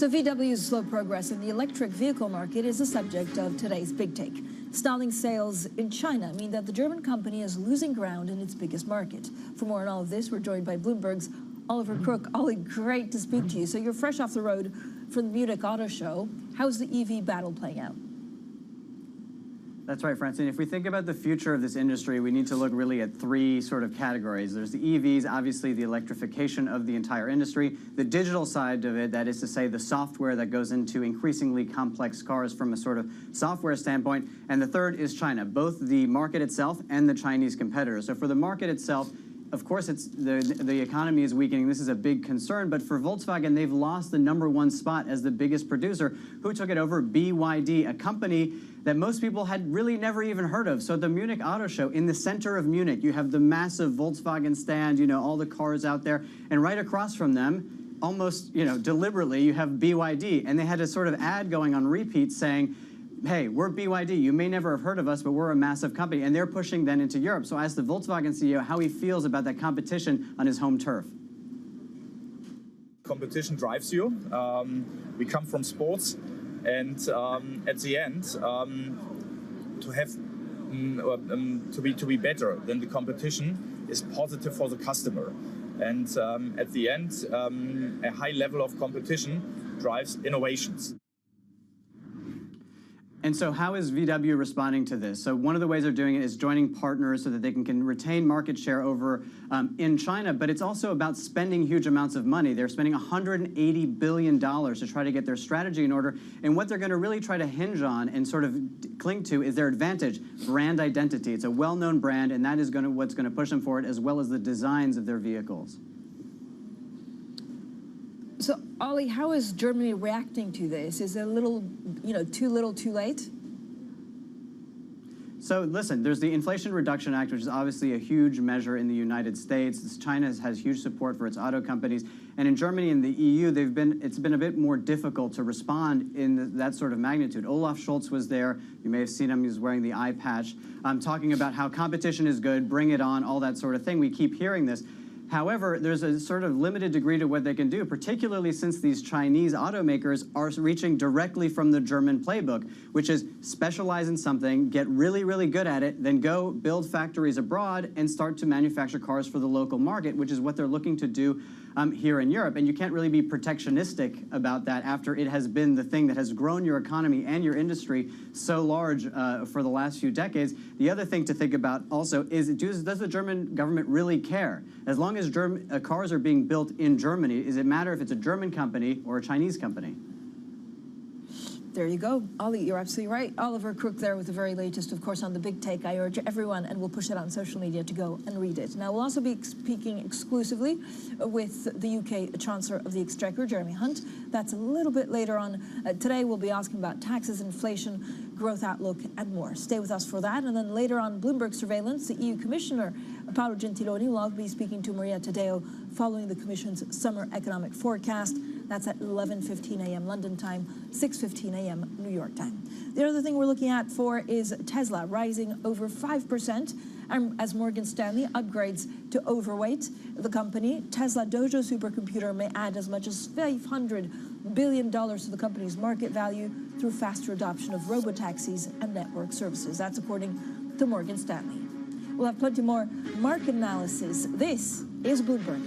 S9: So VW's slow progress in the electric vehicle market is the subject of today's Big Take. Stalling sales in China mean that the German company is losing ground in its biggest market. For more on all of this, we're joined by Bloomberg's Oliver Crook. Ollie, great to speak to you. So you're fresh off the road from the Munich Auto Show. How's the EV battle playing out?
S16: That's right, Francine. If we think about the future of this industry, we need to look really at three sort of categories. There's the EVs, obviously the electrification of the entire industry, the digital side of it, that is to say the software that goes into increasingly complex cars from a sort of software standpoint, and the third is China, both the market itself and the Chinese competitors. So for the market itself, of course, it's the economy is weakening. This is a big concern. But for Volkswagen, they've lost the #1 spot as the biggest producer. Who took it over? BYD, a company that most people had really never even heard of. So the Munich Auto Show, in the center of Munich, you have the massive Volkswagen stand, you know, all the cars out there. And right across from them, almost, you know, deliberately, you have BYD. And they had a sort of ad going on repeat saying, hey, we're BYD. You may never have heard of us, but we're a massive company. And they're pushing then into Europe. So I asked the Volkswagen CEO how he feels about that competition on his home turf.
S17: Competition drives you. We come from sports. And at the end, to have to be better than the competition is positive for the customer. And at the end, a high level of competition drives innovations.
S16: And so how is VW responding to this? So one of the ways they're doing it is joining partners so that they can retain market share over in China, but it's also about spending huge amounts of money. They're spending $180 billion to try to get their strategy in order. And what they're going to really try to hinge on and sort of cling to is their advantage, brand identity. It's a well-known brand, and that is what's going to push them forward, as well as the designs of their vehicles.
S9: So, Ollie, how is Germany reacting to this? Is it a little, too little, too late?
S16: So listen, there's the Inflation Reduction Act, which is obviously a huge measure in the United States. China has huge support for its auto companies. And in Germany and the EU, it's been a bit more difficult to respond in that sort of magnitude. Olaf Scholz was there. You may have seen him. He was wearing the eye patch, talking about how competition is good, bring it on, all that sort of thing. We keep hearing this. However, there's a sort of limited degree to what they can do, particularly since these Chinese automakers are reaching directly from the German playbook, which is specialize in something, get really, really good at it, then go build factories abroad and start to manufacture cars for the local market, which is what they're looking to do here in Europe. And you can't really be protectionistic about that after it has been the thing that has grown your economy and your industry so large for the last few decades. The other thing to think about also is, does the German government really care? As long as cars are being built in Germany, does it matter if it's a German company or a Chinese company?
S9: There you go. Ollie, you're absolutely right. Oliver Crook there with the very latest, of course, on the Big Take. I urge everyone, and we'll push it on social media, to go and read it. Now, we'll also be speaking exclusively with the UK Chancellor of the Exchequer, Jeremy Hunt. That's a little bit later on. Today, we'll be asking about taxes, inflation, growth outlook, and more. Stay with us for that. And then later on, Bloomberg Surveillance, the EU Commissioner, Paolo Gentiloni, will be speaking to Maria Taddeo following the Commission's summer economic forecast. That's at 11:15 a.m. London time, 6:15 a.m. New York time. The other thing we're looking at for is Tesla, rising over 5%, as Morgan Stanley upgrades to overweight the company. Tesla Dojo supercomputer may add as much as $500 billion to the company's market value through faster adoption of robotaxis and network services. That's according to Morgan Stanley. We'll have plenty more market analysis. This is Bloomberg.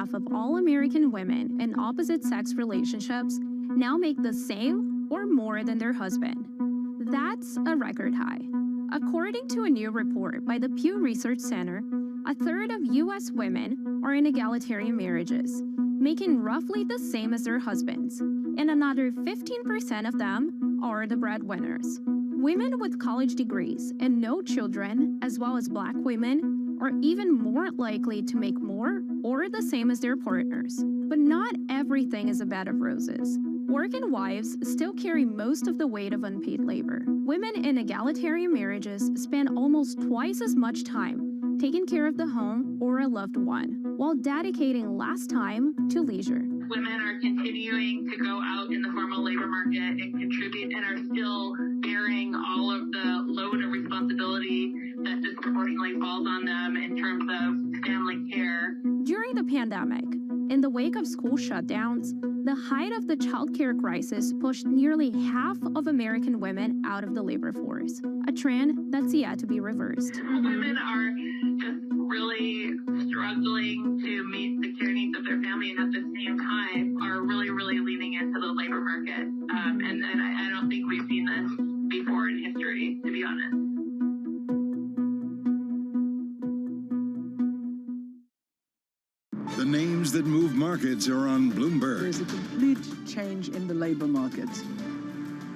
S20: half of all American women in opposite-sex relationships now make the same or more than their husband. That's a record high. According to a new report by the Pew Research Center, a third of U.S. women are in egalitarian marriages, making roughly the same as their husbands, and another 15% of them are the breadwinners. Women with college degrees and no children, as well as Black women, are even more likely to make more or the same as their partners. But not everything is a bed of roses. Working wives still carry most of the weight of unpaid labor. Women in egalitarian marriages spend almost twice as much time taking care of the home or a loved one, while dedicating less time to leisure.
S21: Women are continuing to go out in the formal labor market and contribute and are still bearing all of the load and responsibility that disproportionately falls on them in terms of family care.
S20: During the pandemic, in the wake of school shutdowns, the height of the childcare crisis pushed nearly half of American women out of the labor force, a trend that's yet to be reversed.
S21: Women are just really struggling to meet the care needs of their family, and at the same time are really, really leaning into the labor market. And I don't think we've seen this before in history, to be honest.
S6: The names that move markets are on Bloomberg.
S22: There's a complete change in the labor market.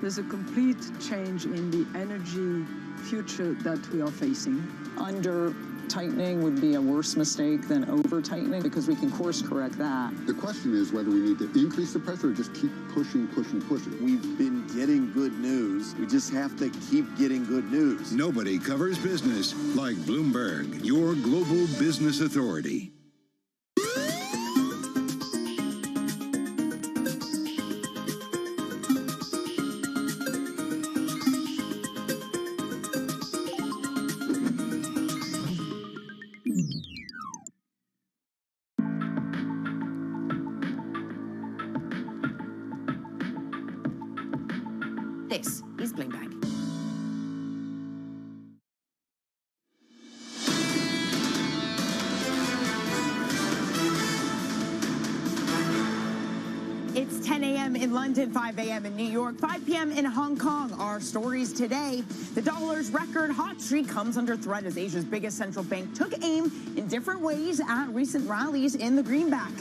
S22: There's a complete change in the energy future that we are facing.
S23: Under tightening would be a worse mistake than over tightening because we can course correct that.
S24: The question is whether we need to increase the pressure or just keep pushing.
S26: We've been getting good news. We just have to keep getting good news.
S6: Nobody covers business like Bloomberg, your global business authority.
S27: This is Bloomberg.
S28: It's 10 a.m. in London, 5 a.m. in New York, 5 p.m. in Hong Kong. Our stories today. The dollar's record hot streak comes under threat as Asia's biggest central bank took aim in different ways at recent rallies in the greenback.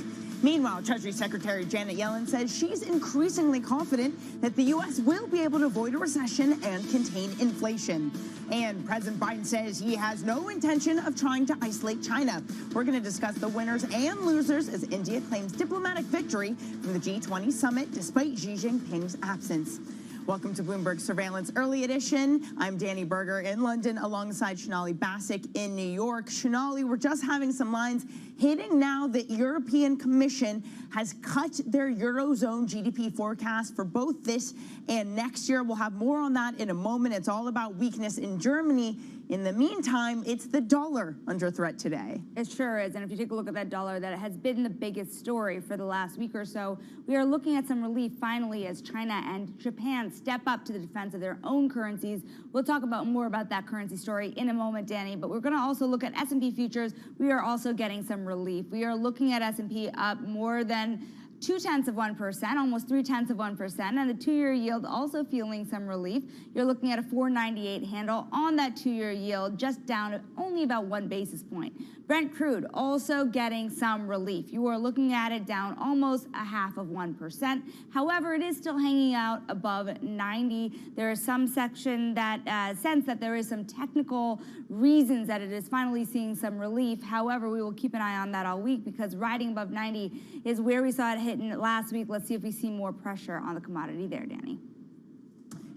S28: Meanwhile, Treasury Secretary Janet Yellen says she's increasingly confident that the U.S. will be able to avoid a recession and contain inflation. And President Biden says he has no intention of trying to isolate China. We're going to discuss the winners and losers as India claims diplomatic victory from the G20 summit despite Xi Jinping's absence. Welcome to Bloomberg Surveillance Early Edition. I'm Danny Berger in London alongside Shonali Bassick in New York. Shonali, we're just having some lines hitting now that European Commission has cut their Eurozone GDP forecast for both this and next year. We'll have more on that in a moment. It's all about weakness in Germany. In the meantime, it's the dollar under threat today.
S29: It sure is. And if you take a look at that dollar, that has been the biggest story for the last week or so. We are looking at some relief finally as China and Japan step up to the defense of their own currencies. We'll talk about more about that currency story in a moment, Danny. But we're going to also look at S&P futures. We are also getting some relief. We are looking at S&P up more than 0.2%, almost 0.3%, and the two-year yield also feeling some relief. You're looking at a 4.98 handle on that two-year yield, just down only about 1 basis point. Brent crude also getting some relief. You are looking at it down almost 0.5%. However, it is still hanging out above 90. There is some section that sense that there is some technical reasons that it is finally seeing some relief. However, we will keep an eye on that all week because riding above 90 is where we saw it hitting last week. Let's see if we see more pressure on the commodity there, Danny.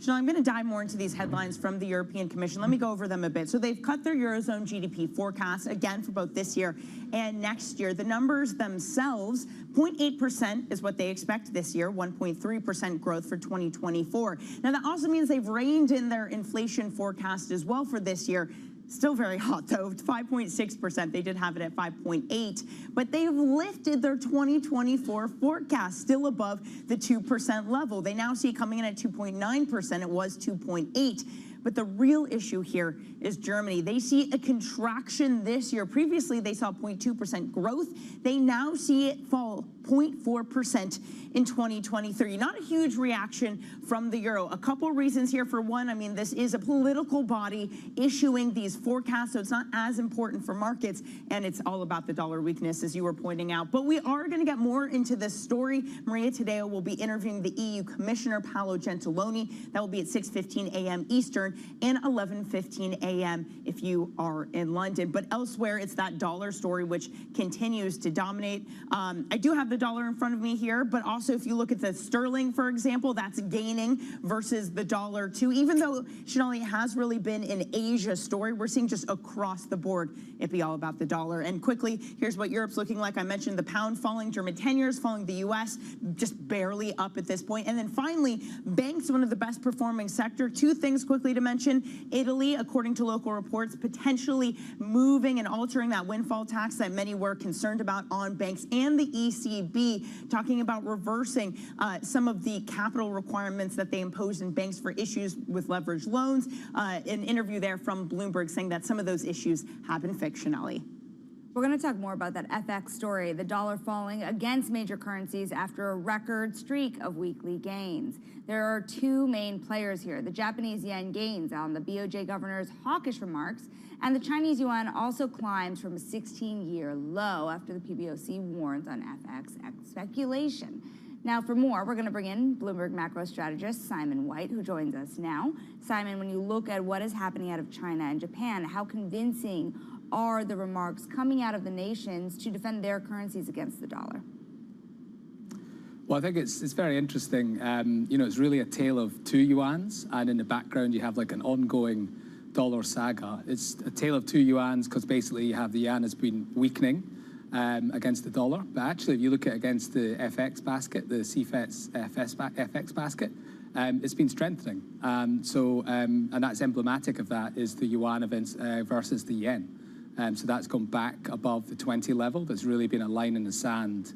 S28: Chanel, I'm going to dive more into these headlines from the European Commission. Let me go over them a bit. So they've cut their Eurozone GDP forecast again for both this year and next year. The numbers themselves, 0.8% is what they expect this year, 1.3% growth for 2024. Now, that also means they've reined in their inflation forecast as well for this year. Still very hot, though, 5.6%. They did have it at 5.8%. But they've lifted their 2024 forecast, still above the 2% level. They now see it coming in at 2.9%. It was 2.8%. But the real issue here is Germany. They see a contraction this year. Previously, they saw 0.2% growth. They now see it fall 0.4% in 2023. Not a huge reaction from the euro. A couple reasons here. For one, I mean, this is a political body issuing these forecasts, so it's not as important for markets, and it's all about the dollar weakness, as you were pointing out. But we are going to get more into this story. Maria Tadeo will be interviewing the EU Commissioner, Paolo Gentiloni. That will be at 6:15 a.m. Eastern and 11:15 a.m. if you are in London. But elsewhere, it's that dollar story which continues to dominate. I do have the dollar in front of me here, but also if you look at the sterling, for example, that's gaining versus the dollar too. Even though, Shanali, has really been an Asia story, we're seeing just across the board it be all about the dollar. And quickly, here's what Europe's looking like. I mentioned the pound falling, German 10-years falling, the U.S. just barely up at this point. And then finally, banks, one of the best performing sector. Two things quickly to mention. Italy, according to local reports, potentially moving and altering that windfall tax that many were concerned about on banks, and the ECB talking about reversing some of the capital requirements that they imposed in banks for issues with leveraged loans. An interview there from Bloomberg saying that some of those issues have been fixed. Shanali.
S29: We're going to talk more about that FX story, the dollar falling against major currencies after a record streak of weekly gains. There are two main players here. The Japanese yen gains on the BOJ governor's hawkish remarks, and the Chinese yuan also climbs from a 16-year low after the PBOC warns on FX speculation. Now, for more, we're going to bring in Bloomberg macro strategist Simon White, who joins us now. Simon, when you look at what is happening out of China and Japan, how convincing are the remarks coming out of the nations to defend their currencies against the dollar?
S2: Well, I think it's very interesting. You know, it's really a tale of two yuans, and in the background you have like an ongoing dollar saga. It's a tale of two yuans because basically you have the yen has been weakening against the dollar, but actually if you look at against the FX basket, the CFET's FX basket, it's been strengthening. And that's emblematic of that is the yuan events versus the yen. So that's gone back above the 20 level. There's really been a line in the sand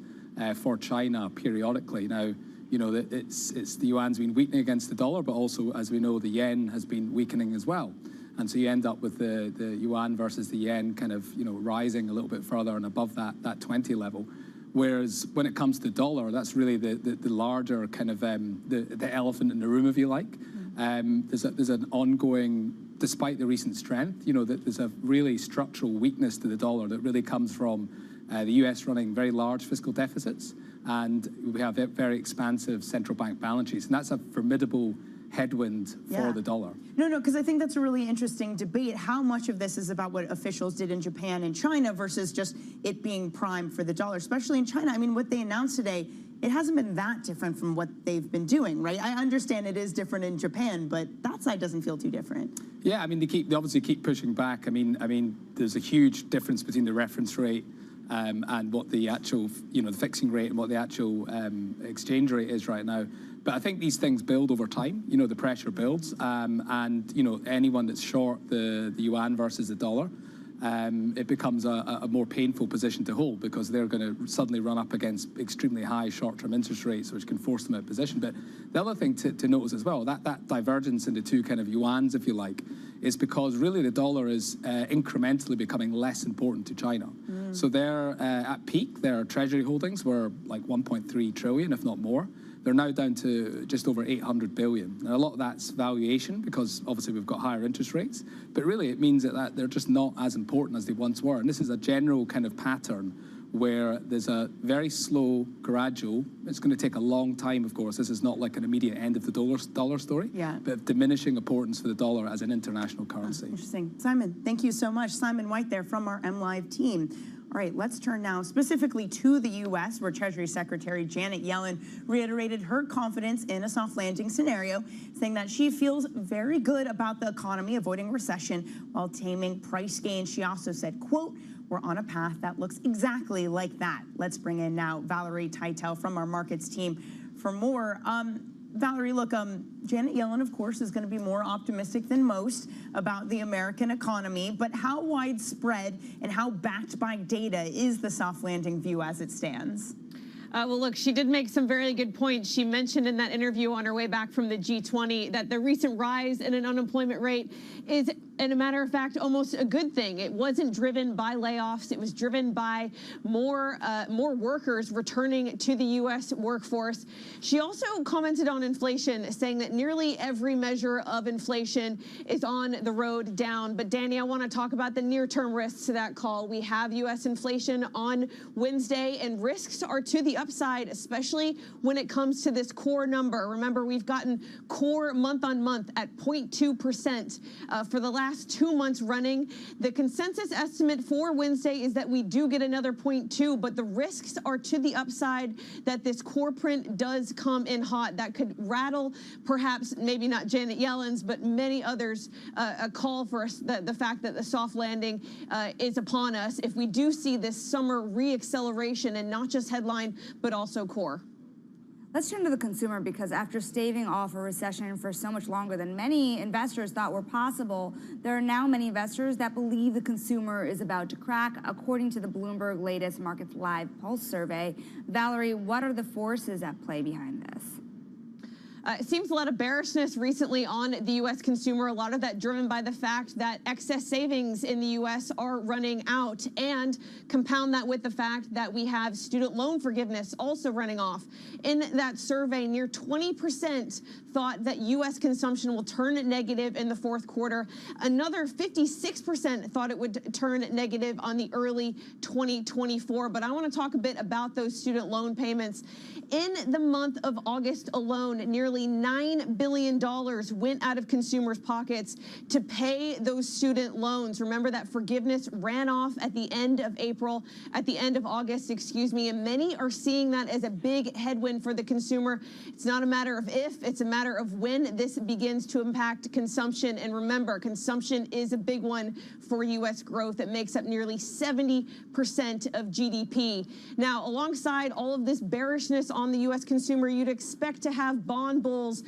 S2: for China periodically. Now, you know, it's the yuan's been weakening against the dollar, but also, as we know, the yen has been weakening as well. And so you end up with the yuan versus the yen kind of, you know, rising a little bit further and above that 20 level. Whereas when it comes to dollar, that's really the larger kind of the elephant in the room, if you like. There's an ongoing, despite the recent strength, you know, that there's a really structural weakness to the dollar that really comes from the US running very large fiscal deficits, and we have very expansive central bank balance sheets, and that's a formidable headwind for the dollar.
S28: No, because I think that's a really interesting debate. How much of this is about what officials did in Japan and China versus just it being primed for the dollar, especially in China? I mean, what they announced today, it hasn't been that different from what they've been doing, right? I understand it is different in Japan, but that side doesn't feel too different.
S2: Yeah, I mean, they obviously keep pushing back. I mean, there's a huge difference between the reference rate and what the actual, you know, the fixing rate and what the actual exchange rate is right now. But I think these things build over time. You know, the pressure builds, and you know, anyone that's short the yuan versus the dollar, it becomes a more painful position to hold because they're going to suddenly run up against extremely high short-term interest rates, which can force them out of position. But the other thing to notice as well, that divergence into two kind of yuans, if you like, is because really the dollar is incrementally becoming less important to China. So they're at peak, their treasury holdings were like 1.3 trillion, if not more. They're now down to just over 800 billion. Now, a lot of that's valuation because obviously we've got higher interest rates, but really it means that they're just not as important as they once were. And this is a general kind of pattern where there's a very slow, gradual, it's going to take a long time, of course. This is not like an immediate end of the dollar story, but diminishing importance for the dollar as an international currency.
S28: Interesting. Simon, thank you so much. Simon White there from our MLive team. All right, let's turn now specifically to the U.S., where Treasury Secretary Janet Yellen reiterated her confidence in a soft landing scenario, saying that she feels very good about the economy avoiding recession while taming price gains. She also said, quote, "We're on a path that looks exactly like that." Let's bring in now Valerie Teitel from our markets team for more. Valerie, look, Janet Yellen, of course, is going to be more optimistic than most about the American economy, but how widespread and how backed by data is the soft landing view as it stands?
S11: Well, look, she did make some very good points. She mentioned in that interview on her way back from the G20 that the recent rise in an unemployment rate is, in a matter of fact, almost a good thing. It wasn't driven by layoffs. It was driven by more workers returning to the U.S. workforce. She also commented on inflation, saying that nearly every measure of inflation is on the road down. But, Danny, I want to talk about the near-term risks to that call. We have U.S. inflation on Wednesday, and risks are to the upside, especially when it comes to this core number. Remember, we've gotten core month-on-month at 0.2% for the last 2 months running. The consensus estimate for Wednesday is that we do get another 0.2, but the risks are to the upside that this core print does come in hot. That could rattle, perhaps, maybe not Janet Yellen's, but many others, a call for the fact that the soft landing is upon us if we do see this summer re-acceleration and not just headline, but also core.
S29: Let's turn to the consumer, because after staving off a recession for so much longer than many investors thought were possible, there are now many investors that believe the consumer is about to crack, according to the Bloomberg latest Markets Live Pulse survey. Valerie, what are the forces at play behind this?
S11: It seems a lot of bearishness recently on the U.S. consumer, a lot of that driven by the fact that excess savings in the U.S. are running out, and compound that with the fact that we have student loan forgiveness also running off. In that survey, near 20% thought that U.S. consumption will turn negative in the fourth quarter. Another 56% thought it would turn negative on the early 2024. But I want to talk a bit about those student loan payments. In the month of August alone, nearly $9 billion went out of consumers' pockets to pay those student loans. Remember that forgiveness ran off at the end of August, and many are seeing that as a big headwind for the consumer. It's not a matter of if, it's a matter of when this begins to impact consumption. And remember, consumption is a big one for U.S. growth. It makes up nearly 70% of GDP. Now, alongside all of this bearishness on the U.S. consumer, you'd expect to have bond bulls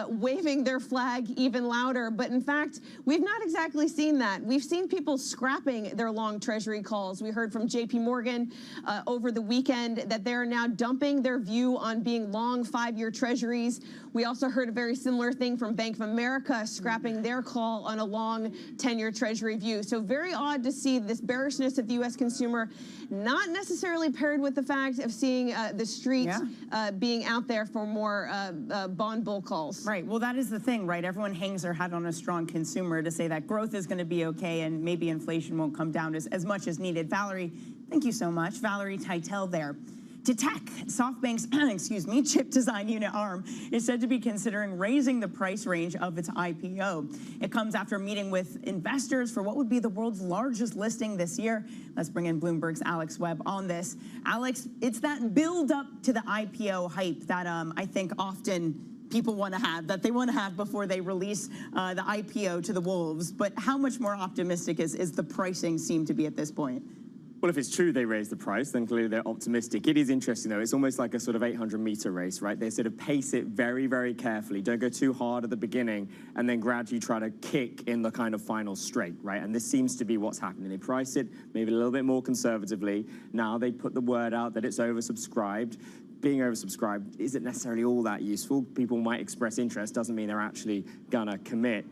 S11: waving their flag even louder. But in fact, we've not exactly seen that. We've seen people scrapping their long Treasury calls. We heard from J.P. Morgan over the weekend that they're now dumping their view on being long 5-year Treasuries. We also heard a very similar thing from Bank of America, scrapping their call on a long 10-year Treasury view. So very odd to see this bearishness of the U.S. consumer, not necessarily paired with the fact of seeing the street being out there for more bond bull calls.
S28: Right. Well, that is the thing, right? Everyone hangs their hat on a strong consumer to say that growth is going to be okay and maybe inflation won't come down as much as needed. Valerie, thank you so much. Valerie Teitel there. To tech, SoftBank's chip design unit ARM is said to be considering raising the price range of its IPO. It comes after meeting with investors for what would be the world's largest listing this year. Let's bring in Bloomberg's Alex Webb on this. Alex, it's that build up to the IPO hype that I think often people want to have, that they want to have before they release the IPO to the wolves. But how much more optimistic is the pricing seem to be at this point?
S3: Well, if it's true they raise the price, then clearly they're optimistic. It is interesting, though. It's almost like a sort of 800-meter race, right? They sort of pace it very, very carefully. Don't go too hard at the beginning, and then gradually try to kick in the kind of final straight, right? And this seems to be what's happening. They price it maybe a little bit more conservatively. Now they put the word out that it's oversubscribed. Being oversubscribed isn't necessarily all that useful. People might express interest, doesn't mean they're actually gonna commit.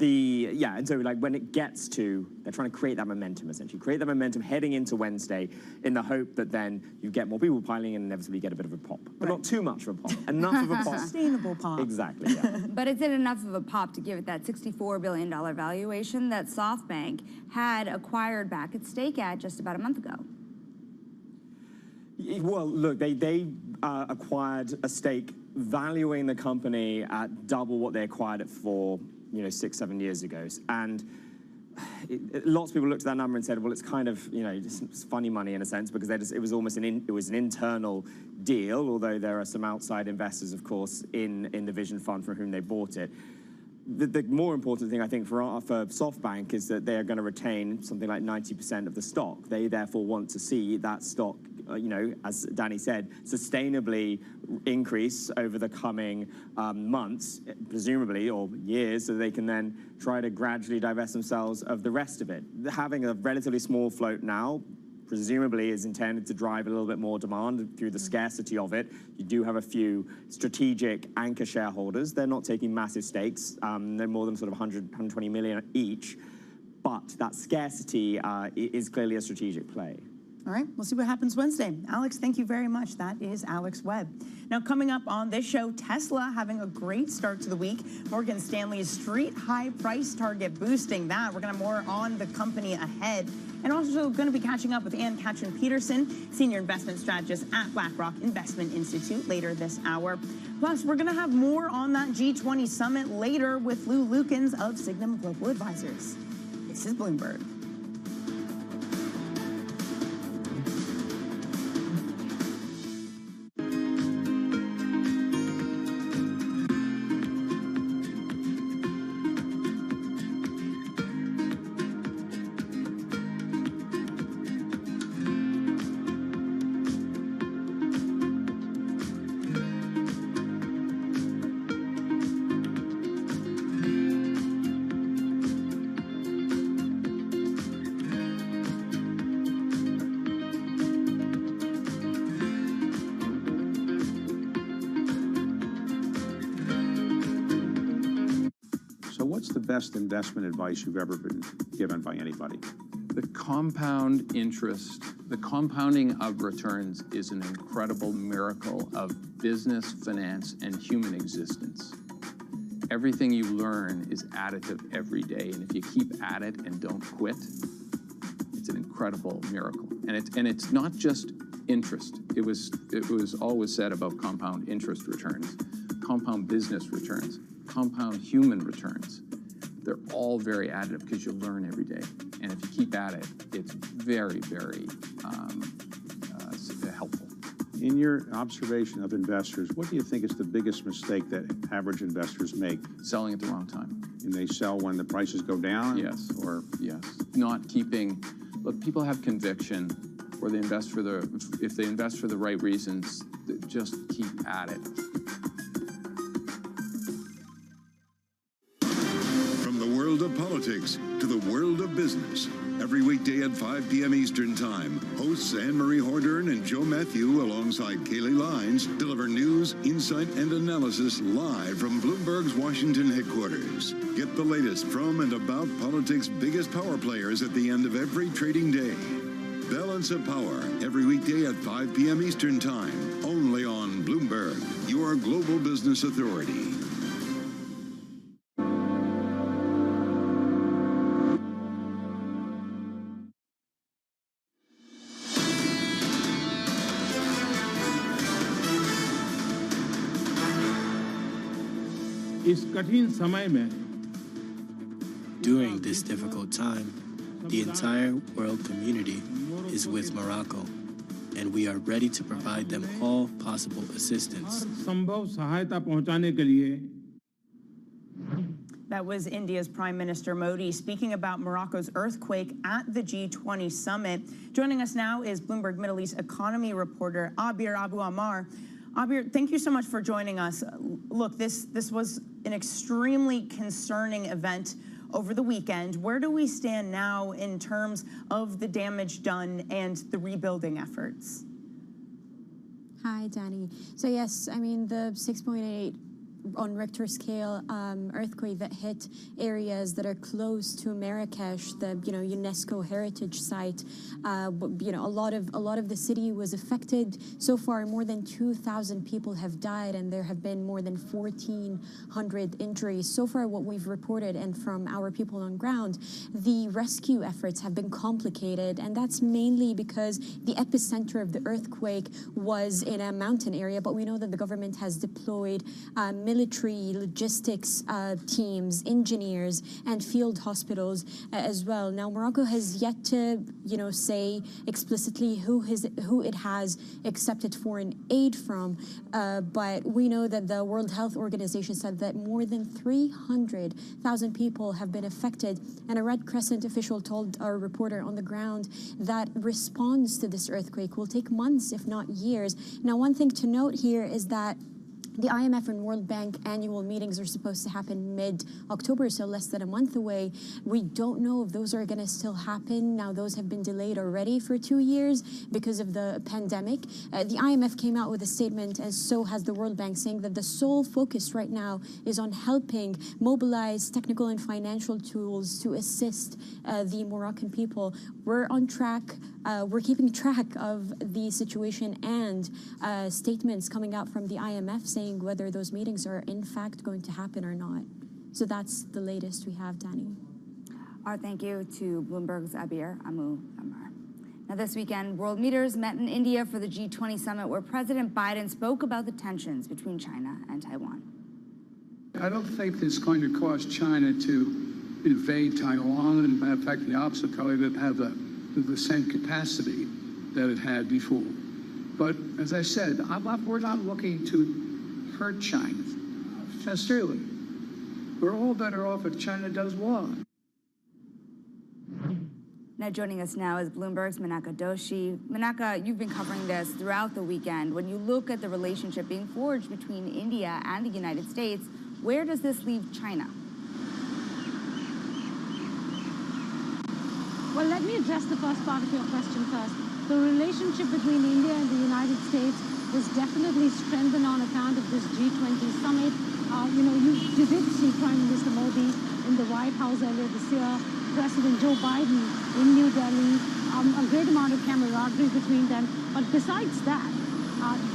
S3: And so like when it gets to, they're trying to create that momentum, essentially. Create that momentum heading into Wednesday in the hope that then you get more people piling in and inevitably get a bit of a pop. But not too much of a pop. Enough of a pop.
S28: Sustainable pop.
S3: Exactly, yeah.
S29: But is it enough of a pop to give it that $64 billion valuation that SoftBank had acquired back its stake at just about a month ago?
S3: Well, look, they acquired a stake valuing the company at double what they acquired it for, 6-7 years ago. And lots of people looked at that number and said, well, it's kind of, it's funny money in a sense, because it was almost an internal deal, although there are some outside investors, of course, in the Vision Fund from whom they bought it. The more important thing, I think, for SoftBank is that they are going to retain something like 90% of the stock. They therefore want to see that stock, as Danny said, sustainably increase over the coming months, presumably, or years, so they can then try to gradually divest themselves of the rest of it. Having a relatively small float now presumably is intended to drive a little bit more demand through the scarcity of it. You do have a few strategic anchor shareholders. They're not taking massive stakes. They're more than sort of 120 million each. But that scarcity is clearly a strategic play.
S28: All right, we'll see what happens Wednesday. Alex, thank you very much. That is Alex Webb. Now, coming up on this show, Tesla having a great start to the week. Morgan Stanley's street high price target boosting that. We're going to have more on the company ahead. And also going to be catching up with Ann Katrin-Peterson, Senior Investment Strategist at BlackRock Investment Institute, later this hour. Plus, we're going to have more on that G20 summit later with Lou Lukens of Signum Global Advisors. This is Bloomberg.
S5: What's the best investment advice you've ever been given by anybody?
S7: The compound interest, the compounding of returns is an incredible miracle of business, finance, and human existence. Everything you learn is additive every day, and if you keep at it and don't quit, it's an incredible miracle. And it's not just interest. It was always said about compound interest returns, compound business returns, compound human returns. They're all very additive because you learn every day. And if you keep at it, it's very, very helpful.
S5: In your observation of investors, what do you think is the biggest mistake that average investors make?
S7: Selling at the wrong time.
S5: And they sell when the prices go down?
S7: Yes. Or yes. Not keeping, look, people have conviction, or they invest for if they invest for the right reasons, just keep at it.
S6: Of politics to the world of business. Every weekday at 5 p.m. Eastern Time, hosts Anne-Marie Hordern and Joe Matthew alongside Kaylee Lines deliver news, insight, and analysis live from Bloomberg's Washington headquarters. Get the latest from and about politics' biggest power players at the end of every trading day. Balance of Power, every weekday at 5 p.m. Eastern Time, only on Bloomberg, your global business authority.
S8: During this difficult time, the entire world community is with Morocco, and we are ready to provide them all possible assistance.
S28: That was India's Prime Minister Modi speaking about Morocco's earthquake at the G20 summit. Joining us now is Bloomberg Middle East economy reporter Abir Abu Ammar. Abir, thank you so much for joining us. Look, this was an extremely concerning event over the weekend. Where do we stand now in terms of the damage done and the rebuilding efforts?
S10: Hi, Danny. So yes, I mean, the 6.8 on Richter scale earthquake that hit areas that are close to Marrakesh, the UNESCO heritage site. A lot of the city was affected. So far, more than 2,000 people have died, and there have been more than 1,400 injuries. So far, what we've reported, and from our people on ground, the rescue efforts have been complicated, and that's mainly because the epicenter of the earthquake was in a mountain area. But we know that the government has deployed military, logistics teams, engineers, and field hospitals as well. Now, Morocco has yet to, say explicitly who it has accepted foreign aid from, but we know that the World Health Organization said that more than 300,000 people have been affected, and a Red Crescent official told our reporter on the ground that response to this earthquake will take months, if not years. Now, one thing to note here is that The IMF and World Bank annual meetings are supposed to happen mid-October, so less than a month away. We don't know if those are going to still happen. Now, those have been delayed already for 2 years because of the pandemic. The IMF came out with a statement, and so has the World Bank, saying that the sole focus right now is on helping mobilize technical and financial tools to assist the Moroccan people. We're on track. We're keeping track of the situation and statements coming out from the IMF saying whether those meetings are in fact going to happen or not. So that's the latest we have, Danny.
S29: Our thank you to Bloomberg's Abir Amu-Amar. Now this weekend, world leaders met in India for the G20 summit where President Biden spoke about the tensions between China and Taiwan.
S1: I don't think it's going to cause China to invade Taiwan, and matter of fact, the opposite, probably to have the same capacity that it had before. But as I said, we're not looking to hurt China. Sincerely, we're all better off if China does what.
S29: Now joining us now is Bloomberg's Menaka Doshi. Menaka, you've been covering this throughout the weekend. When you look at the relationship being forged between India and the United States, where does this leave China?
S12: Well, let me address the first part of your question first. The relationship between India and the United States was definitely strengthened on account of this G20 summit. You did see Prime Minister Modi in the White House earlier this year, President Joe Biden in New Delhi, a great amount of camaraderie between them. But besides that,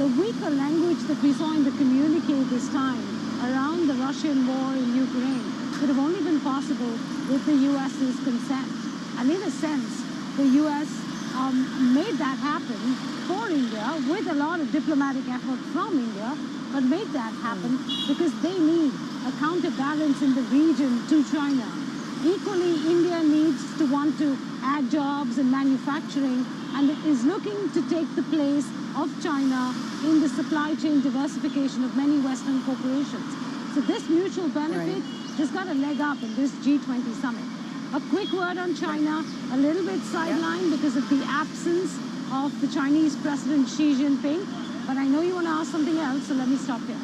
S12: the weaker language that we saw in the communique this time around the Russian war in Ukraine could have only been possible with the U.S.'s consent. And in a sense, the U.S. Made that happen for India with a lot of diplomatic effort from India, but made that happen because they need a counterbalance in the region to China. Equally, India needs to want to add jobs and manufacturing and is looking to take the place of China in the supply chain diversification of many Western corporations. So this mutual benefit just got a leg up in this G20 summit. A quick word on China, a little bit sidelined because of the absence of the Chinese President Xi Jinping. But I know you want to ask something else, so let me stop here.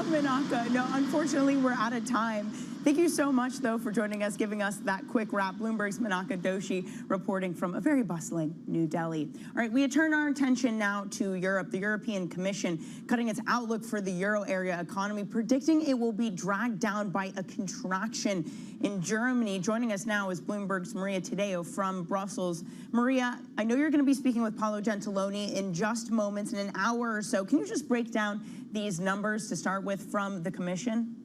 S28: Menaka, no, unfortunately, we're out of time. Thank you so much, though, for joining us, giving us that quick wrap. Bloomberg's Menaka Doshi reporting from a very bustling New Delhi. All right, we turn our attention now to Europe. The European Commission cutting its outlook for the euro area economy, predicting it will be dragged down by a contraction in Germany. Joining us now is Bloomberg's Maria Tadeo from Brussels. Maria, I know you're going to be speaking with Paolo Gentiloni in just moments, in an hour or so. Can you just break down these numbers to start with from the Commission?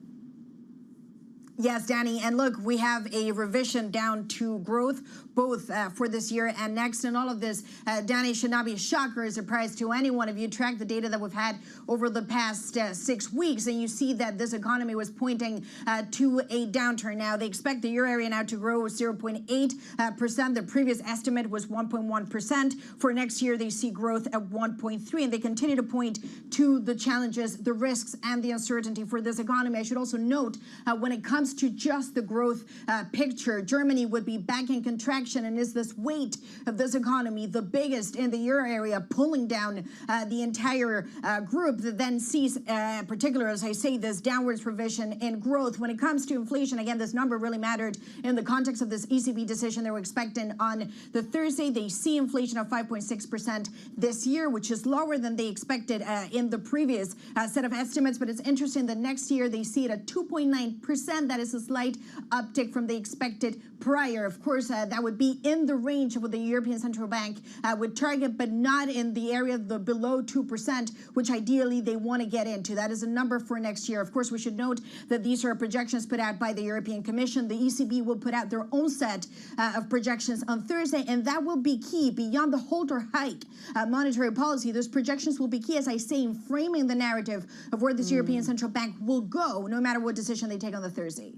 S13: Yes, Danny. And look, we have a revision down to growth, both for this year and next. And all of this, Danny, should not be a shock or a surprise to anyone if you track the data that we've had over the past 6 weeks. And you see that this economy was pointing to a downturn. Now, they expect the euro area now to grow 0.8%. The previous estimate was 1.1%. For next year, they see growth at 1.3%. And they continue to point to the challenges, the risks, and the uncertainty for this economy. I should also note, when it comes to just the growth picture, Germany would be back in contraction, and is this weight of this economy the biggest in the euro area, pulling down the entire group, that then sees, particular, as I say, this downwards revision in growth. When it comes to inflation, again, this number really mattered in the context of this ECB decision they were expecting on the Thursday. They see inflation of 5.6% this year, which is lower than they expected in the previous set of estimates. But it's interesting that next year they see it at 2.9%. That is a slight uptick from the expected prior. Of course, that would be in the range of what the European Central Bank would target, but not in the area of the below 2%, which ideally they want to get into. That is a number for next year. Of course, we should note that these are projections put out by the European Commission. The ECB will put out their own set of projections on Thursday, and that will be key beyond the hold or hike monetary policy. Those projections will be key, as I say, in framing the narrative of where this European Central Bank will go, no matter what decision they take on the Thursday.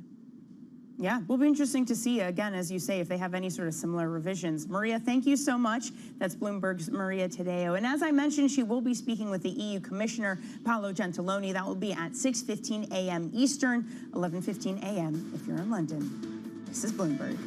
S28: Yeah, will be interesting to see, again, as you say, if they have any sort of similar revisions. Maria, thank you so much. That's Bloomberg's Maria Tadeo. And as I mentioned, she will be speaking with the EU Commissioner, Paolo Gentiloni. That will be at 6:15 a.m. Eastern, 11:15 a.m. if you're in London. This is Bloomberg.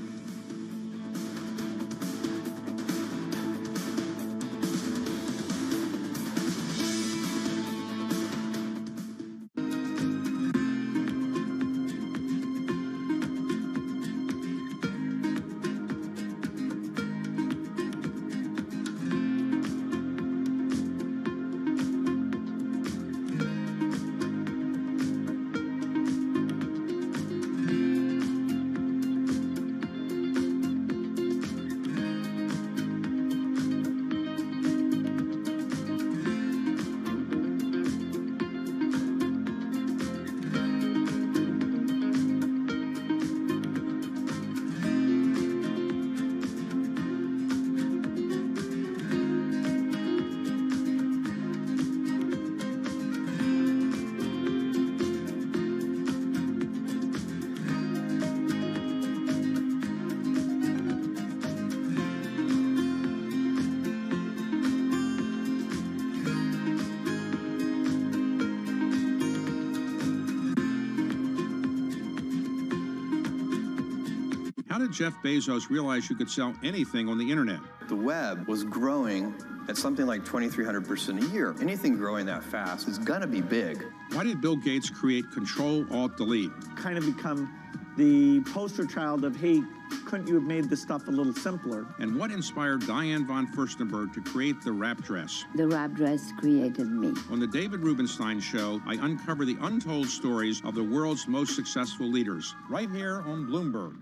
S5: How did Jeff Bezos realize you could sell anything on the internet?
S4: The web was growing at something like 2,300% a year. Anything growing that fast is gonna be big.
S5: Why did Bill Gates create Control-Alt-Delete?
S14: Kind of become the poster child of, hey, couldn't you have made this stuff a little simpler?
S5: And what inspired Diane von Furstenberg to create the wrap dress?
S15: The wrap dress created me.
S5: On the David Rubenstein Show, I uncover the untold stories of the world's most successful leaders, right here on Bloomberg.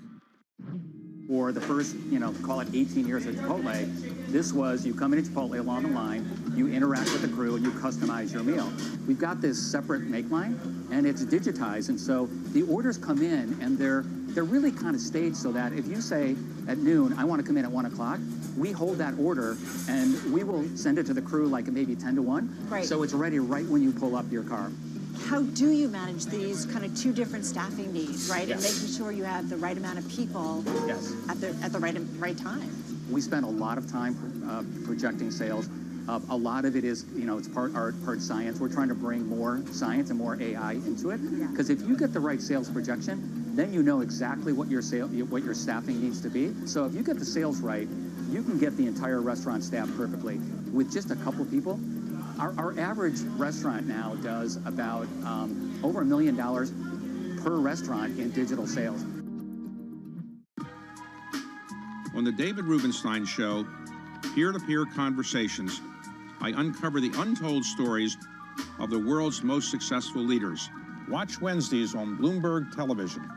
S16: For the first, call it 18 years at Chipotle, this was you come into Chipotle along the line, you interact with the crew, and you customize your meal. We've got this separate make line, and it's digitized, and so the orders come in, and they're really kind of staged so that if you say at noon, I want to come in at 1 o'clock, we hold that order, and we will send it to the crew like maybe 10 to 1,
S17: Right.
S16: so it's ready right when you pull up your car.
S17: How do you manage these kind of two different staffing needs, right? And
S16: Yes.
S17: making sure you have the right amount of people
S16: Yes.
S17: at the right time.
S16: We spend a lot of time projecting sales. A lot of it is, it's part art, part science. We're trying to bring more science and more AI into it. Because if you get the right sales projection, then you know exactly what your staffing needs to be. So if you get the sales right, you can get the entire restaurant staffed perfectly. With just a couple people, our average restaurant now does about over $1 million per restaurant in digital sales.
S5: On the David Rubenstein Show, peer-to-peer conversations, I uncover the untold stories of the world's most successful leaders. Watch Wednesdays on Bloomberg Television.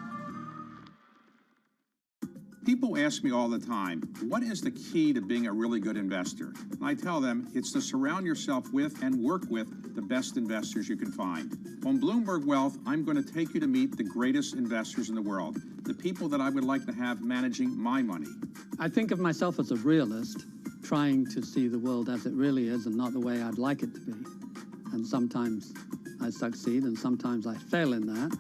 S5: People ask me all the time, what is the key to being a really good investor? And I tell them it's to surround yourself with and work with the best investors you can find. On Bloomberg Wealth, I'm going to take you to meet the greatest investors in the world, the people that I would like to have managing my money.
S18: I think of myself as a realist, trying to see the world as it really is and not the way I'd like it to be. And sometimes I succeed and sometimes I fail in that.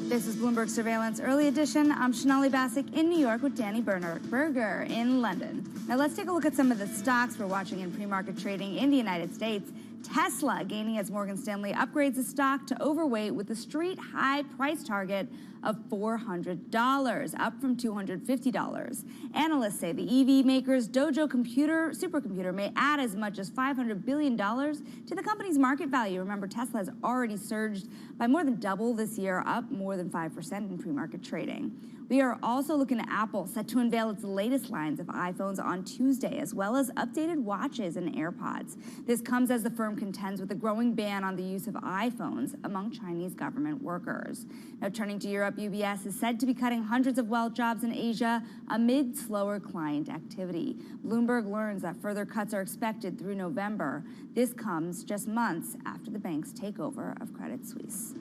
S29: This is Bloomberg Surveillance Early Edition. I'm Shonali Bassick in New York with Danny Berger in London. Now let's take a look at some of the stocks we're watching in pre-market trading in the United States. Tesla gaining as Morgan Stanley upgrades the stock to overweight with a street high price target of $400, up from $250. Analysts say the EV maker's Dojo supercomputer may add as much as $500 billion to the company's market value. Remember, Tesla has already surged by more than double this year, up more than 5% in pre-market trading. We are also looking at Apple, set to unveil its latest lines of iPhones on Tuesday, as well as updated watches and AirPods. This comes as the firm contends with a growing ban on the use of iPhones among Chinese government workers. Now, turning to Europe, UBS is said to be cutting hundreds of wealth jobs in Asia amid slower client activity. Bloomberg learns that further cuts are expected through November. This comes just months after the bank's takeover of Credit Suisse.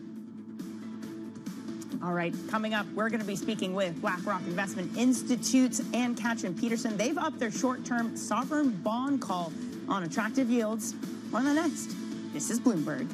S28: All right, coming up, we're going to be speaking with BlackRock Investment Institute's Ann Katrin-Peterson. They've upped their short-term sovereign bond call on attractive yields. More on the next. This is Bloomberg.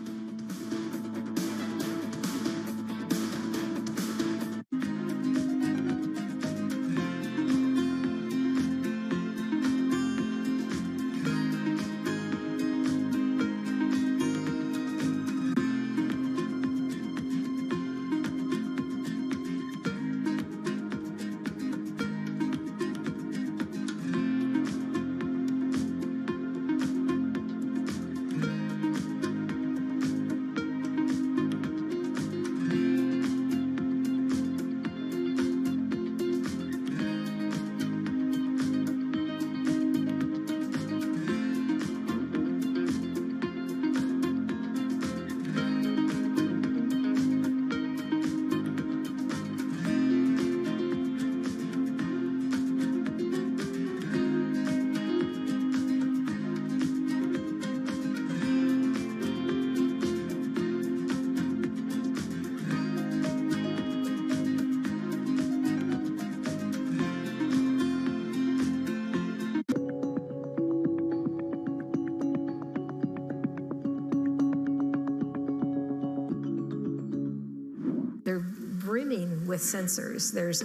S9: brimming with sensors. There's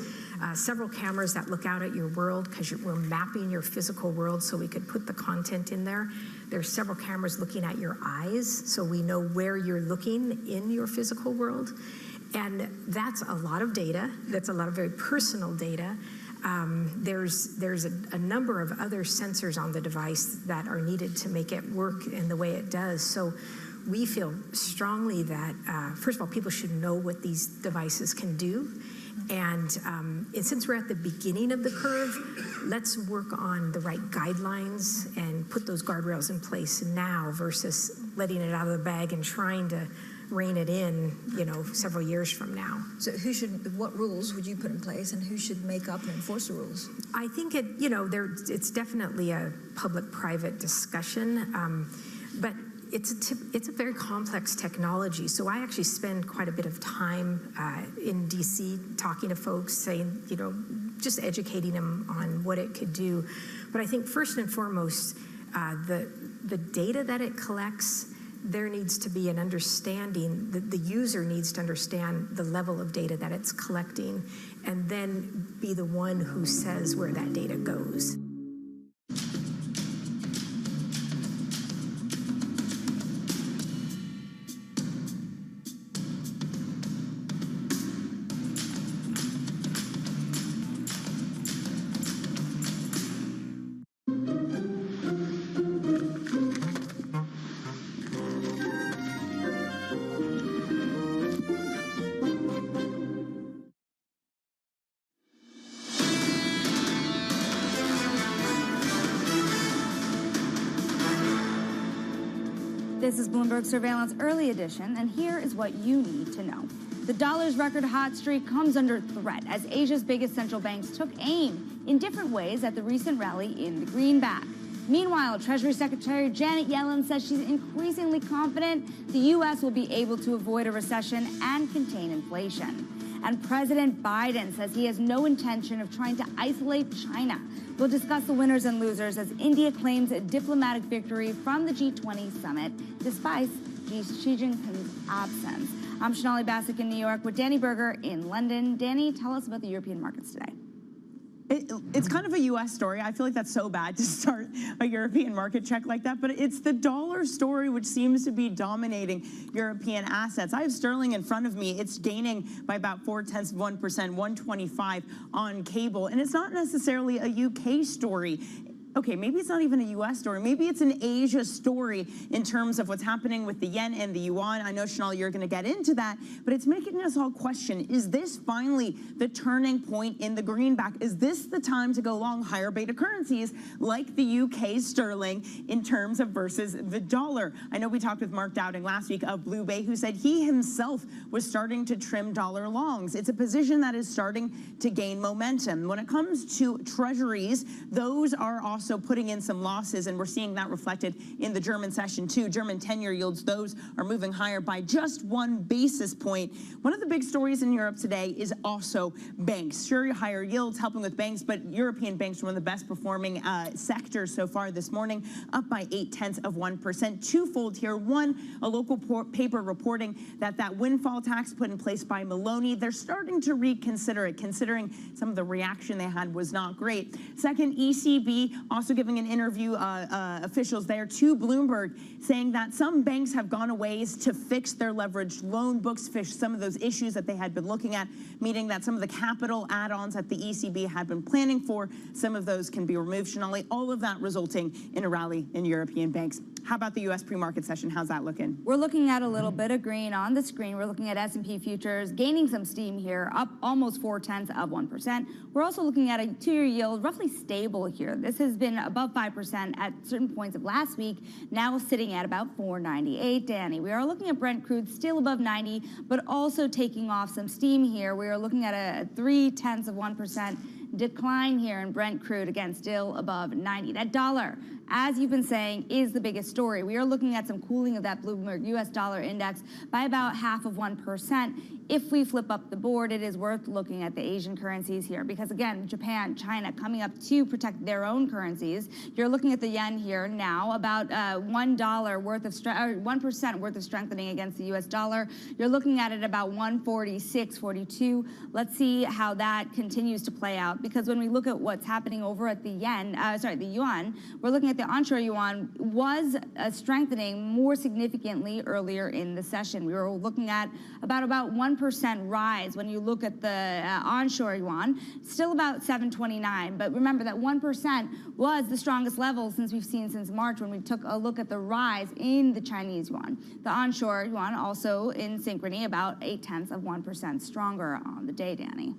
S9: several cameras that look out at your world because we're mapping your physical world so we could put the content in there. There's several cameras looking at your eyes so we know where you're looking in your physical world. And that's a lot of data. That's a lot of very personal data. There's a number of other sensors on the device that are needed to make it work in the way it does. So we feel strongly that, first of all, people should know what these devices can do. And since we're at the beginning of the curve, let's work on the right guidelines and put those guardrails in place now versus letting it out of the bag and trying to rein it in, several years from now.
S19: So what rules would you put in place, and who should make up and enforce the rules?
S9: I think it's definitely a public-private discussion, but it's a very complex technology. So I actually spend quite a bit of time in DC talking to folks, saying, just educating them on what it could do. But I think first and foremost, the data that it collects, there needs to be an understanding, the user needs to understand the level of data that it's collecting, and then be the one who says where that data goes.
S29: This is Bloomberg Surveillance Early Edition, and here is what you need to know. The dollar's record hot streak comes under threat as Asia's biggest central banks took aim in different ways at the recent rally in the greenback. Meanwhile, Treasury Secretary Janet Yellen says she's increasingly confident the U.S. will be able to avoid a recession and contain inflation. And President Biden says he has no intention of trying to isolate China. We'll discuss the winners and losers as India claims a diplomatic victory from the G20 summit despite Xi Jinping's absence. I'm Shonali Bassick in New York with Danny Berger in London. Danny, tell us about the European markets today.
S28: It's kind of a U.S. story. I feel like that's so bad to start a European market check like that, but it's the dollar story which seems to be dominating European assets. I have sterling in front of me. It's gaining by about 0.4%, 125 on cable, and it's not necessarily a UK story. Okay, maybe it's not even a U.S. story. Maybe it's an Asia story in terms of what's happening with the yen and the yuan. I know, Shonali, you're going to get into that, but it's making us all question, is this finally the turning point in the greenback? Is this the time to go long higher beta currencies like the UK sterling in terms of versus the dollar? I know we talked with Mark Dowding last week of Blue Bay, who said he himself was starting to trim dollar longs. It's a position that is starting to gain momentum. When it comes to treasuries, those are also putting in some losses, and we're seeing that reflected in the German session too. German 10-year yields, those are moving higher by just 1 basis point. One of the big stories in Europe today is also banks. Sure, higher yields helping with banks, but European banks are one of the best performing sectors so far this morning, up by 0.8%. Twofold here. One, a local paper reporting that windfall tax put in place by Maloney, they're starting to reconsider it, considering some of the reaction they had was not great. Second, ECB also giving an interview, officials there to Bloomberg, saying that some banks have gone a ways to fix their leveraged loan books, fix some of those issues that they had been looking at, meaning that some of the capital add-ons that the ECB had been planning for, some of those can be removed. Shonali, all of that resulting in a rally in European banks. How about the U.S. pre-market session? How's that looking?
S29: We're looking at a little bit of green on the screen. We're looking at S&P futures gaining some steam here, up almost 0.4%. We're also looking at a 2-year yield roughly stable here. This has been above 5% at certain points of last week, now sitting at about 4.98. Danny, we are looking at Brent crude still above 90, but also taking off some steam here. We are looking at a 0.3% decline here in Brent crude, again, still above 90. That dollar as you've been saying, is the biggest story. We are looking at some cooling of that Bloomberg US dollar index by about 0.5%. If we flip up the board, it is worth looking at the Asian currencies here because, again, Japan, China coming up to protect their own currencies. You're looking at the yen here now, about $1 worth of 1% worth of strengthening against the US dollar. You're looking at it about 146.42. Let's see how that continues to play out because when we look at what's happening over at the the yuan, we're looking at the onshore yuan was strengthening more significantly earlier in the session. We were looking at about 1% rise when you look at the onshore yuan, still about 729. But remember that 1% was the strongest level since we've seen since March when we took a look at the rise in the Chinese yuan. The onshore yuan also in synchrony about 0.8% stronger on the day, Danny.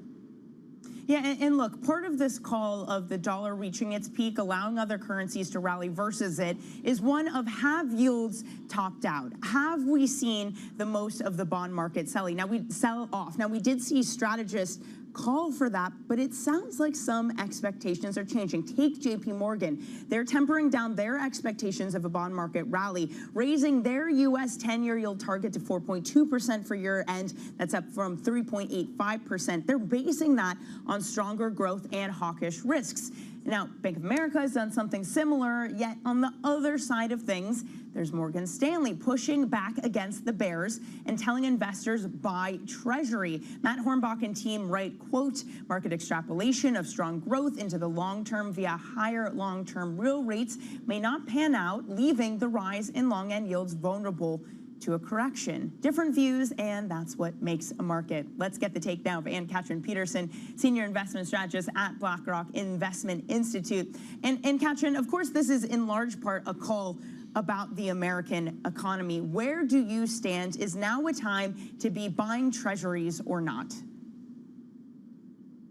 S28: Yeah, and look, part of this call of the dollar reaching its peak, allowing other currencies to rally versus it, is one of have yields topped out? Have we seen the most of the bond market selling? Now, we sell off. Now, we did see strategists call for that, but it sounds like some expectations are changing. Take JP Morgan. They're tempering down their expectations of a bond market rally, raising their U.S. 10-year yield target to 4.2% for year end. That's up from 3.85%. They're basing that on stronger growth and hawkish risks. Now, Bank of America has done something similar, yet on the other side of things, there's Morgan Stanley pushing back against the bears and telling investors buy Treasury. Matt Hornbach and team write, quote, market extrapolation of strong growth into the long term via higher long-term real rates may not pan out, leaving the rise in long end yields vulnerable to a correction. Different views, and that's what makes a market. Let's get the take now of Anne-Katrin Peterson, Senior Investment Strategist at BlackRock Investment Institute. And Katrin, of course, this is in large part a call about the American economy. Where do you stand? Is now a time to be buying treasuries or not?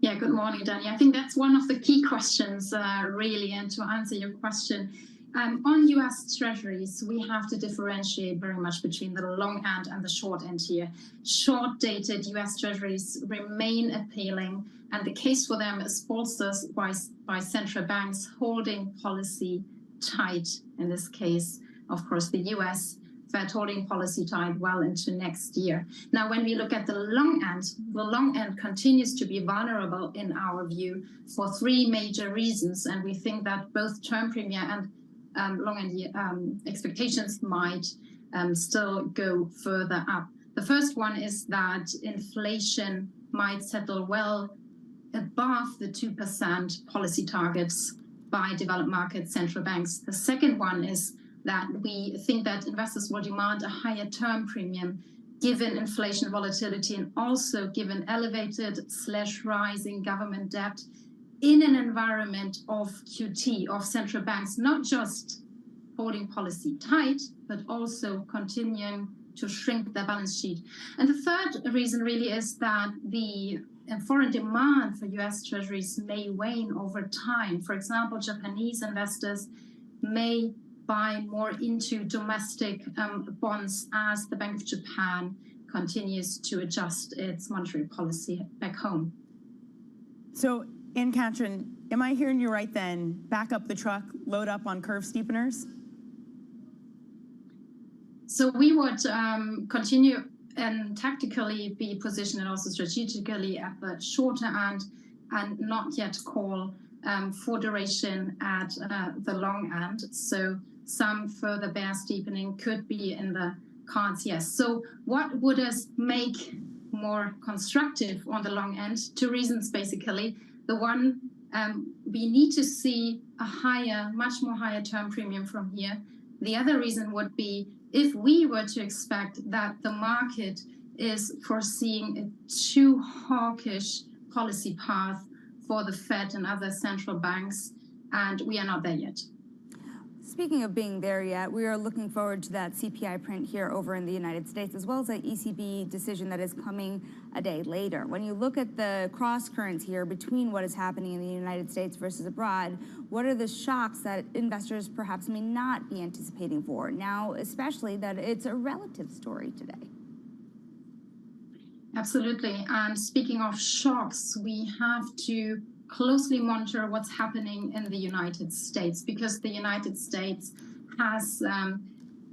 S2: Yeah, good morning, Danny. I think that's one of the key questions, really, and to answer your question. On U.S. Treasuries, we have to differentiate very much between the long end and the short end here. Short-dated U.S. Treasuries remain appealing, and the case for them is bolstered by central banks holding policy tight. In this case, of course, the U.S. Fed holding policy tight well into next year. Now, when we look at the long end continues to be vulnerable in our view for three major reasons, and we think that both term premium and long-end expectations might still go further up. The first one is that inflation might settle well above the 2% policy targets by developed market central banks. The second one is that we think that investors will demand a higher term premium given inflation volatility and also given elevated/rising government debt in an environment of QT, of central banks, not just holding policy tight, but also continuing to shrink their balance sheet. And the third reason really is that the foreign demand for US Treasuries may wane over time. For example, Japanese investors may buy more into domestic bonds as the Bank of Japan continues to adjust its monetary policy back home.
S28: So, Anne-Katrin, am I hearing you right then? Back up the truck, load up on curve steepeners?
S2: So we would continue and tactically be positioned and also strategically at the shorter end and not yet call for duration at the long end. So some further bear steepening could be in the cards, yes. So what would us make more constructive on the long end? Two reasons, basically. The one, we need to see a higher, much more higher term premium from here. The other reason would be if we were to expect that the market is foreseeing a too hawkish policy path for the Fed and other central banks, and we are not there yet.
S29: Speaking of being there yet, we are looking forward to that CPI print here over in the United States, as well as an ECB decision that is coming a day later. When you look at the cross currents here between what is happening in the United States versus abroad, what are the shocks that investors perhaps may not be anticipating for now, especially that it's a relative story today?
S2: Absolutely. And speaking of shocks, we have to closely monitor what's happening in the United States, because the United States has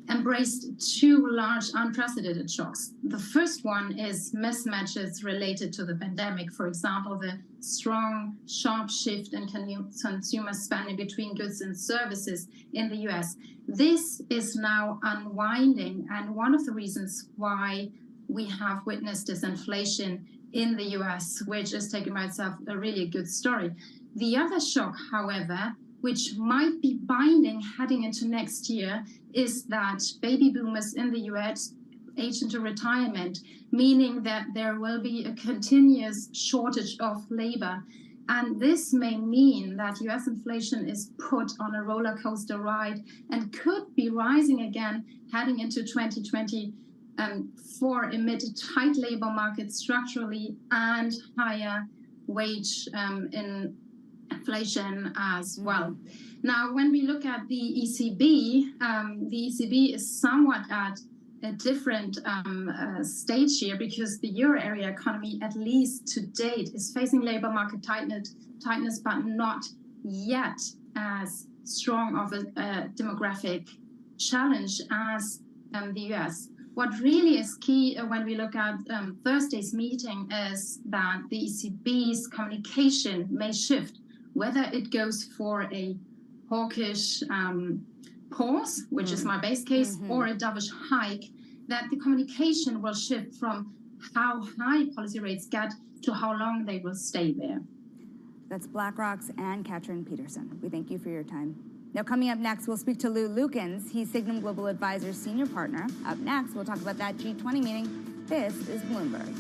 S2: embraced two large unprecedented shocks. The first one is mismatches related to the pandemic. For example, the strong, sharp shift in consumer spending between goods and services in the US. This is now unwinding, and one of the reasons why we have witnessed disinflation in the US, which is taken by itself a really good story. The other shock, however, which might be binding heading into next year, is that baby boomers in the US age into retirement, meaning that there will be a continuous shortage of labor. And this may mean that US inflation is put on a roller coaster ride and could be rising again heading into 2024 amid a tight labor market structurally and higher wage inflation as well. Now, when we look at the ECB is somewhat at a different stage here, because the euro area economy, at least to date, is facing labor market tightness, but not yet as strong of a demographic challenge as the US. What really is key when we look at Thursday's meeting is that the ECB's communication may shift, whether it goes for a hawkish pause, which is my base case, or a dovish hike, that the communication will shift from how high policy rates get to how long they will stay there.
S29: That's BlackRock's Ann Katrin Peterson. We thank you for your time. Now, coming up next, we'll speak to Lou Lukens. He's Signum Global Advisors Senior Partner. Up next, we'll talk about that G20 meeting. This is Bloomberg.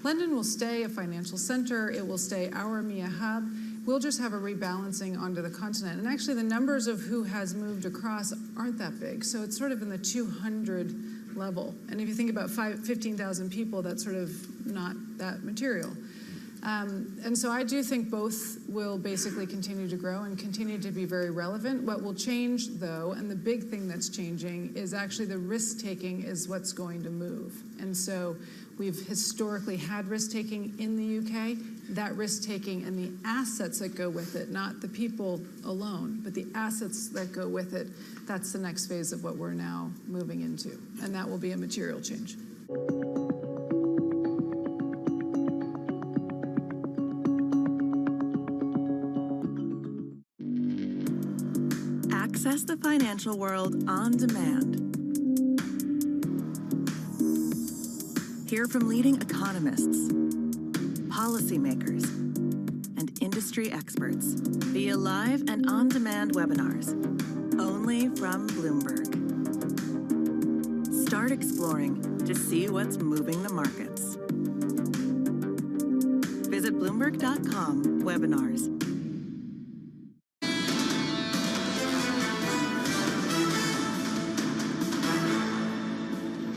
S11: London will stay a financial center. It will stay our EMEA hub. We'll just have a rebalancing onto the continent. And actually, the numbers of who has moved across aren't that big. So it's sort of in the 200 level. And if you think about 15,000 people, that's sort of not that material. And so I do think both will basically continue to grow and continue to be very relevant. What will change, though, and the big thing that's changing, is actually the risk-taking is what's going to move. And so we've historically had risk-taking in the UK. That risk-taking and the assets that go with it, not the people alone, but the assets that go with it, that's the next phase of what we're now moving into. And that will be a material change.
S20: Access the financial world on demand. Hear from leading economists, policymakers, and industry experts via live and on-demand webinars, only from Bloomberg. Start exploring to see what's moving the markets. Visit Bloomberg.com/webinars.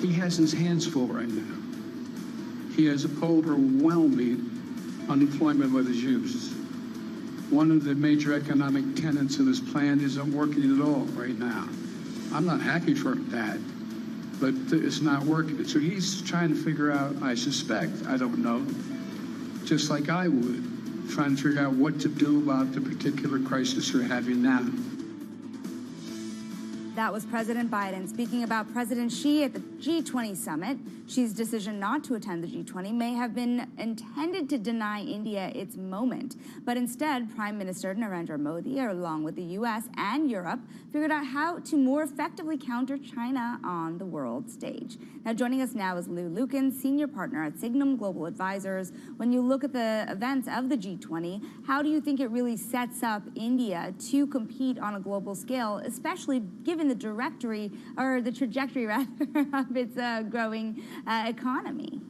S1: He has his hands full right now. He has overwhelming unemployment with his youth. One of the major economic tenets of his plan isn't working at all right now. I'm not happy for that, but it's not working. So he's trying to figure out, I suspect, I don't know, just like I would, trying to figure out what to do about the particular crisis we're having now.
S29: That was President Biden speaking about President Xi at the G20 summit. Xi's decision not to attend the G20 may have been intended to deny India its moment. But instead, Prime Minister Narendra Modi, along with the U.S. and Europe, figured out how to more effectively counter China on the world stage. Now, joining us now is Lou Lukin, senior partner at Signum Global Advisors. When you look at the events of the G20, how do you think it really sets up India to compete on a global scale, especially given the trajectory rather of its growing economy?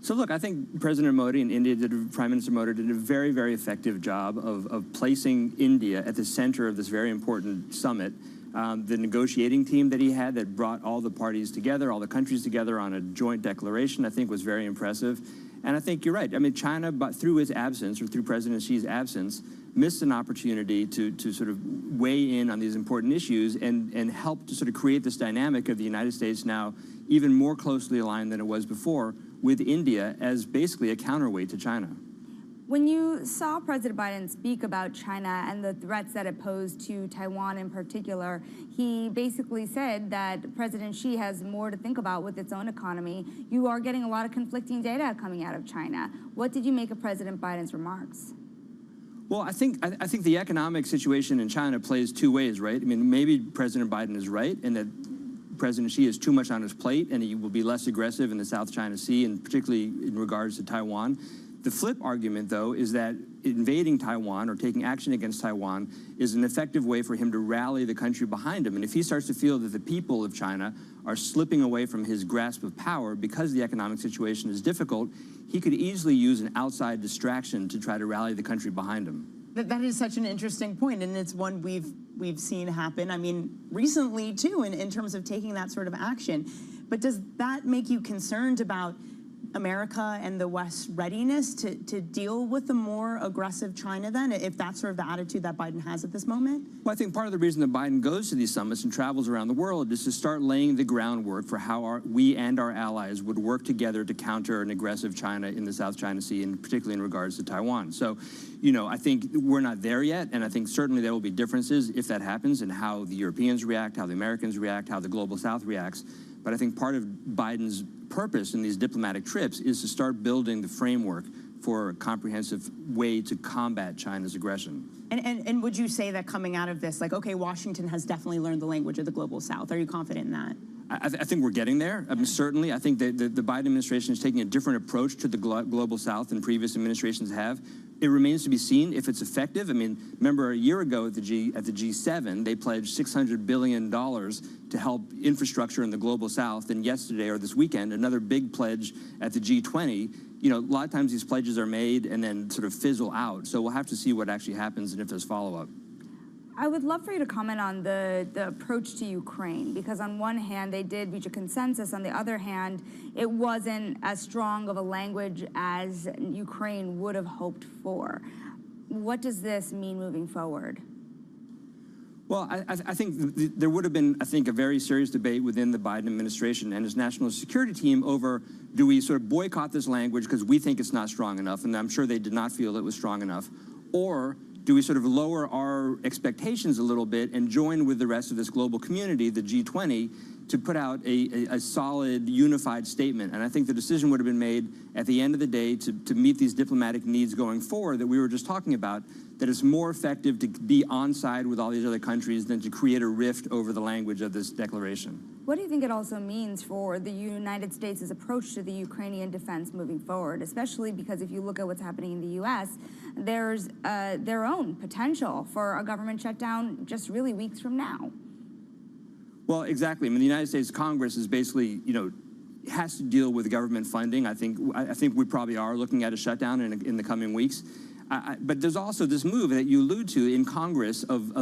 S3: So look, I think President Modi and India Prime Minister Modi did a very, very effective job of placing India at the center of this very important summit. The negotiating team that he had that brought all the parties together, all the countries together on a joint declaration, I think was very impressive. And I think you're right. I mean, China, but through his absence, or through President Xi's absence, missed an opportunity to sort of weigh in on these important issues and help to sort of create this dynamic of the United States now even more closely aligned than it was before with India as basically a counterweight to China.
S29: When you saw President Biden speak about China and the threats that it posed to Taiwan in particular, he basically said that President Xi has more to think about with its own economy. You are getting a lot of conflicting data coming out of China. What did you make of President Biden's remarks?
S3: Well, I think the economic situation in China plays two ways, right? I mean, maybe President Biden is right in that President Xi has too much on his plate and he will be less aggressive in the South China Sea, and particularly in regards to Taiwan. The flip argument, though, is that invading Taiwan or taking action against Taiwan is an effective way for him to rally the country behind him. And if he starts to feel that the people of China are slipping away from his grasp of power because the economic situation is difficult, he could easily use an outside distraction to try to rally the country behind him.
S28: That is such an interesting point, and it's one we've seen happen, I mean, recently, too, in terms of taking that sort of action. But does that make you concerned about America and the West's readiness to deal with a more aggressive China then, if that's sort of the attitude that Biden has at this moment?
S3: Well, I think part of the reason that Biden goes to these summits and travels around the world is to start laying the groundwork for how we and our allies would work together to counter an aggressive China in the South China Sea, and particularly in regards to Taiwan. So, you know, I think we're not there yet, and I think certainly there will be differences if that happens in how the Europeans react, how the Americans react, how the global South reacts. But I think part of Biden's purpose in these diplomatic trips is to start building the framework for a comprehensive way to combat China's aggression.
S28: And would you say that coming out of this, like, okay, Washington has definitely learned the language of the global South? Are you confident in that?
S3: I think we're getting there. I mean, certainly. I think that the Biden administration is taking a different approach to the global South than previous administrations have. It remains to be seen if it's effective. I mean, remember a year ago at the G7, they pledged $600 billion to help infrastructure in the global South. And yesterday or this weekend, another big pledge at the G20. You know, a lot of times these pledges are made and then sort of fizzle out. So we'll have to see what actually happens and if there's follow-up.
S29: I would love for you to comment on the approach to Ukraine, because on one hand, they did reach a consensus. On the other hand, it wasn't as strong of a language as Ukraine would have hoped for. What does this mean moving forward?
S3: Well, I think there would have been, I think, a very serious debate within the Biden administration and his national security team over, do we sort of boycott this language because we think it's not strong enough, and I'm sure they did not feel it was strong enough, or do we sort of lower our expectations a little bit and join with the rest of this global community, the G20, to put out a solid, unified statement? And I think the decision would have been made at the end of the day to meet these diplomatic needs going forward that we were just talking about, that it's more effective to be on side with all these other countries than to create a rift over the language of this declaration.
S29: What do you think it also means for the United States' approach to the Ukrainian defense moving forward, especially because if you look at what's happening in the U.S., there's their own potential for a government shutdown just really weeks from now?
S3: Well, exactly. I mean, the United States Congress is basically, you know, has to deal with government funding. I think we probably are looking at a shutdown in the coming weeks. But there's also this move that you allude to in Congress of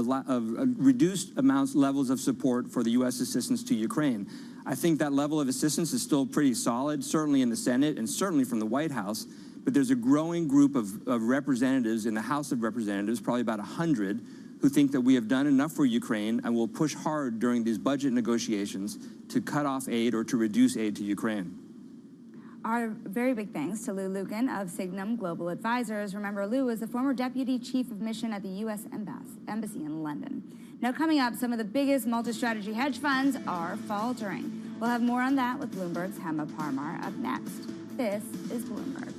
S3: reduced levels of support for the U.S. assistance to Ukraine. I think that level of assistance is still pretty solid, certainly in the Senate and certainly from the White House. But there's a growing group of representatives in the House of Representatives, probably about 100, who think that we have done enough for Ukraine and will push hard during these budget negotiations to cut off aid or to reduce aid to Ukraine.
S29: Our very big thanks to Lou Lukin of Signum Global Advisors. Remember, Lou is the former Deputy Chief of Mission at the U.S. Embassy in London. Now, coming up, some of the biggest multi-strategy hedge funds are faltering. We'll have more on that with Bloomberg's Hema Parmar up next. This is Bloomberg.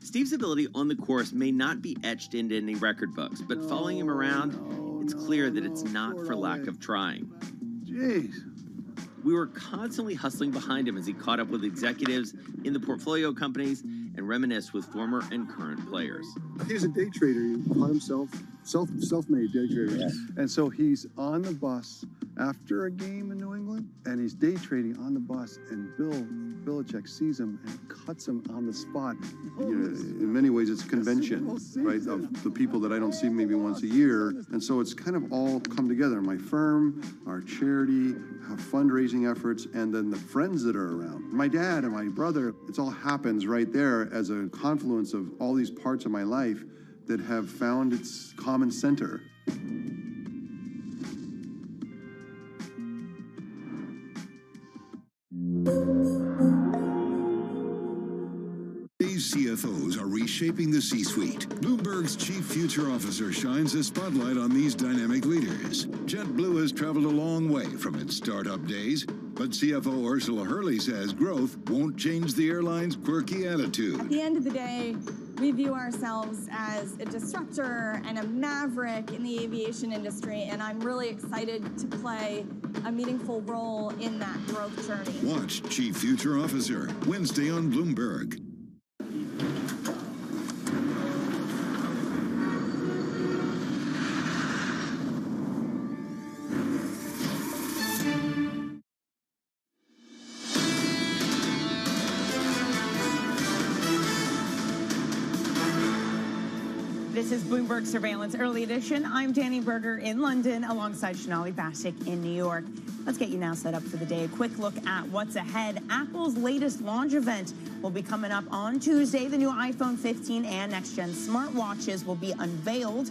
S6: Steve's ability on the course may not be etched into any record books, but following him around, it's clear that it's not for lack of trying.
S1: Jeez.
S6: We were constantly hustling behind him as he caught up with executives in the portfolio companies and reminisced with former and current players.
S7: He's a day trader. He taught himself, self-made day trader. Yes. And so he's on the bus after a game in New England, and he's day trading on the bus, and Bill Belichick sees him and cuts him on the spot.
S21: You know, in many ways, it's a convention, right, of the people that I don't see maybe once a year. And so it's kind of all come together. My firm, our charity, our fundraising efforts, and then the friends that are around. My dad and my brother, it all happens right there as a confluence of all these parts of my life that have found its common center.
S22: Today's CFOs are reshaping the C-suite. Bloomberg's chief future officer shines a spotlight on these dynamic leaders. JetBlue has traveled a long way from its startup days, but CFO Ursula Hurley says growth won't change the airline's quirky attitude.
S23: At the end of the day, we view ourselves as a disruptor and a maverick in the aviation industry, and I'm really excited to play a meaningful role in that growth journey.
S22: Watch Chief Future Officer, Wednesday on Bloomberg.
S28: This is Bloomberg Surveillance Early Edition. I'm Danny Berger in London alongside Shonali Bastick in New York. Let's get you now set up for the day. A quick look at what's ahead. Apple's latest launch event will be coming up on Tuesday. The new iPhone 15 and next-gen smartwatches will be unveiled.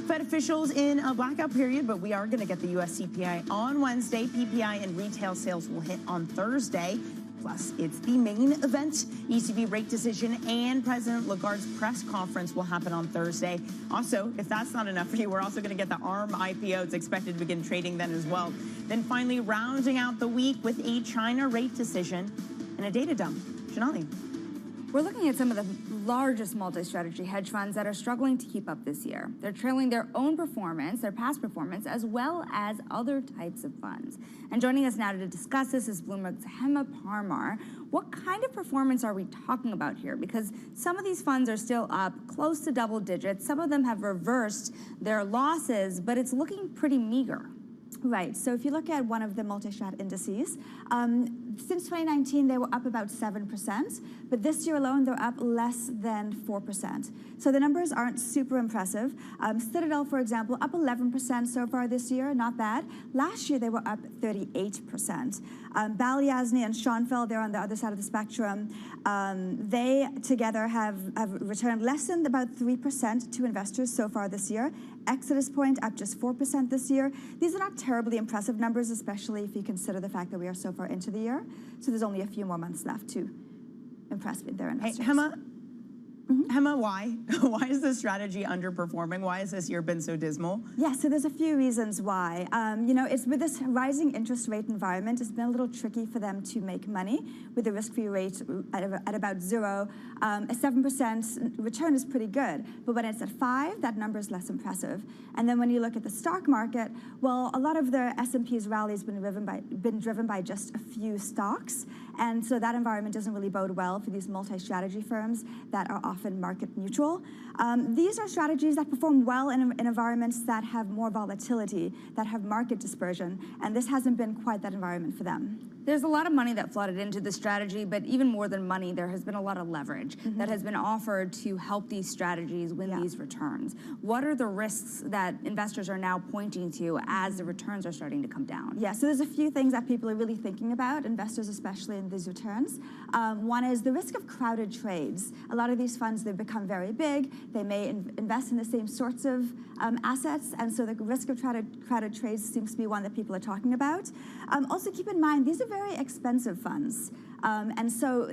S28: Fed officials in a blackout period, but we are going to get the U.S. CPI on Wednesday. PPI and retail sales will hit on Thursday. Plus, it's the main event. ECB rate decision and President Lagarde's press conference will happen on Thursday. Also, if that's not enough for you, we're also going to get the ARM IPO. It's expected to begin trading then as well. Then finally, rounding out the week with a China rate decision and a data dump. Shonali.
S29: We're looking at some of the largest multi-strategy hedge funds that are struggling to keep up this year. They're trailing their own performance, their past performance, as well as other types of funds. And joining us now to discuss this is Bloomberg's Hema Parmar. What kind of performance are we talking about here? Because some of these funds are still up close to double digits. Some of them have reversed their losses, but it's looking pretty meager.
S24: Right. So if you look at one of the multi-strat indices, since 2019, they were up about 7%, but this year alone, they're up less than 4%. So the numbers aren't super impressive. Citadel, for example, up 11% so far this year, not bad. Last year, they were up 38%. Balyasny and Schoenfeld, they're on the other side of the spectrum. They together have returned less than about 3% to investors so far this year. Exodus Point up just 4% this year. These are not terribly impressive numbers, especially if you consider the fact that we are so far into the year. So there's only a few more months left to impress their investors.
S28: Hey, Hema, Emma, why? Why is this strategy underperforming? Why has this year been so dismal?
S24: Yeah, so there's a few reasons why. It's with this rising interest rate environment, it's been a little tricky for them to make money with the risk-free rate at about 0. A 7% return is pretty good, but when it's at 5, that number is less impressive. And then when you look at the stock market, well, a lot of the S&P's rally has been driven by just a few stocks, and so that environment doesn't really bode well for these multi-strategy firms that are often market neutral. These are strategies that perform well in environments that have more volatility, that have market dispersion, and this hasn't been quite that environment for them.
S29: There's a lot of money that flooded into the strategy, but even more than money, there has been a lot of leverage that has been offered to help these strategies win these returns. What are the risks that investors are now pointing to as the returns are starting to come down?
S24: Yeah, so there's a few things that people are really thinking about, investors especially in these returns. One is the risk of crowded trades. A lot of these funds, they've become very big. They may invest in the same sorts of assets, and so the risk of crowded trades seems to be one that people are talking about. Also keep in mind, these are very expensive funds. And so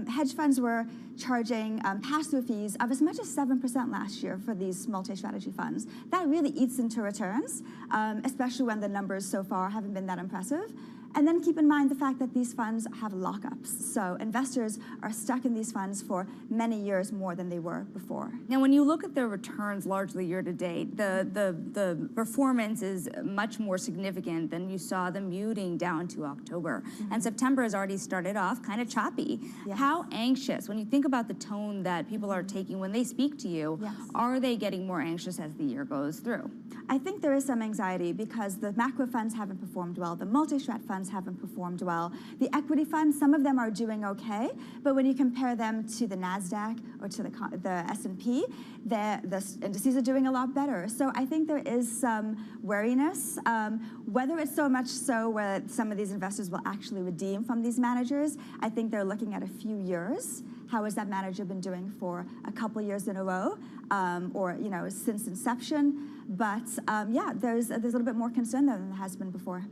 S24: hedge funds were charging pass-through fees of as much as 7% last year for these multi-strategy funds. That really eats into returns, especially when the numbers so far haven't been that impressive. And then keep in mind the fact that these funds have lockups. So investors are stuck in these funds for many years more than they were before.
S29: Now, when you look at their returns largely year to date, the performance is much more significant than you saw the muting down to October. And September has already started off kind of choppy.
S24: Yes.
S29: How anxious, when you think about the tone that people are taking when they speak to you, are they getting more anxious as the year goes through?
S24: I think there is some anxiety because the macro funds haven't performed well, the multi-strat funds haven't performed well. The equity funds, some of them are doing okay, but when you compare them to the NASDAQ or to the S&P, the indices are doing a lot better. So I think there is some wariness. Whether it's so much so where some of these investors will actually redeem from these managers, I think they're looking at a few years. How has that manager been doing for a couple years in a row, or since inception? But there's a little bit more concern there than there has been before.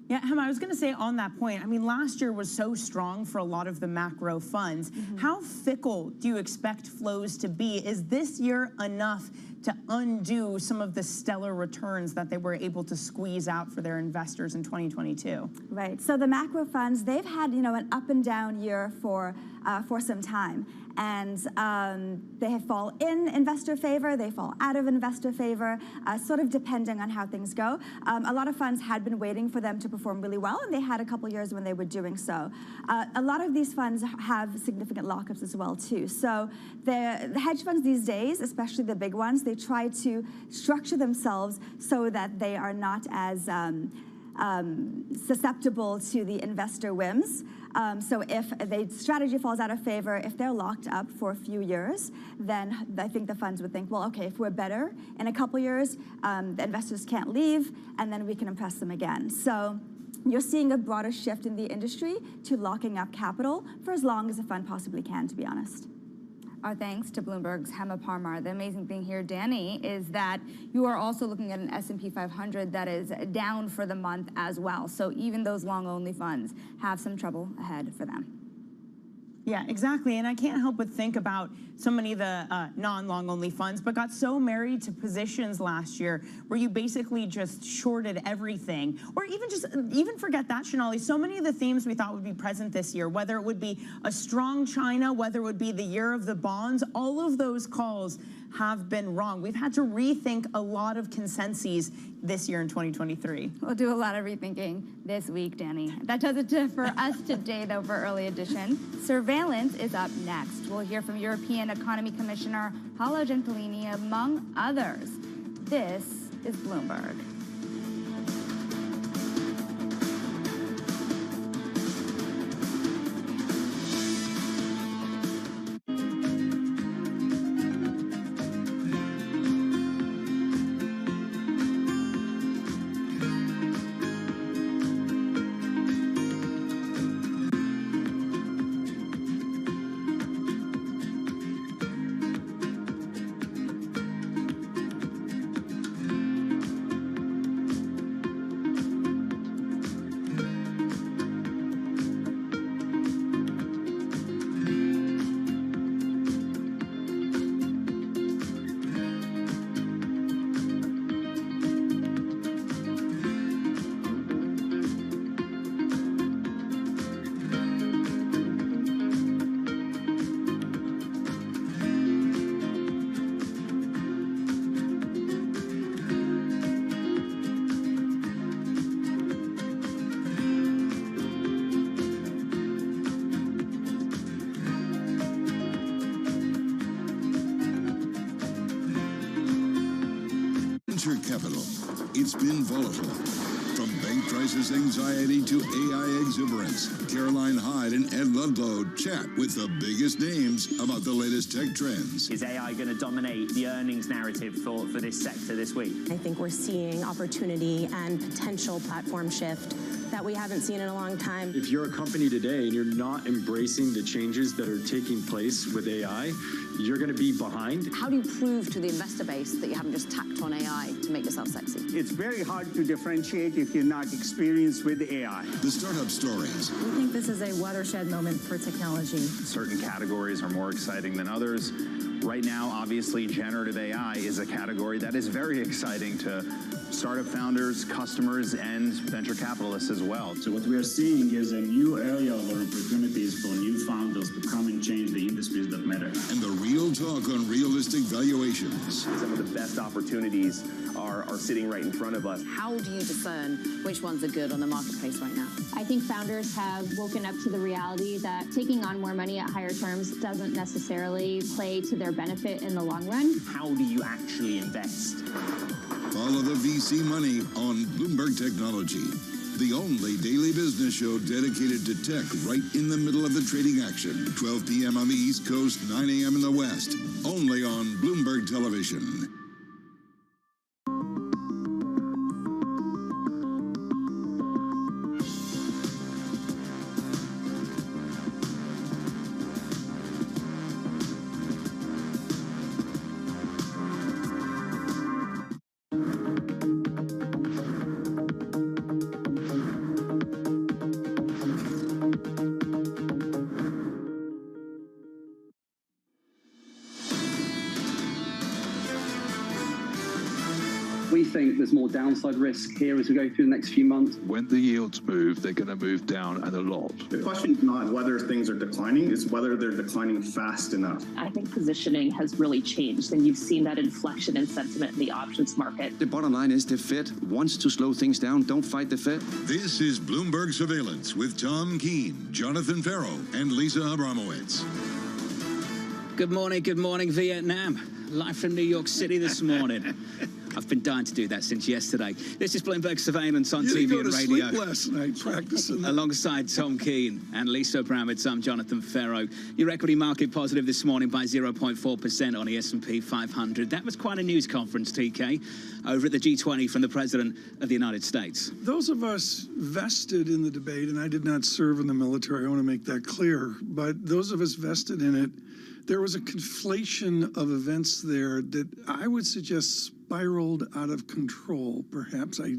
S28: Yeah, Emma, I was going to say on that point, I mean, last year was so strong for a lot of the macro funds. How fickle do you expect flows to be? Is this year enough to undo some of the stellar returns that they were able to squeeze out for their investors in 2022?
S24: Right. So the macro funds, they've had an up and down year for some time. And they fall in investor favor, they fall out of investor favor, sort of depending on how things go. A lot of funds had been waiting for them to perform really well, and they had a couple years when they were doing so. A lot of these funds have significant lockups as well, too. So the hedge funds these days, especially the big ones, they try to structure themselves so that they are not as susceptible to the investor whims. So if the strategy falls out of favor, if they're locked up for a few years, then I think the funds would think, well, okay, if we're better in a couple years, the investors can't leave, and then we can impress them again. So you're seeing a broader shift in the industry to locking up capital for as long as the fund possibly can, to be honest.
S29: Our thanks to Bloomberg's Hema Parmar. The amazing thing here, Danny, is that you are also looking at an S&P 500 that is down for the month as well. So even those long-only funds have some trouble ahead for them.
S28: Yeah, exactly. And I can't help but think about so many of the non-long only funds, but got so married to positions last year where you basically just shorted everything. Or even forget that, Shonali. So many of the themes we thought would be present this year, whether it would be a strong China, whether it would be the year of the bonds, all of those calls have been wrong. We've had to rethink a lot of consensus this year in 2023.
S29: We'll do a lot of rethinking this week, Danny. That does it for us today, though, for Early Edition. Surveillance is up next. We'll hear from European Economy Commissioner Paolo Gentilini, among others. This is Bloomberg.
S22: venture capital. It's been volatile. From bank crisis anxiety to AI exuberance, Caroline Hyde and Ed Ludlow chat with the biggest names about the latest tech trends.
S4: Is AI going to dominate the earnings narrative for this sector this week?
S8: I think we're seeing opportunity and potential platform shift that we haven't seen in a long time.
S10: If you're a company today and you're not embracing the changes that are taking place with AI, you're going to be behind.
S12: How do you prove to the investor base that you haven't just tacked on AI to make yourself sexy?
S13: It's very hard to differentiate if you're not experienced with AI.
S22: The startup stories.
S14: We think this is a watershed moment for technology.
S25: Certain categories are more exciting than others. Right now, obviously, generative AI is a category that is very exciting to startup founders, customers, and venture capitalists as well.
S13: So what we are seeing is a new area of opportunities for new founders to come and change the industries that matter.
S22: And the real talk on realistic valuations.
S26: Some of the best opportunities are sitting right in front of us.
S12: How do you discern which ones are good on the marketplace right now?
S27: I think founders have woken up to the reality that taking on more money at higher terms doesn't necessarily play to their benefit in the long run.
S25: How do you actually invest?
S22: Follow the VC money on Bloomberg Technology, the only daily business show dedicated to tech right in the middle of the trading action. 12 p.m. on the East Coast, 9 a.m. in the West, only on Bloomberg Television.
S30: We think there's more downside risk here as we go through the next few months.
S31: When the yields move, they're going to move down and a lot.
S32: The question is not whether things are declining, it's whether they're declining fast enough.
S33: I think positioning has really changed, and you've seen that inflection in sentiment in the options market.
S34: The bottom line is the Fed wants to slow things down. Don't fight the Fed.
S22: This is Bloomberg Surveillance with Tom Keene, Jonathan Farrow, and Lisa Abramowitz.
S35: Good morning, Vietnam. Live from New York City this morning. I've been dying to do that since yesterday. This is Bloomberg Surveillance on TV and radio.
S36: You didn't go to sleep last night practicing that.
S35: Alongside Tom Keene and Lisa Abramowitz, I'm Jonathan Farrow. Your equity market positive this morning by 0.4% on the S&P 500. That was quite a news conference, TK, over at the G20 from the President of the United States.
S36: Those of us vested in the debate, and I did not serve in the military, I want to make that clear, but those of us vested in it, there was a conflation of events there that I would suggest spiraled out of control, perhaps. I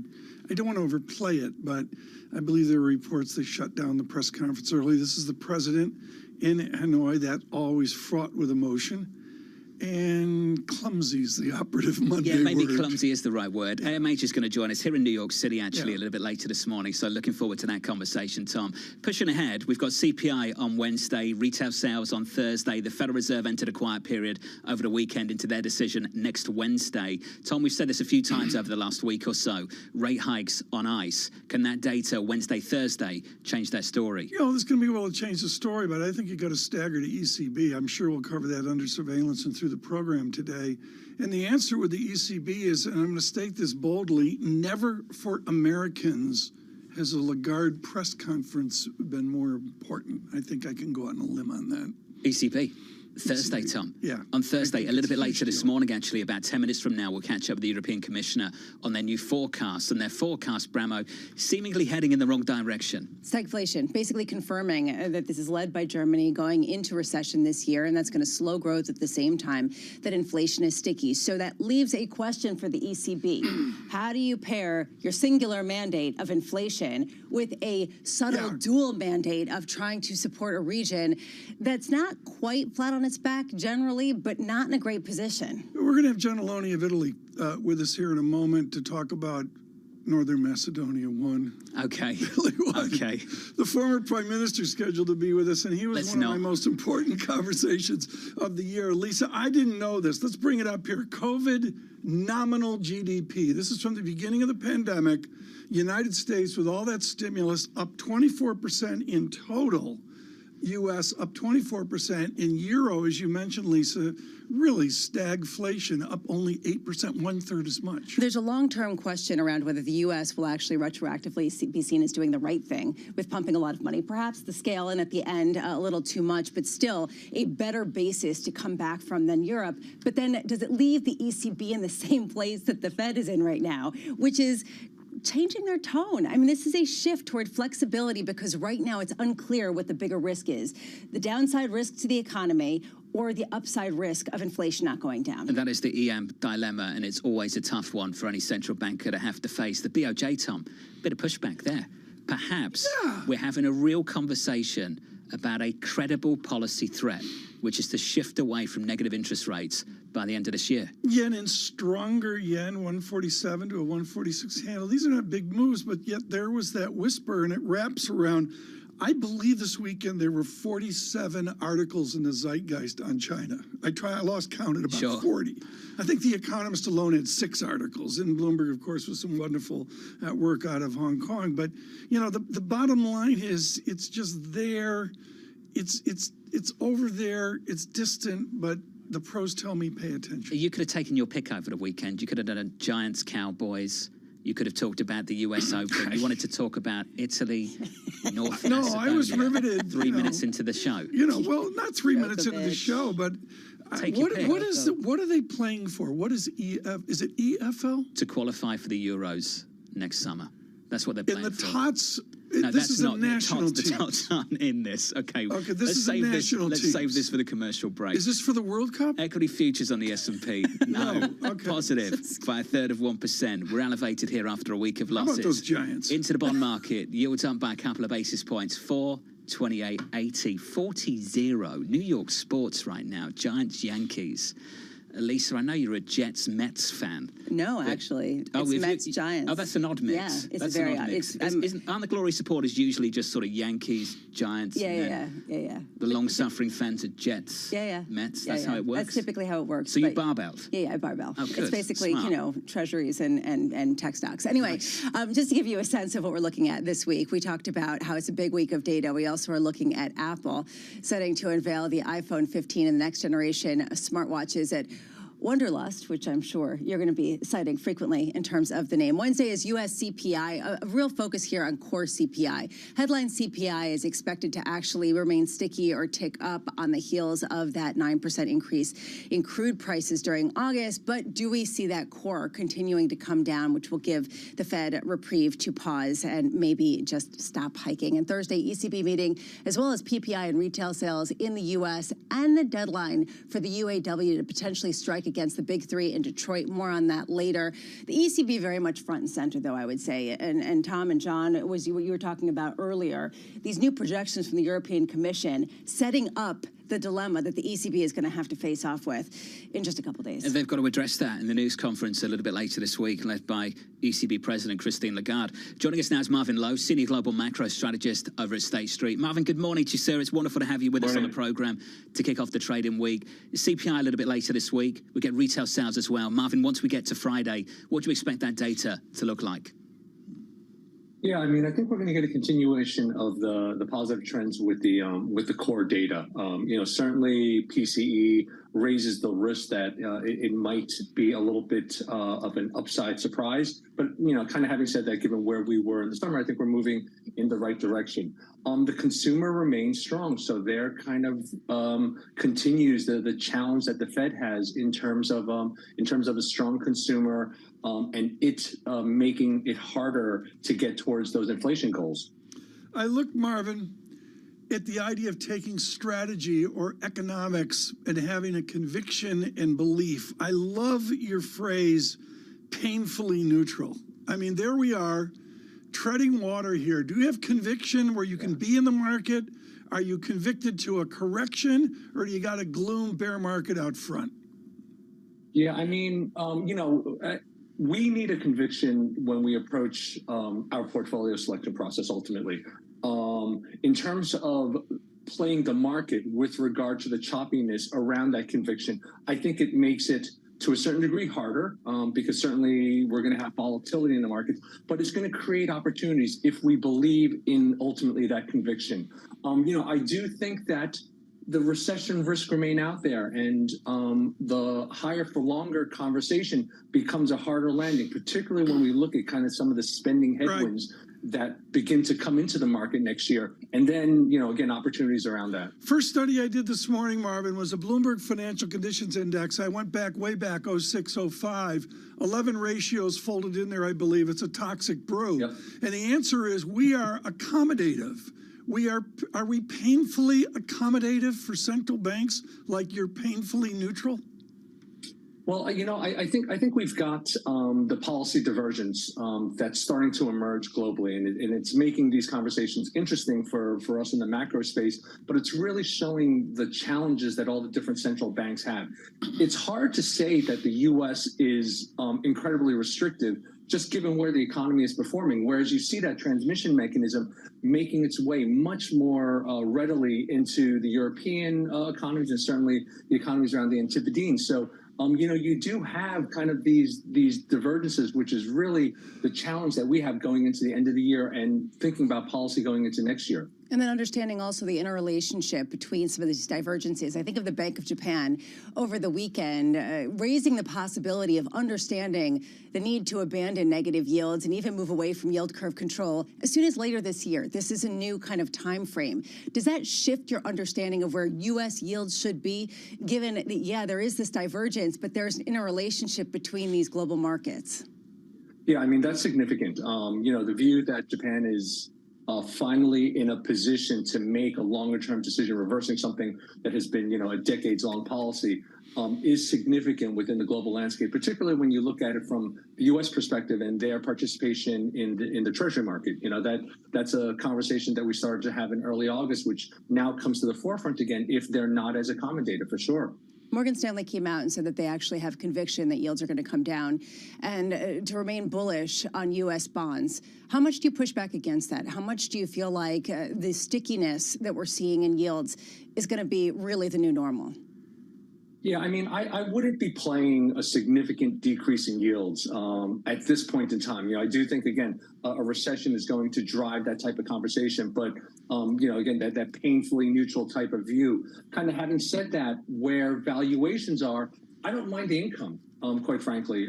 S36: don't want to overplay it, but I believe there were reports they shut down the press conference early. This is the president in Hanoi. That always fraught with emotion. And clumsy is the operative Monday word.
S35: Yeah, maybe clumsy is the right word. AMH is going to join us here in New York City, actually, a little bit later this morning. So looking forward to that conversation, Tom. Pushing ahead, we've got CPI on Wednesday, retail sales on Thursday. The Federal Reserve entered a quiet period over the weekend into their decision next Wednesday. Tom, we've said this a few times over the last week or so. Rate hikes on ice. Can that data Wednesday, Thursday change that story?
S36: You know, this can be able to change the story, but I think you've got to stagger to ECB. I'm sure we'll cover that under surveillance and through the program today. And the answer with the ECB is, and I'm going to state this boldly, never for Americans has a Lagarde press conference been more important. I think I can go out on a limb on that.
S35: ECB. Thursday, Tom.
S36: Yeah.
S35: On Thursday, a little bit later this morning, actually, about 10 minutes from now, we'll catch up with the European Commissioner on their new forecast. And their forecast, Bramo, seemingly heading in the wrong direction.
S29: Stagflation, basically confirming that this is led by Germany going into recession this year, and that's going to slow growth at the same time that inflation is sticky. So that leaves a question for the ECB. How do you pair your singular mandate of inflation with a subtle dual mandate of trying to support a region that's not quite flat on its back generally, but not in a great position?
S36: We're going to have Gianelloni of Italy with us here in a moment to talk about Northern Macedonia 1.
S35: Okay.
S36: Okay. The former prime minister scheduled to be with us, and he was one of my most important conversations of the year. Lisa, I didn't know this. Let's bring it up here. COVID nominal GDP. This is from the beginning of the pandemic. United States, with all that stimulus, up 24% in total. U.S. up 24%. In euro, as you mentioned, Lisa, really stagflation, up only 8%, one-third as much.
S1: There's a long-term question around whether the U.S. will actually retroactively be seen as doing the right thing with pumping a lot of money. Perhaps the scale and at the end a little too much, but still a better basis to come back from than Europe. But then does it leave the ECB in the same place that the Fed is in right now, which is changing their tone? I mean, this is a shift toward flexibility because right now it's unclear what the bigger risk is. The downside risk to the economy or the upside risk of inflation not going down.
S35: And that is the EM dilemma, and it's always a tough one for any central banker to have to face. The BOJ, Tom, bit of pushback there. Perhaps we're having a real conversation about a credible policy threat, which is to shift away from negative interest rates by the end of this year.
S36: Yen and stronger yen, 147 to a 146 handle. These are not big moves, but yet there was that whisper, and it wraps around. I believe this weekend there were 47 articles in the Zeitgeist on China. I lost count at about 40. I think The Economist alone had 6 articles, and Bloomberg, of course, was some wonderful work out of Hong Kong. But you know, the bottom line is it's just there. It's over there. It's distant, but the pros tell me pay attention.
S35: You could have taken your pick over the weekend. You could have done a Giants, Cowboys. You could have talked about the U.S. Open. You wanted to talk about Italy, North Macedonia.
S36: No, I was riveted.
S35: 3 minutes into the show.
S36: You know, well, not 3 minutes into the show, but what are they playing for? What is EF? Is it EFL?
S35: To qualify for the Euros next summer. That's what they're playing for.
S36: In the tots.
S35: No,
S36: this is
S35: not
S36: a national
S35: the
S36: team.
S35: tots aren't in this. Okay,
S36: this is a national team.
S35: Let's save this for the commercial break.
S36: Is this for the World Cup?
S35: Equity futures on the S&P. No, positive by a third of 1%. We're elevated here after a week of losses.
S36: How about those Giants?
S35: Into the bond market, yields up by a couple of basis points. 428.80, 40-0. New York sports right now. Giants, Yankees. Lisa, I know you're a Jets-Mets fan.
S1: No, actually. It's Mets-Giants.
S35: Oh, that's an odd mix.
S1: Yeah, it's very odd.
S35: Aren't the glory supporters usually just sort of Yankees, Giants?
S1: Yeah.
S35: The long-suffering fans of Jets, Mets? That's how it works?
S1: That's typically how it works.
S35: So you barbelled?
S1: Yeah, I barbell.
S35: Oh, good.
S1: It's basically,
S35: Smart.
S1: you know, treasuries and tech stocks. Anyway, just to give you a sense of what we're looking at this week, we talked about how it's a big week of data. We also are looking at Apple setting to unveil the iPhone 15 and the next generation smartwatches at Wonderlust, which I'm sure you're going to be citing frequently in terms of the name. Wednesday is U.S. CPI, a real focus here on core CPI. Headline CPI is expected to actually remain sticky or tick up on the heels of that 9% increase in crude prices during August. But do we see that core continuing to come down, which will give the Fed reprieve to pause and maybe just stop hiking? And Thursday, ECB meeting, as well as PPI and retail sales in the U.S. and the deadline for the UAW to potentially strike against the big three in Detroit. More on that later. The ECB very much front and center, though, I would say. And Tom and John, it was what you were talking about earlier. These new projections from the European Commission setting up the dilemma that the ECB is going to have to face off with in just a couple days.
S35: And they've got to address that in the news conference a little bit later this week, led by ECB President Christine Lagarde. Joining us now is Marvin Lowe, Senior Global Macro Strategist over at State Street. Marvin, good morning to you, sir. It's wonderful to have you with us on the program to kick off the trading week. CPI a little bit later this week. We get retail sales as well. Marvin, once we get to Friday, what do you expect that data to look like?
S2: Yeah, I mean, I think we're going to get a continuation of the positive trends with the core data. You know, certainly PCE raises the risk that it might be a little bit of an upside surprise. But, you know, kind of having said that, given where we were in the summer, I think we're moving in the right direction. The consumer remains strong, so there kind of continues the challenge that the Fed has in terms of a strong consumer and it making it harder to get towards those inflation goals.
S36: I look, Marvin, at the idea of taking strategy or economics and having a conviction and belief. I love your phrase, painfully neutral. I mean, there we are, treading water here. Do you have conviction where you can be in the market? Are you convicted to a correction, or do you got a gloom bear market out front?
S2: Yeah, I mean, you know, we need a conviction when we approach our portfolio selection process ultimately. In terms of playing the market with regard to the choppiness around that conviction, I think it makes it to a certain degree harder because certainly we're going to have volatility in the markets, but it's going to create opportunities if we believe in ultimately that conviction. I do think that the recession risks remain out there, and the higher for longer conversation becomes a harder landing, particularly when we look at kind of some of the spending headwinds that begin to come into the market next year. And then, again, opportunities around that.
S36: First study I did this morning, Marvin, was a Bloomberg Financial Conditions Index. I went back, way back, 06, 05. 11 ratios folded in there, I believe. It's a toxic brew. Yep. And the answer is we are accommodative. Are we painfully accommodative for central banks like you're painfully neutral?
S2: Well, I think we've got the policy divergence that's starting to emerge globally, and it's making these conversations interesting for us in the macro space, but it's really showing the challenges that all the different central banks have. It's hard to say that the U.S. is incredibly restrictive, just given where the economy is performing, whereas you see that transmission mechanism making its way much more readily into the European economies and certainly the economies around the Antipodean. So, you do have kind of these divergences, which is really the challenge that we have going into the end of the year and thinking about policy going into next year.
S1: And then understanding also the interrelationship between some of these divergences. I think of the Bank of Japan over the weekend raising the possibility of understanding the need to abandon negative yields and even move away from yield curve control as soon as later this year. This is a new kind of time frame. Does that shift your understanding of where U.S. yields should be, given that, yeah, there is this divergence, but there's an interrelationship between these global markets?
S2: Yeah, I mean, that's significant. The view that Japan is finally in a position to make a longer-term decision, reversing something that has been, a decades-long policy, is significant within the global landscape, particularly when you look at it from the U.S. perspective and their participation in the Treasury market. That's a conversation that we started to have in early August, which now comes to the forefront again if they're not as accommodative, for sure.
S1: Morgan Stanley came out and said that they actually have conviction that yields are going to come down and to remain bullish on U.S. bonds. How much do you push back against that? How much do you feel like the stickiness that we're seeing in yields is going to be really the new normal?
S2: Yeah, I mean, I wouldn't be playing a significant decrease in yields at this point in time. I do think, again, a recession is going to drive that type of conversation. But, again, that painfully neutral type of view. Kind of having said that, where valuations are, I don't mind the income, quite frankly.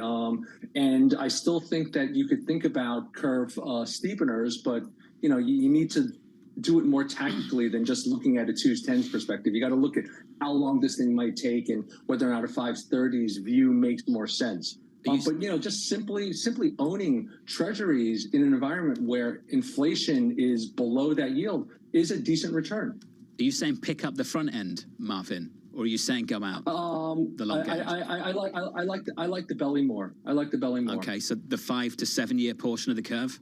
S2: And I still think that you could think about curve steepeners, but, you need to do it more tactically than just looking at a 2s10s perspective. You got to look at how long this thing might take and whether or not a 5s30s view makes more sense. But just simply owning treasuries in an environment where inflation is below that yield is a decent return.
S35: Are you saying pick up the front end, Marvin, or are you saying go out the long end?
S2: I like the belly more. I like the belly more.
S35: Okay, so the 5 to 7 year portion of the curve.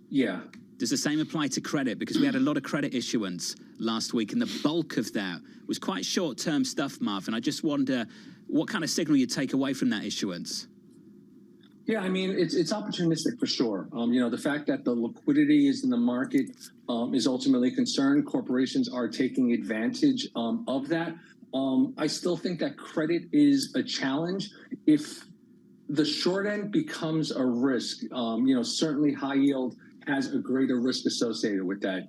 S2: Yeah.
S35: Does the same apply to credit? Because we had a lot of credit issuance last week, and the bulk of that was quite short-term stuff, Marvin. I just wonder what kind of signal you take away from that issuance.
S2: Yeah, I mean, it's opportunistic for sure. The fact that the liquidity is in the market is ultimately a concern. Corporations are taking advantage of that. I still think that credit is a challenge. If the short end becomes a risk, certainly high yield has a greater risk associated with that.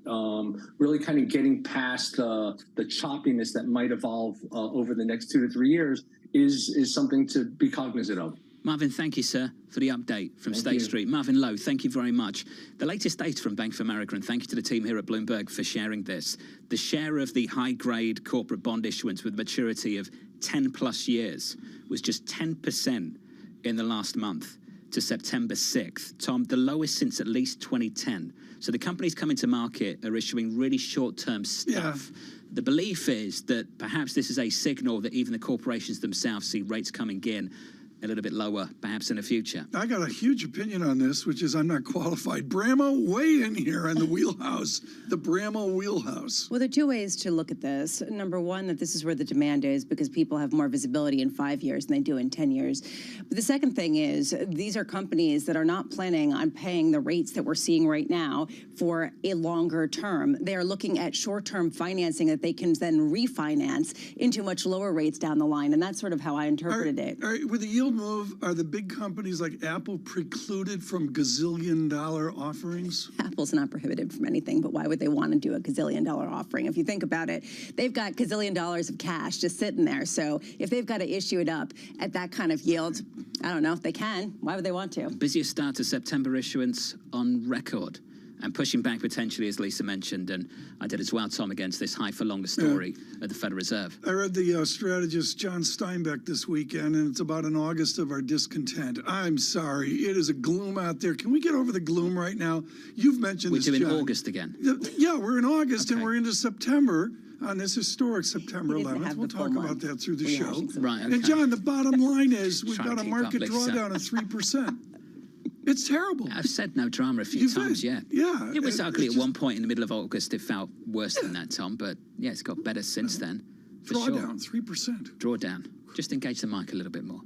S2: Really kind of getting past the choppiness that might evolve over the next 2 to 3 years is something to be cognizant of.
S35: Marvin, thank you, sir, for the update from State Street. Marvin Lowe, thank you very much. The latest data from Bank of America, and thank you to the team here at Bloomberg for sharing this. The share of the high-grade corporate bond issuance with maturity of 10-plus years was just 10% in the last month to September 6th. Tom, the lowest since at least 2010. So the companies coming to market are issuing really short-term stuff. Yeah. The belief is that perhaps this is a signal that even the corporations themselves see rates coming in a little bit lower, perhaps in the future.
S36: I got a huge opinion on this, which is I'm not qualified. Brammo, weigh in here on the wheelhouse, the Brammo wheelhouse.
S1: Well, there are two ways to look at this. Number one, that this is where the demand is because people have more visibility in 5 years than they do in 10 years. But the second thing is these are companies that are not planning on paying the rates that we're seeing right now for a longer term. They are looking at short-term financing that they can then refinance into much lower rates down the line. And that's sort of how I interpreted it.
S36: All right, with the yield move, are the big companies like Apple precluded from gazillion-dollar offerings?
S1: Apple's not prohibited from anything, but why would they want to do a gazillion-dollar offering? If you think about it, they've got gazillion dollars of cash just sitting there. So if they've got to issue it up at that kind of yield, I don't know if they can. Why would they want to?
S35: Busiest start to September issuance on record. And pushing back potentially, as Lisa mentioned, and I did as well, Tom, against this high for longer story at the Federal Reserve.
S36: I read the strategist John Steinbeck this weekend, and it's about an August of our discontent. I'm sorry, it is a gloom out there. Can we get over the gloom right now? You've mentioned this,
S35: We're doing
S36: John.
S35: August again.
S36: Yeah, we're in August, and we're into September. On this historic September 11th. We'll talk about that through the show.
S35: Right, okay.
S36: And John, the bottom line is we've got a
S35: keep
S36: market
S35: up, Lisa.
S36: drawdown of 3%. It's terrible.
S35: I've said no drama a few times, yeah.
S36: Yeah.
S35: It was ugly at one point in the middle of August. It felt worse than that, Tom, but yeah, it's got better since then. For
S36: Drawdown,
S35: sure.
S36: 3%.
S35: Drawdown. Just engage the mic a little bit more.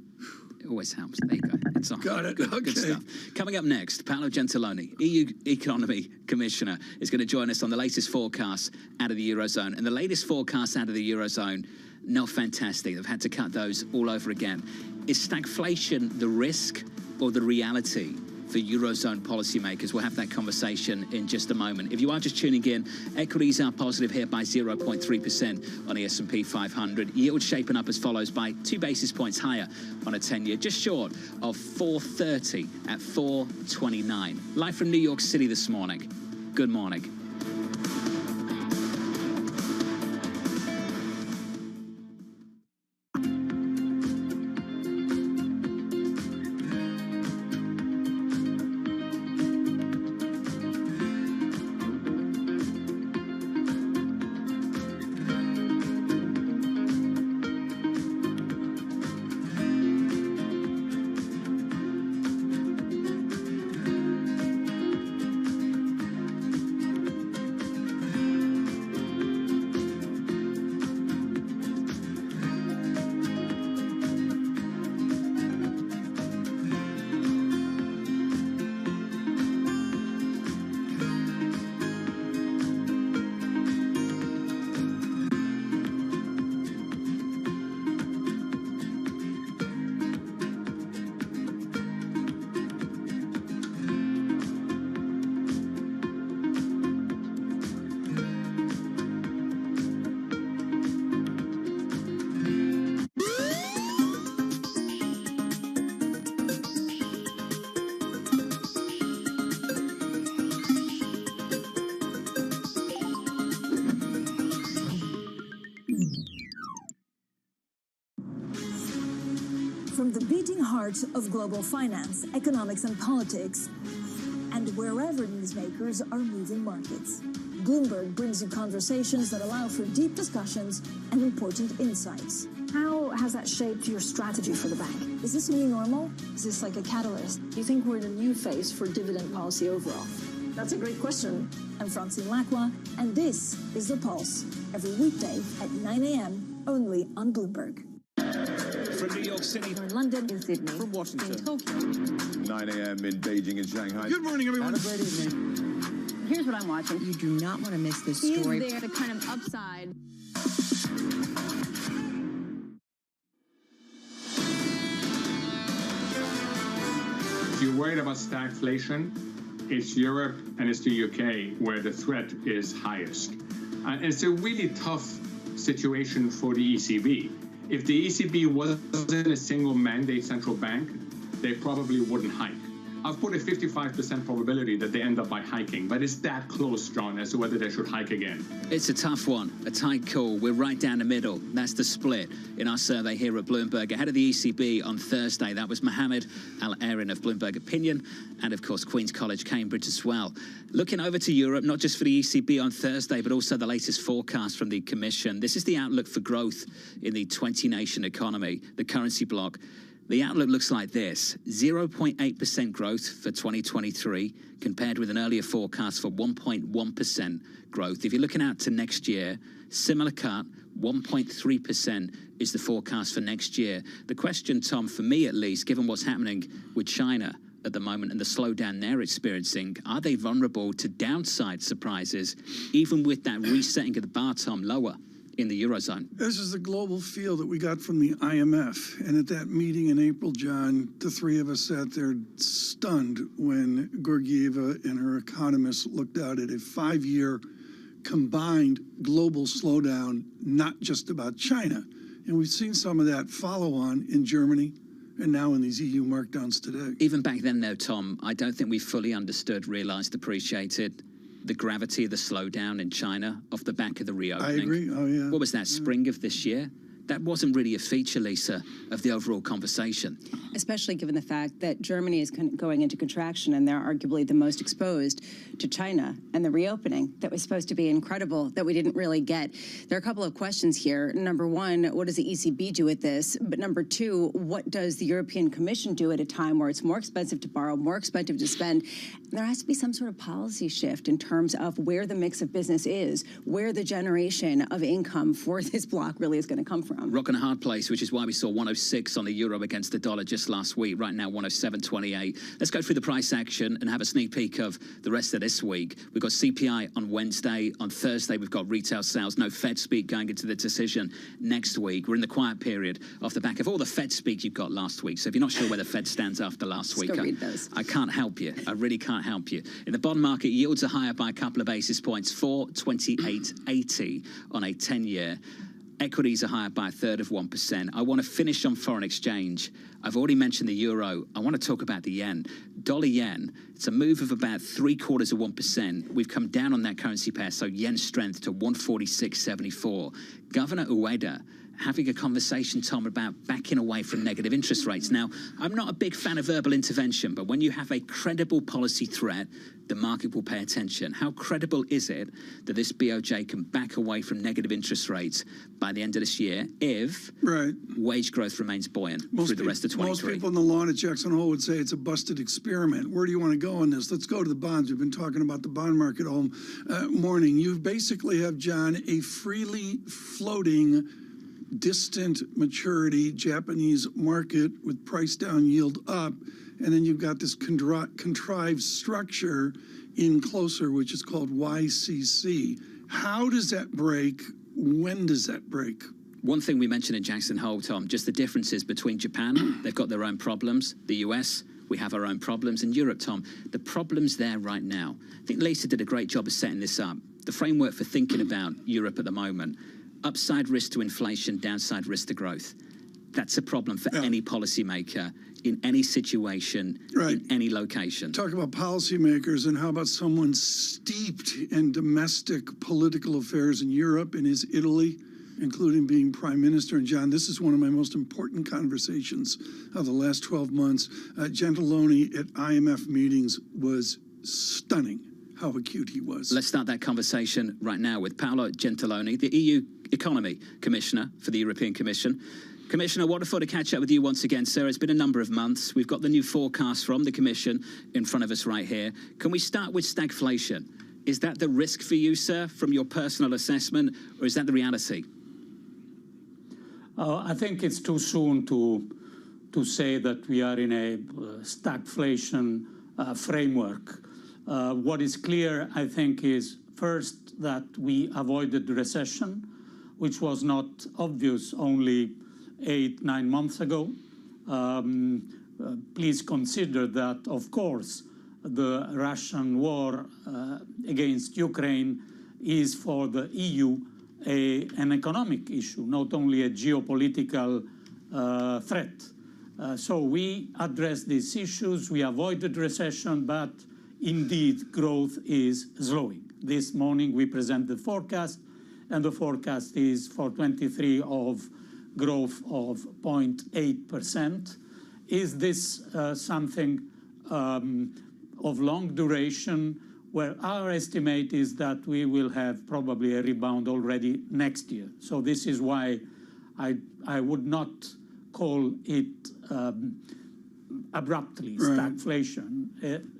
S35: It always helps. There you go. It's on.
S36: Got it.
S35: Good,
S36: Okay.
S35: good stuff. Coming up next, Paolo Gentiloni, EU Economy Commissioner, is going to join us on the latest forecasts out of the Eurozone. And the latest forecasts out of the Eurozone, not fantastic. They've had to cut those all over again. Is stagflation the risk or the reality for Eurozone policymakers? We'll have that conversation in just a moment. If you are just tuning in, equities are positive here by 0.3% on the S&P 500. Yield shaping up as follows by 2 basis points higher on a 10-year, just short of 430 at 429. Live from New York City this morning. Good morning.
S3: From the beating heart of global finance, economics, and politics, and wherever newsmakers are moving markets, Bloomberg brings you conversations that allow for deep discussions and important insights. How has that shaped your strategy for the bank? Is this new normal? Is this like a catalyst? Do you think we're in a new phase for dividend policy overall? That's a great question. I'm Francine Lacqua, and this is The Pulse, every weekday at 9 a.m. only on Bloomberg.
S35: From New York City,
S3: In London, in Sydney,
S35: from Washington,
S3: in Tokyo.
S5: 9 a.m. in Beijing and Shanghai.
S36: Good morning, everyone.
S5: Have a great evening.
S12: Here's what I'm watching.
S6: You do not want to miss this
S12: Is
S6: story.
S12: there the kind of upside?
S7: If you're worried about stagflation, it's Europe and it's the UK where the threat is highest. And it's a really tough situation for the ECB. If the ECB wasn't a single mandate central bank, they probably wouldn't hike. I've put a 55% probability that they end up by hiking, but it's that close, John, as to whether they should hike again.
S35: It's a tough one, a tight call. We're right down the middle. That's the split in our survey here at Bloomberg. Ahead of the ECB on Thursday, that was Mohammed Al-Erin of Bloomberg Opinion, and of course, Queen's College, Cambridge as well. Looking over to Europe, not just for the ECB on Thursday, but also the latest forecast from the Commission. This is the outlook for growth in the 20-nation economy, the currency bloc. The outlook looks like this: 0.8% growth for 2023, compared with an earlier forecast for 1.1% growth. If you're looking out to next year, similar cut, 1.3% is the forecast for next year. The question, Tom, for me at least, given what's happening with China at the moment and the slowdown they're experiencing, are they vulnerable to downside surprises, even with that resetting of the bar, Tom, lower in the Eurozone?
S36: This is the global feel that we got from the IMF. And at that meeting in April, John, the three of us sat there stunned when Georgieva and her economists looked out at a 5-year combined global slowdown, not just about China. And we've seen some of that follow on in Germany and now in these EU markdowns today.
S35: Even back then, though, Tom, I don't think we fully understood, realized, appreciated the gravity of the slowdown in China off the back of the reopening.
S36: I agree. Oh, yeah.
S35: What was that, spring of this year? That wasn't really a feature, Lisa, of the overall conversation.
S1: Especially given the fact that Germany is going into contraction and they're arguably the most exposed to China and the reopening that was supposed to be incredible that we didn't really get. There are a couple of questions here. Number one, what does the ECB do with this? But number two, what does the European Commission do at a time where it's more expensive to borrow, more expensive to spend? There has to be some sort of policy shift in terms of where the mix of business is, where the generation of income for this block really is going to come from.
S35: Rock and a hard place, which is why we saw 106 on the euro against the dollar just last week. Right now, 107.28. Let's go through the price action and have a sneak peek of the rest of this week. We've got CPI on Wednesday. On Thursday, we've got retail sales. No Fed speak going into the decision next week. We're in the quiet period off the back of all the Fed speak you've got last week. So if you're not sure where the Fed stands after last week, I can't help you. I really can't help you. In the bond market, yields are higher by a couple of basis points, 4.2880 on a 10-year. Equities are higher by 1/3%. I want to finish on foreign exchange. I've already mentioned the euro. I want to talk about the yen. Dollar yen, it's a move of about 0.75%. We've come down on that currency pair, so yen strength to 146.74. Governor Ueda having a conversation, Tom, about backing away from negative interest rates. Now, I'm not a big fan of verbal intervention, but when you have a credible policy threat, the market will pay attention. How credible is it that this BOJ can back away from negative interest rates by the end of this year if wage growth remains buoyant through the rest of 23?
S36: Most people on the lawn at Jackson Hole would say it's a busted experiment. Where do you want to go on this? Let's go to the bonds. We've been talking about the bond market all morning. You basically have, John, a freely floating distant maturity Japanese market with price down, yield up, and then you've got this contrived structure in closer, which is called YCC. How does that break? When does that break?
S35: One thing we mentioned in Jackson Hole, Tom, just the differences between Japan, they've got their own problems, the US, we have our own problems, and Europe, Tom, the problem's there right now. I think Lisa did a great job of setting this up. The framework for thinking about Europe at the moment: upside risk to inflation, downside risk to growth. That's a problem for any policymaker in any situation, in any location.
S36: Talk about policymakers, and how about someone steeped in domestic political affairs in Europe and is Italy, including being prime minister. And John, this is one of my most important conversations of the last 12 months. Gentiloni at IMF meetings was stunning how acute he was.
S35: Let's start that conversation right now with Paolo Gentiloni, the EU Economy Commissioner for the European Commission. Commissioner, wonderful to catch up with you once again, sir. It's been a number of months. We've got the new forecast from the Commission in front of us right here. Can we start with stagflation? Is that the risk for you, sir, from your personal assessment, or is that the reality?
S4: I think it's too soon to say that we are in a stagflation framework. What is clear, I think, is first that we avoided the recession, which was not obvious only 8-9 months ago. Please consider that, of course, the Russian war against Ukraine is for the EU an economic issue, not only a geopolitical threat. So we address these issues, we avoided recession, but indeed growth is slowing. This morning we present the forecast, and the forecast is for 23 of growth of 0.8%. Is this something of long duration, where our estimate is that we will have probably a rebound already next year? So this is why I would not call it abruptly stagflation.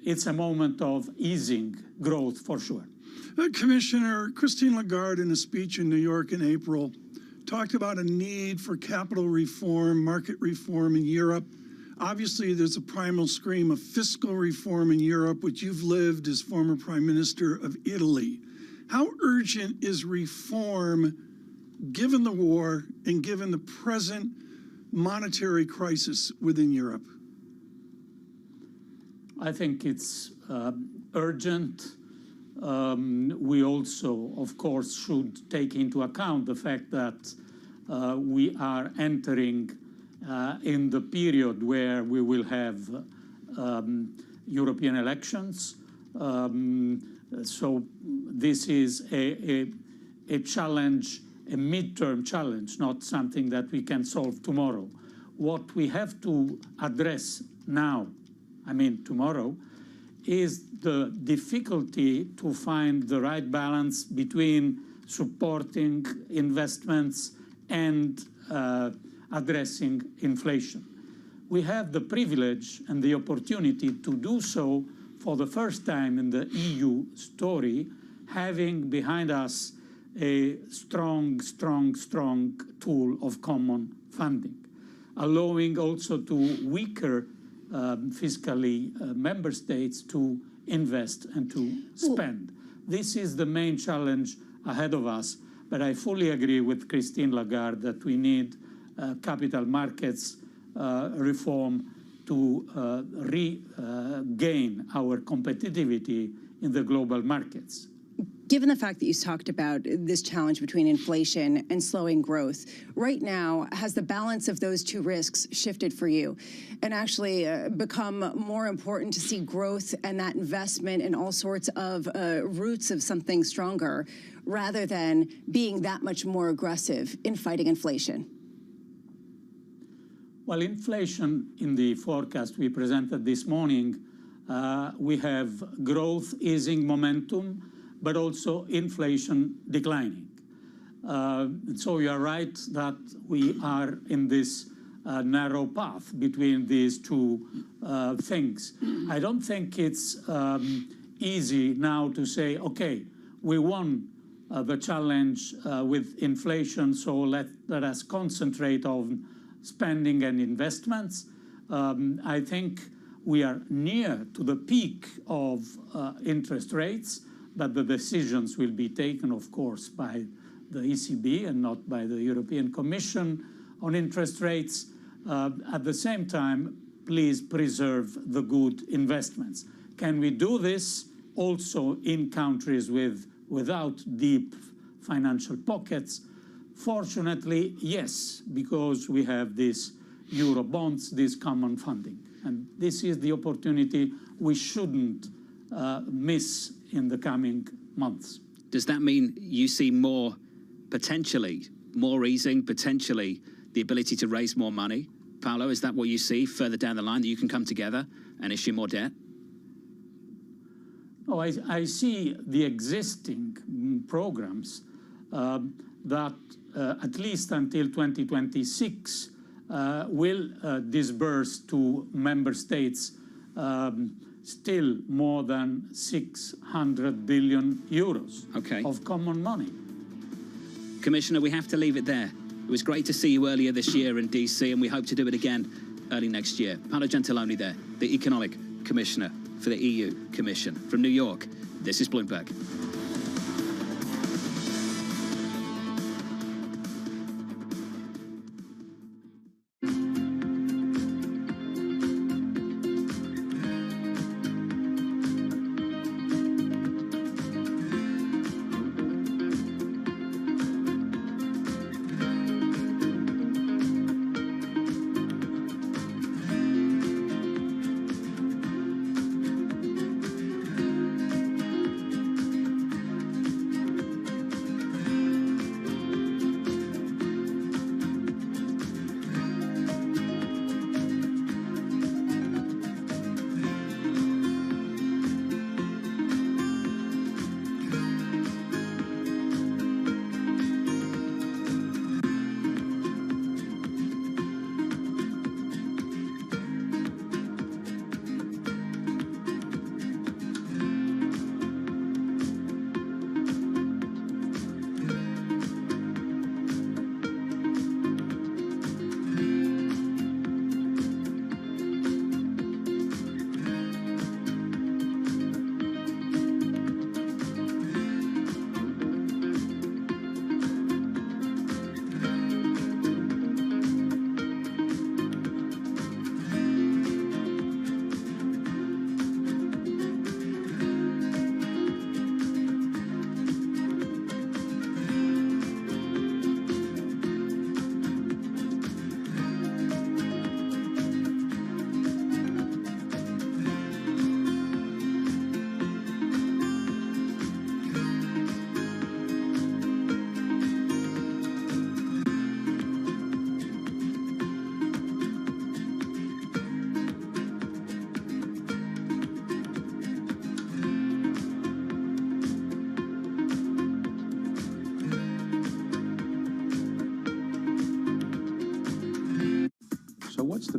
S4: It's a moment of easing growth for sure.
S36: Commissioner, Christine Lagarde, in a speech in New York in April, talked about a need for capital reform, market reform in Europe. Obviously, there's a primal scream of fiscal reform in Europe, which you've lived as former Prime Minister of Italy. How urgent is reform given the war and given the present monetary crisis within Europe?
S4: I think it's urgent. We also, of course, should take into account the fact that we are entering in the period where we will have European elections. So this is a challenge, a midterm challenge, not something that we can solve tomorrow. What we have to address now, I mean tomorrow, is the difficulty to find the right balance between supporting investments and addressing inflation. We have the privilege and the opportunity to do so for the first time in the EU story, having behind us a strong tool of common funding, allowing also to weaker fiscally member states to invest and to spend. This is the main challenge ahead of us, but I fully agree with Christine Lagarde that we need capital markets reform to regain our competitivity in the global markets.
S1: Given the fact that you talked about this challenge between inflation and slowing growth, right now, has the balance of those two risks shifted for you and actually become more important to see growth and that investment in all sorts of roots of something stronger rather than being that much more aggressive in fighting inflation?
S4: Well, inflation in the forecast we presented this morning, we have growth easing momentum, but also inflation declining. So you are right that we are in this narrow path between these two things. I don't think it's easy now to say, okay, we won the challenge with inflation, so let us concentrate on spending and investments. I think we are near to the peak of interest rates, but the decisions will be taken, of course, by the ECB and not by the European Commission on interest rates. At the same time, please preserve the good investments. Can we do this also in countries without deep financial pockets? Fortunately, yes, because we have these Euro bonds, this common funding. And this is the opportunity we shouldn't miss in the coming months.
S35: Does that mean you see more easing, potentially the ability to raise more money? Paolo, is that what you see further down the line, that you can come together and issue more debt?
S4: Oh, I see the existing programs that at least until 2026 will disburse to member states still more than 600 billion euros of common money.
S35: Commissioner, we have to leave it there. It was great to see you earlier this year in DC, and we hope to do it again early next year. Paolo Gentiloni there, the Economic Commissioner for the EU Commission. From New York, this is Bloomberg.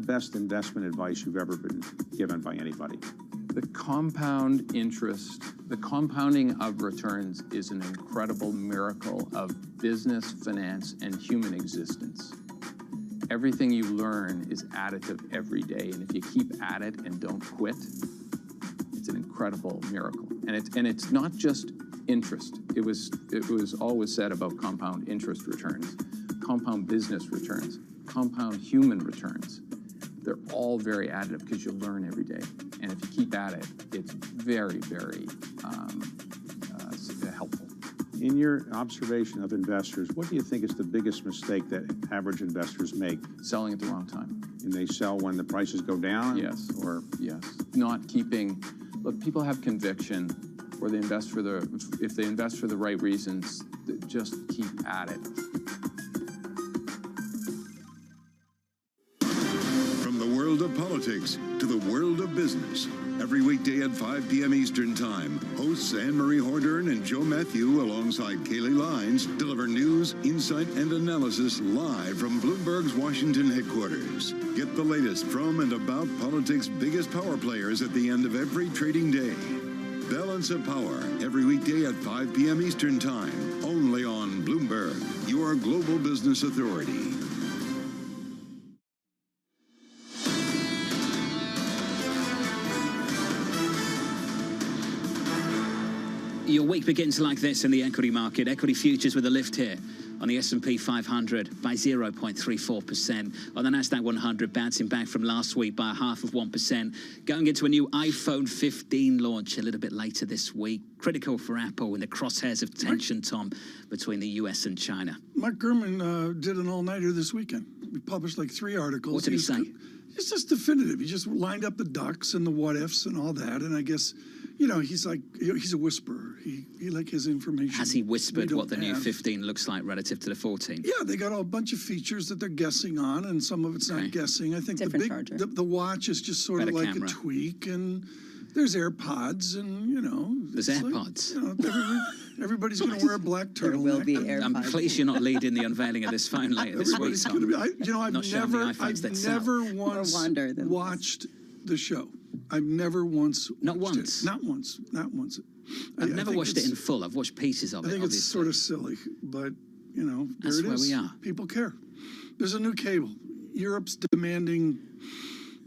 S6: best investment advice you've ever been given by anybody?
S8: The compound interest, the compounding of returns is an incredible miracle of business, finance, and human existence. Everything you learn is additive every day, and if you keep at it and don't quit, it's an incredible miracle. And it's not just interest. It was always said about compound interest returns, compound business returns, compound human returns. They're all very additive because you learn every day. And if you keep at it, it's very, very helpful.
S6: In your observation of investors, what do you think is the biggest mistake that average investors make?
S8: Selling at the wrong time.
S6: And they sell when the prices go down?
S8: Yes. Or yes. Not keeping, look, people have conviction, or they invest for if they invest for the right reasons, just keep at it.
S22: From the world of politics to the world of business. Every weekday at 5 p.m. Eastern Time, hosts Anne-Marie Hordern and Joe Matthew alongside Kaylee Lines deliver news, insight, and analysis live from Bloomberg's Washington headquarters. Get the latest from and about politics' biggest power players at the end of every trading day. Balance of Power, every weekday at 5 p.m. Eastern Time, only on Bloomberg, your global business authority.
S35: Your week begins like this in the equity market. Equity futures with a lift here on the S&P 500 by 0.34%. On the Nasdaq 100, bouncing back from last week by 0.5%. Going into a new iPhone 15 launch a little bit later this week. Critical for Apple in the crosshairs of tension, Tom, between the US and China.
S36: Mark Gurman did an all-nighter this weekend. We published like 3 articles.
S35: What did he say?
S36: It's just definitive. He just lined up the ducks and the what-ifs and all that. And I guess, you know, he's like, he's a whisperer. He like his information.
S35: Has he whispered what the new 15 looks like relative to the 14?
S36: Yeah, they got a bunch of features that they're guessing on, and some of it's not guessing. I think the watch is just sort of like a tweak, and there's AirPods, and you know,
S35: there's AirPods.
S36: Like, you know, everybody's going to wear a black turtleneck.
S1: There will be AirPods.
S35: I'm pleased you're not leading the unveiling of this phone later this week.
S36: Going to be. I've never once watched the show. I've never once.
S35: Not once.
S36: Not once. Not once.
S35: I've never watched it in full. I've watched pieces of it.
S36: I think it's sort of silly, but you know, there it is.
S35: Where we are.
S36: People care. There's a new cable. Europe's demanding.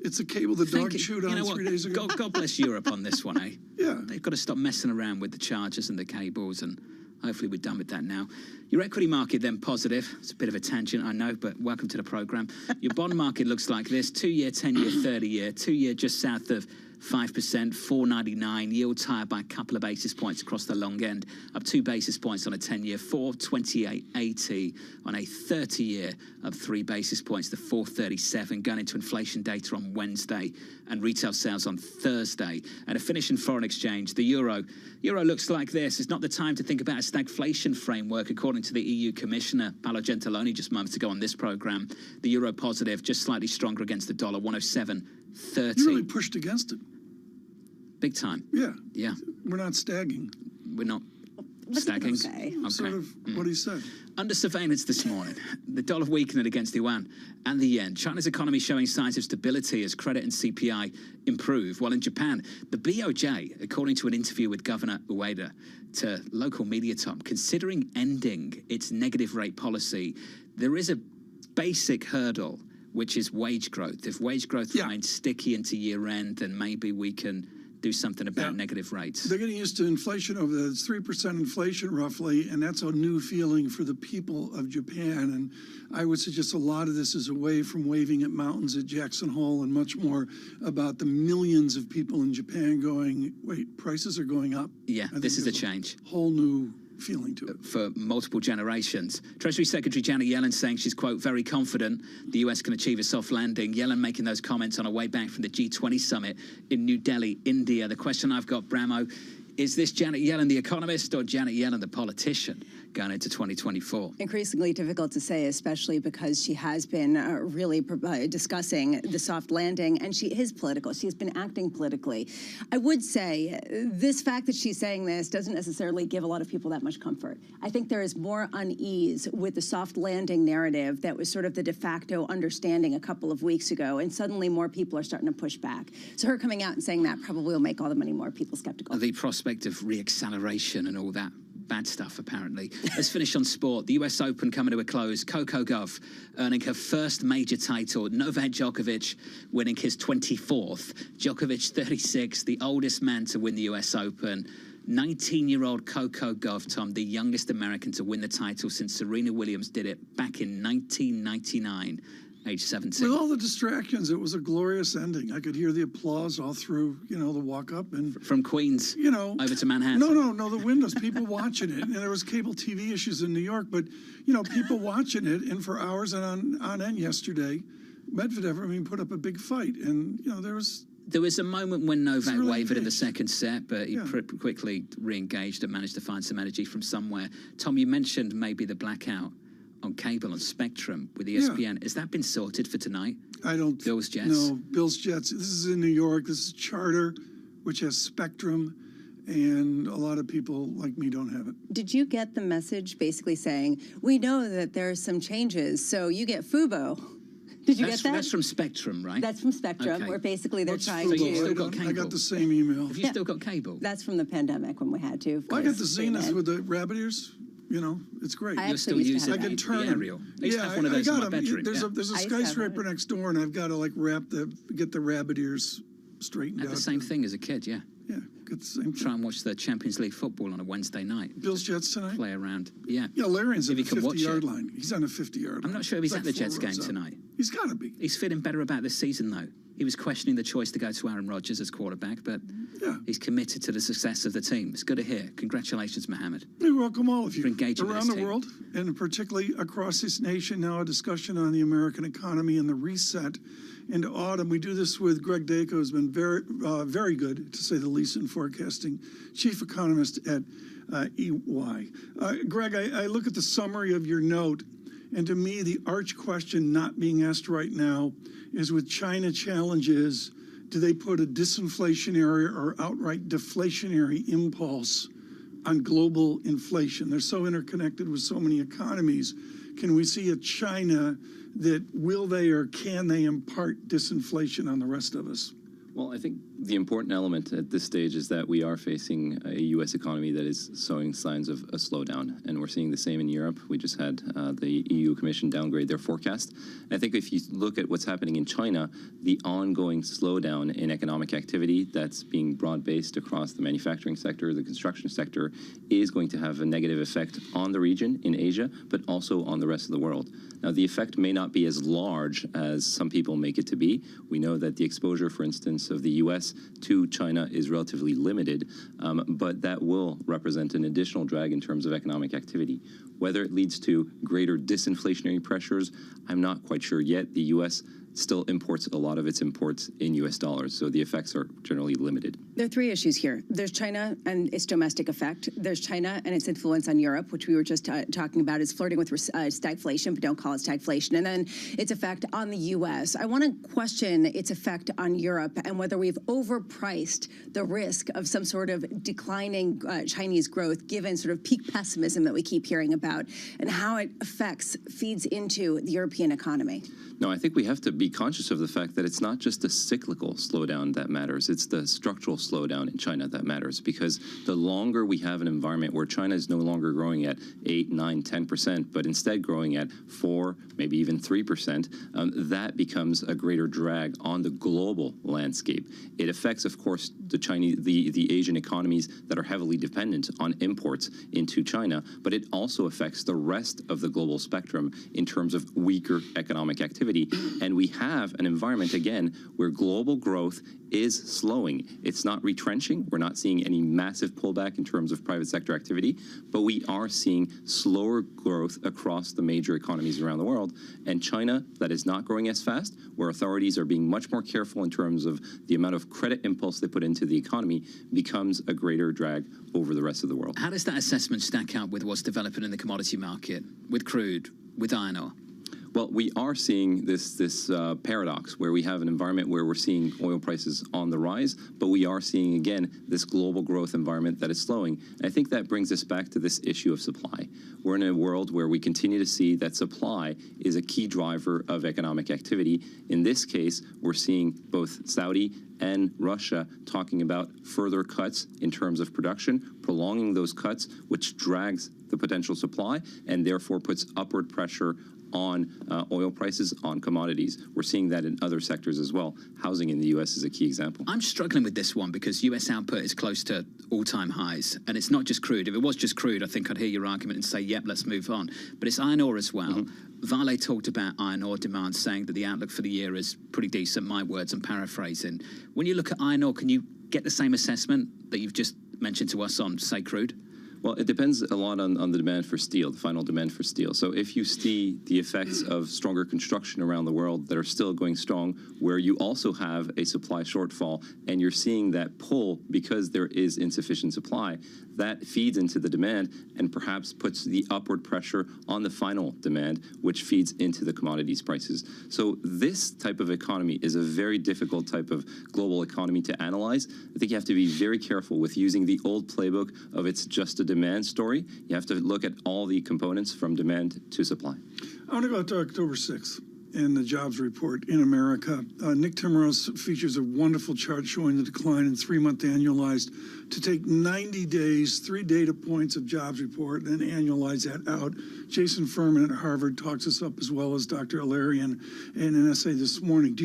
S36: It's a cable the dog chewed on 3 days ago.
S35: God bless Europe on this one, eh?
S36: Yeah.
S35: They've got to stop messing around with the chargers and the cables, and hopefully we're done with that now. Your equity market then positive. It's a bit of a tangent, I know, but welcome to the program. Your bond market looks like this: 2-year, 10-year, 30-year. 2-year just south of 5%, 4.99. Yields higher by a couple of basis points across the long end, up 2 basis points on a 10-year, 4.2880 on a 30-year, up 3 basis points to 4.37. Going into inflation data on Wednesday and retail sales on Thursday. And a finish in foreign exchange, the euro. Euro looks like this. It's not the time to think about a stagflation framework, according to the EU Commissioner, Paolo Gentiloni, just moments ago on this program. The euro positive, just slightly stronger against the dollar, 107.30.
S36: You really pushed against it.
S35: Big time.
S36: Yeah.
S35: Yeah.
S36: We're not stagging.
S35: We're not stagging.
S36: Okay. Sort of what he said.
S35: Under surveillance this morning, the dollar weakening against the yuan and the yen. China's economy showing signs of stability as credit and CPI improve. While in Japan, the BOJ, according to an interview with Governor Ueda to local media, Tom, considering ending its negative rate policy, there is a basic hurdle, which is wage growth. If wage growth remains sticky into year end, then maybe we can do something about negative rates.
S36: They're getting used to inflation over there. It's 3% inflation roughly, and that's a new feeling for the people of Japan. And I would suggest a lot of this is away from waving at mountains at Jackson Hole and much more about the millions of people in Japan going, wait, prices are going up?
S35: Yeah, this is a change.
S36: Whole new feeling to it.
S35: For multiple generations. Treasury Secretary Janet Yellen saying she's, quote, very confident the US can achieve a soft landing. Yellen making those comments on her way back from the G20 summit in New Delhi, India. The question I've got, Bramo, is this Janet Yellen the economist or Janet Yellen the politician? going into 2024.
S1: Increasingly difficult to say, especially because she has been really discussing the soft landing, and she is political. She's been acting politically. I would say this fact that she's saying this doesn't necessarily give a lot of people that much comfort. I think there is more unease with the soft landing narrative that was sort of the de facto understanding a couple of weeks ago, and suddenly more people are starting to push back. So her coming out and saying that probably will make all the money more people skeptical.
S35: The prospect of reacceleration and all that bad stuff, apparently. Let's finish on sport. The US Open coming to a close. Coco Gauff earning her first major title. Novak Djokovic winning his 24th. Djokovic 36, the oldest man to win the US Open. 19-year-old Coco Gauff, Tom, the youngest American to win the title since Serena Williams did it back in 1999. Age 17.
S36: With all the distractions, it was a glorious ending. I could hear the applause all through, the walk up and
S35: from Queens, over to Manhattan.
S36: No, the windows, people watching it, and there was cable TV issues in New York, but people watching it, and for hours and on end yesterday, Medvedev, put up a big fight, and
S35: There was a moment when Novak
S36: really
S35: wavered in the second set, but he quickly re-engaged and managed to find some energy from somewhere. Tom, you mentioned maybe the blackout on cable and Spectrum with ESPN. Has that been sorted for tonight?
S36: I don't.
S35: Bills Jets.
S36: No, Bills Jets. This is in New York. This is Charter, which has Spectrum, and a lot of people like me don't have it.
S1: Did you get the message basically saying, we know that there are some changes, so you get Fubo? Did you get that?
S35: That's from Spectrum, right?
S1: That's from Spectrum,
S35: Okay.
S1: where basically they're trying
S35: So
S1: to...
S35: you've still got cable?
S36: I got the same email.
S35: Have you still got cable?
S1: That's from the pandemic when we had to. of
S36: I got
S1: course,
S36: the
S1: stream
S36: Zenith
S1: it.
S36: with the rabbit ears. It's great.
S1: I You're still actually used to
S35: using
S1: have
S36: I can
S1: that.
S36: turn
S35: the aerial. I used to have one of those in my bedroom.
S36: There's
S35: yeah.
S36: a
S1: I used to have
S36: skyscraper
S1: one.
S36: next door, and I've got to get the rabbit ears straightened
S35: Had
S36: out.
S35: the same thing as a kid, yeah.
S36: Yeah, get the same
S35: Try
S36: thing.
S35: and watch the Champions League football on a Wednesday night.
S36: Bills Jets tonight.
S35: Play around. Yeah.
S36: Yeah, Larion's
S35: If
S36: at
S35: you
S36: the
S35: can watch
S36: 50-yard
S35: it.
S36: line. He's on a 50-yard line.
S35: I'm not sure if he's
S36: It's
S35: at
S36: like
S35: the Jets
S36: 4
S35: game
S36: rows up.
S35: tonight.
S36: He's got to be.
S35: He's feeling better about this season, though. He was questioning the choice to go to Aaron Rodgers as quarterback, but he's committed to the success of the team. It's good to hear. Congratulations, Mohammed.
S36: We welcome all of you
S35: For engaging with
S36: around
S35: this
S36: the
S35: team.
S36: world, and particularly across this nation. Now, a discussion on the American economy and the reset into autumn. We do this with Greg Dacko, who's been very good, to say the least, in forecasting, chief economist at EY. Greg, I look at the summary of your note, and to me, the arch question not being asked right now is, with China challenges, do they put a disinflationary or outright deflationary impulse on global inflation? They're so interconnected with so many economies. Can we see a China that will they or can they impart disinflation on the rest of us?
S9: Well, I think the important element at this stage is that we are facing a U.S. economy that is showing signs of a slowdown, and we're seeing the same in Europe. We just had the EU Commission downgrade their forecast. I think if you look at what's happening in China, the ongoing slowdown in economic activity that's being broad-based across the manufacturing sector, the construction sector, is going to have a negative effect on the region in Asia, but also on the rest of the world. Now, the effect may not be as large as some people make it to be. We know that the exposure, for instance, of the U.S. to China is relatively limited, but that will represent an additional drag in terms of economic activity. Whether it leads to greater disinflationary pressures, I'm not quite sure yet. The U.S. still imports a lot of its imports in U.S. dollars, so the effects are generally limited.
S1: There are three issues here. There's China and its domestic effect. There's China and its influence on Europe, which we were just talking about, is flirting with stagflation, but don't call it stagflation. And then its effect on the U.S. I want to question its effect on Europe and whether we've overpriced the risk of some sort of declining Chinese growth, given sort of peak pessimism that we keep hearing about, and how it feeds into the European economy.
S9: No, I think we have to be conscious of the fact that it's not just the cyclical slowdown that matters. It's the structural slowdown in China that matters, because the longer we have an environment where China is no longer growing at 8, 9, 10%, but instead growing at 4, maybe even 3%, that becomes a greater drag on the global landscape. It affects, of course, the Asian economies that are heavily dependent on imports into China, but it also affects the rest of the global spectrum in terms of weaker economic activity. And we have an environment, again, where global growth is slowing. It's not retrenching. We're not seeing any massive pullback in terms of private sector activity, but we are seeing slower growth across the major economies around the world. And China, that is not growing as fast, where authorities are being much more careful in terms of the amount of credit impulse they put into the economy, becomes a greater drag over the rest of the world.
S35: How does that assessment stack up with what's developing in the commodity market, with crude, with iron ore?
S9: Well, we are seeing this paradox where we have an environment where we're seeing oil prices on the rise, but we are seeing, again, this global growth environment that is slowing. And I think that brings us back to this issue of supply. We're in a world where we continue to see that supply is a key driver of economic activity. In this case, we're seeing both Saudi and Russia talking about further cuts in terms of production, prolonging those cuts, which drags the potential supply and therefore puts upward pressure on oil prices, on commodities. We're seeing that in other sectors as well. Housing in the U.S. is a key example.
S35: I'm struggling with this one because U.S. output is close to all-time highs, and it's not just crude. If it was just crude, I think I'd hear your argument and say, yep, let's move on. But it's iron ore as well. Vale talked about iron ore demand, saying that the outlook for the year is pretty decent. My words, I'm paraphrasing. When you look at iron ore, can you get the same assessment that you've just mentioned to us on, say, crude?
S9: Well, it depends a lot on the demand for steel, the final demand for steel. So if you see the effects of stronger construction around the world that are still going strong, where you also have a supply shortfall, and you're seeing that pull because there is insufficient supply, that feeds into the demand and perhaps puts the upward pressure on the final demand, which feeds into the commodities prices. So this type of economy is a very difficult type of global economy to analyze. I think you have to be very careful with using the old playbook of it's just a demand story. You have to look at all the components from demand to supply.
S36: I want to go to October 6th and the jobs report in America. Nick Timmeros features a wonderful chart showing the decline in 3-month annualized to take 90 days, 3 data points of jobs report, and then annualize that out. Jason Furman at Harvard talks us up, as well as Dr. Ilarian in an essay this morning.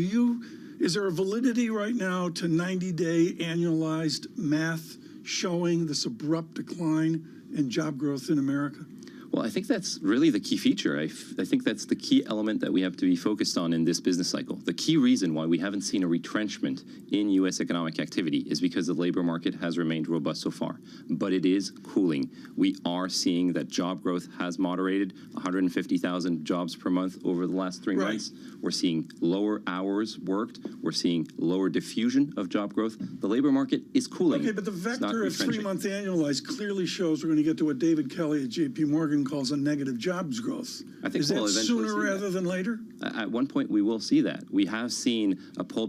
S36: Is there a validity right now to 90-day annualized math showing this abrupt decline in job growth in America?
S9: Well, I think that's really the key feature. I think that's the key element that we have to be focused on in this business cycle. The key reason why we haven't seen a retrenchment in U.S. economic activity is because the labor market has remained robust so far. But it is cooling. We are seeing that job growth has moderated, 150,000 jobs per month over the last 3 months. We're seeing lower hours worked. We're seeing lower diffusion of job growth. The labor market is cooling.
S36: Okay, but the vector of 3-month annualized clearly shows we're going to get to what David Kelly at J.P. Morgan calls a negative jobs growth.
S9: I think
S36: is that sooner rather than later?
S9: At one point, we will see that. We have seen a pullback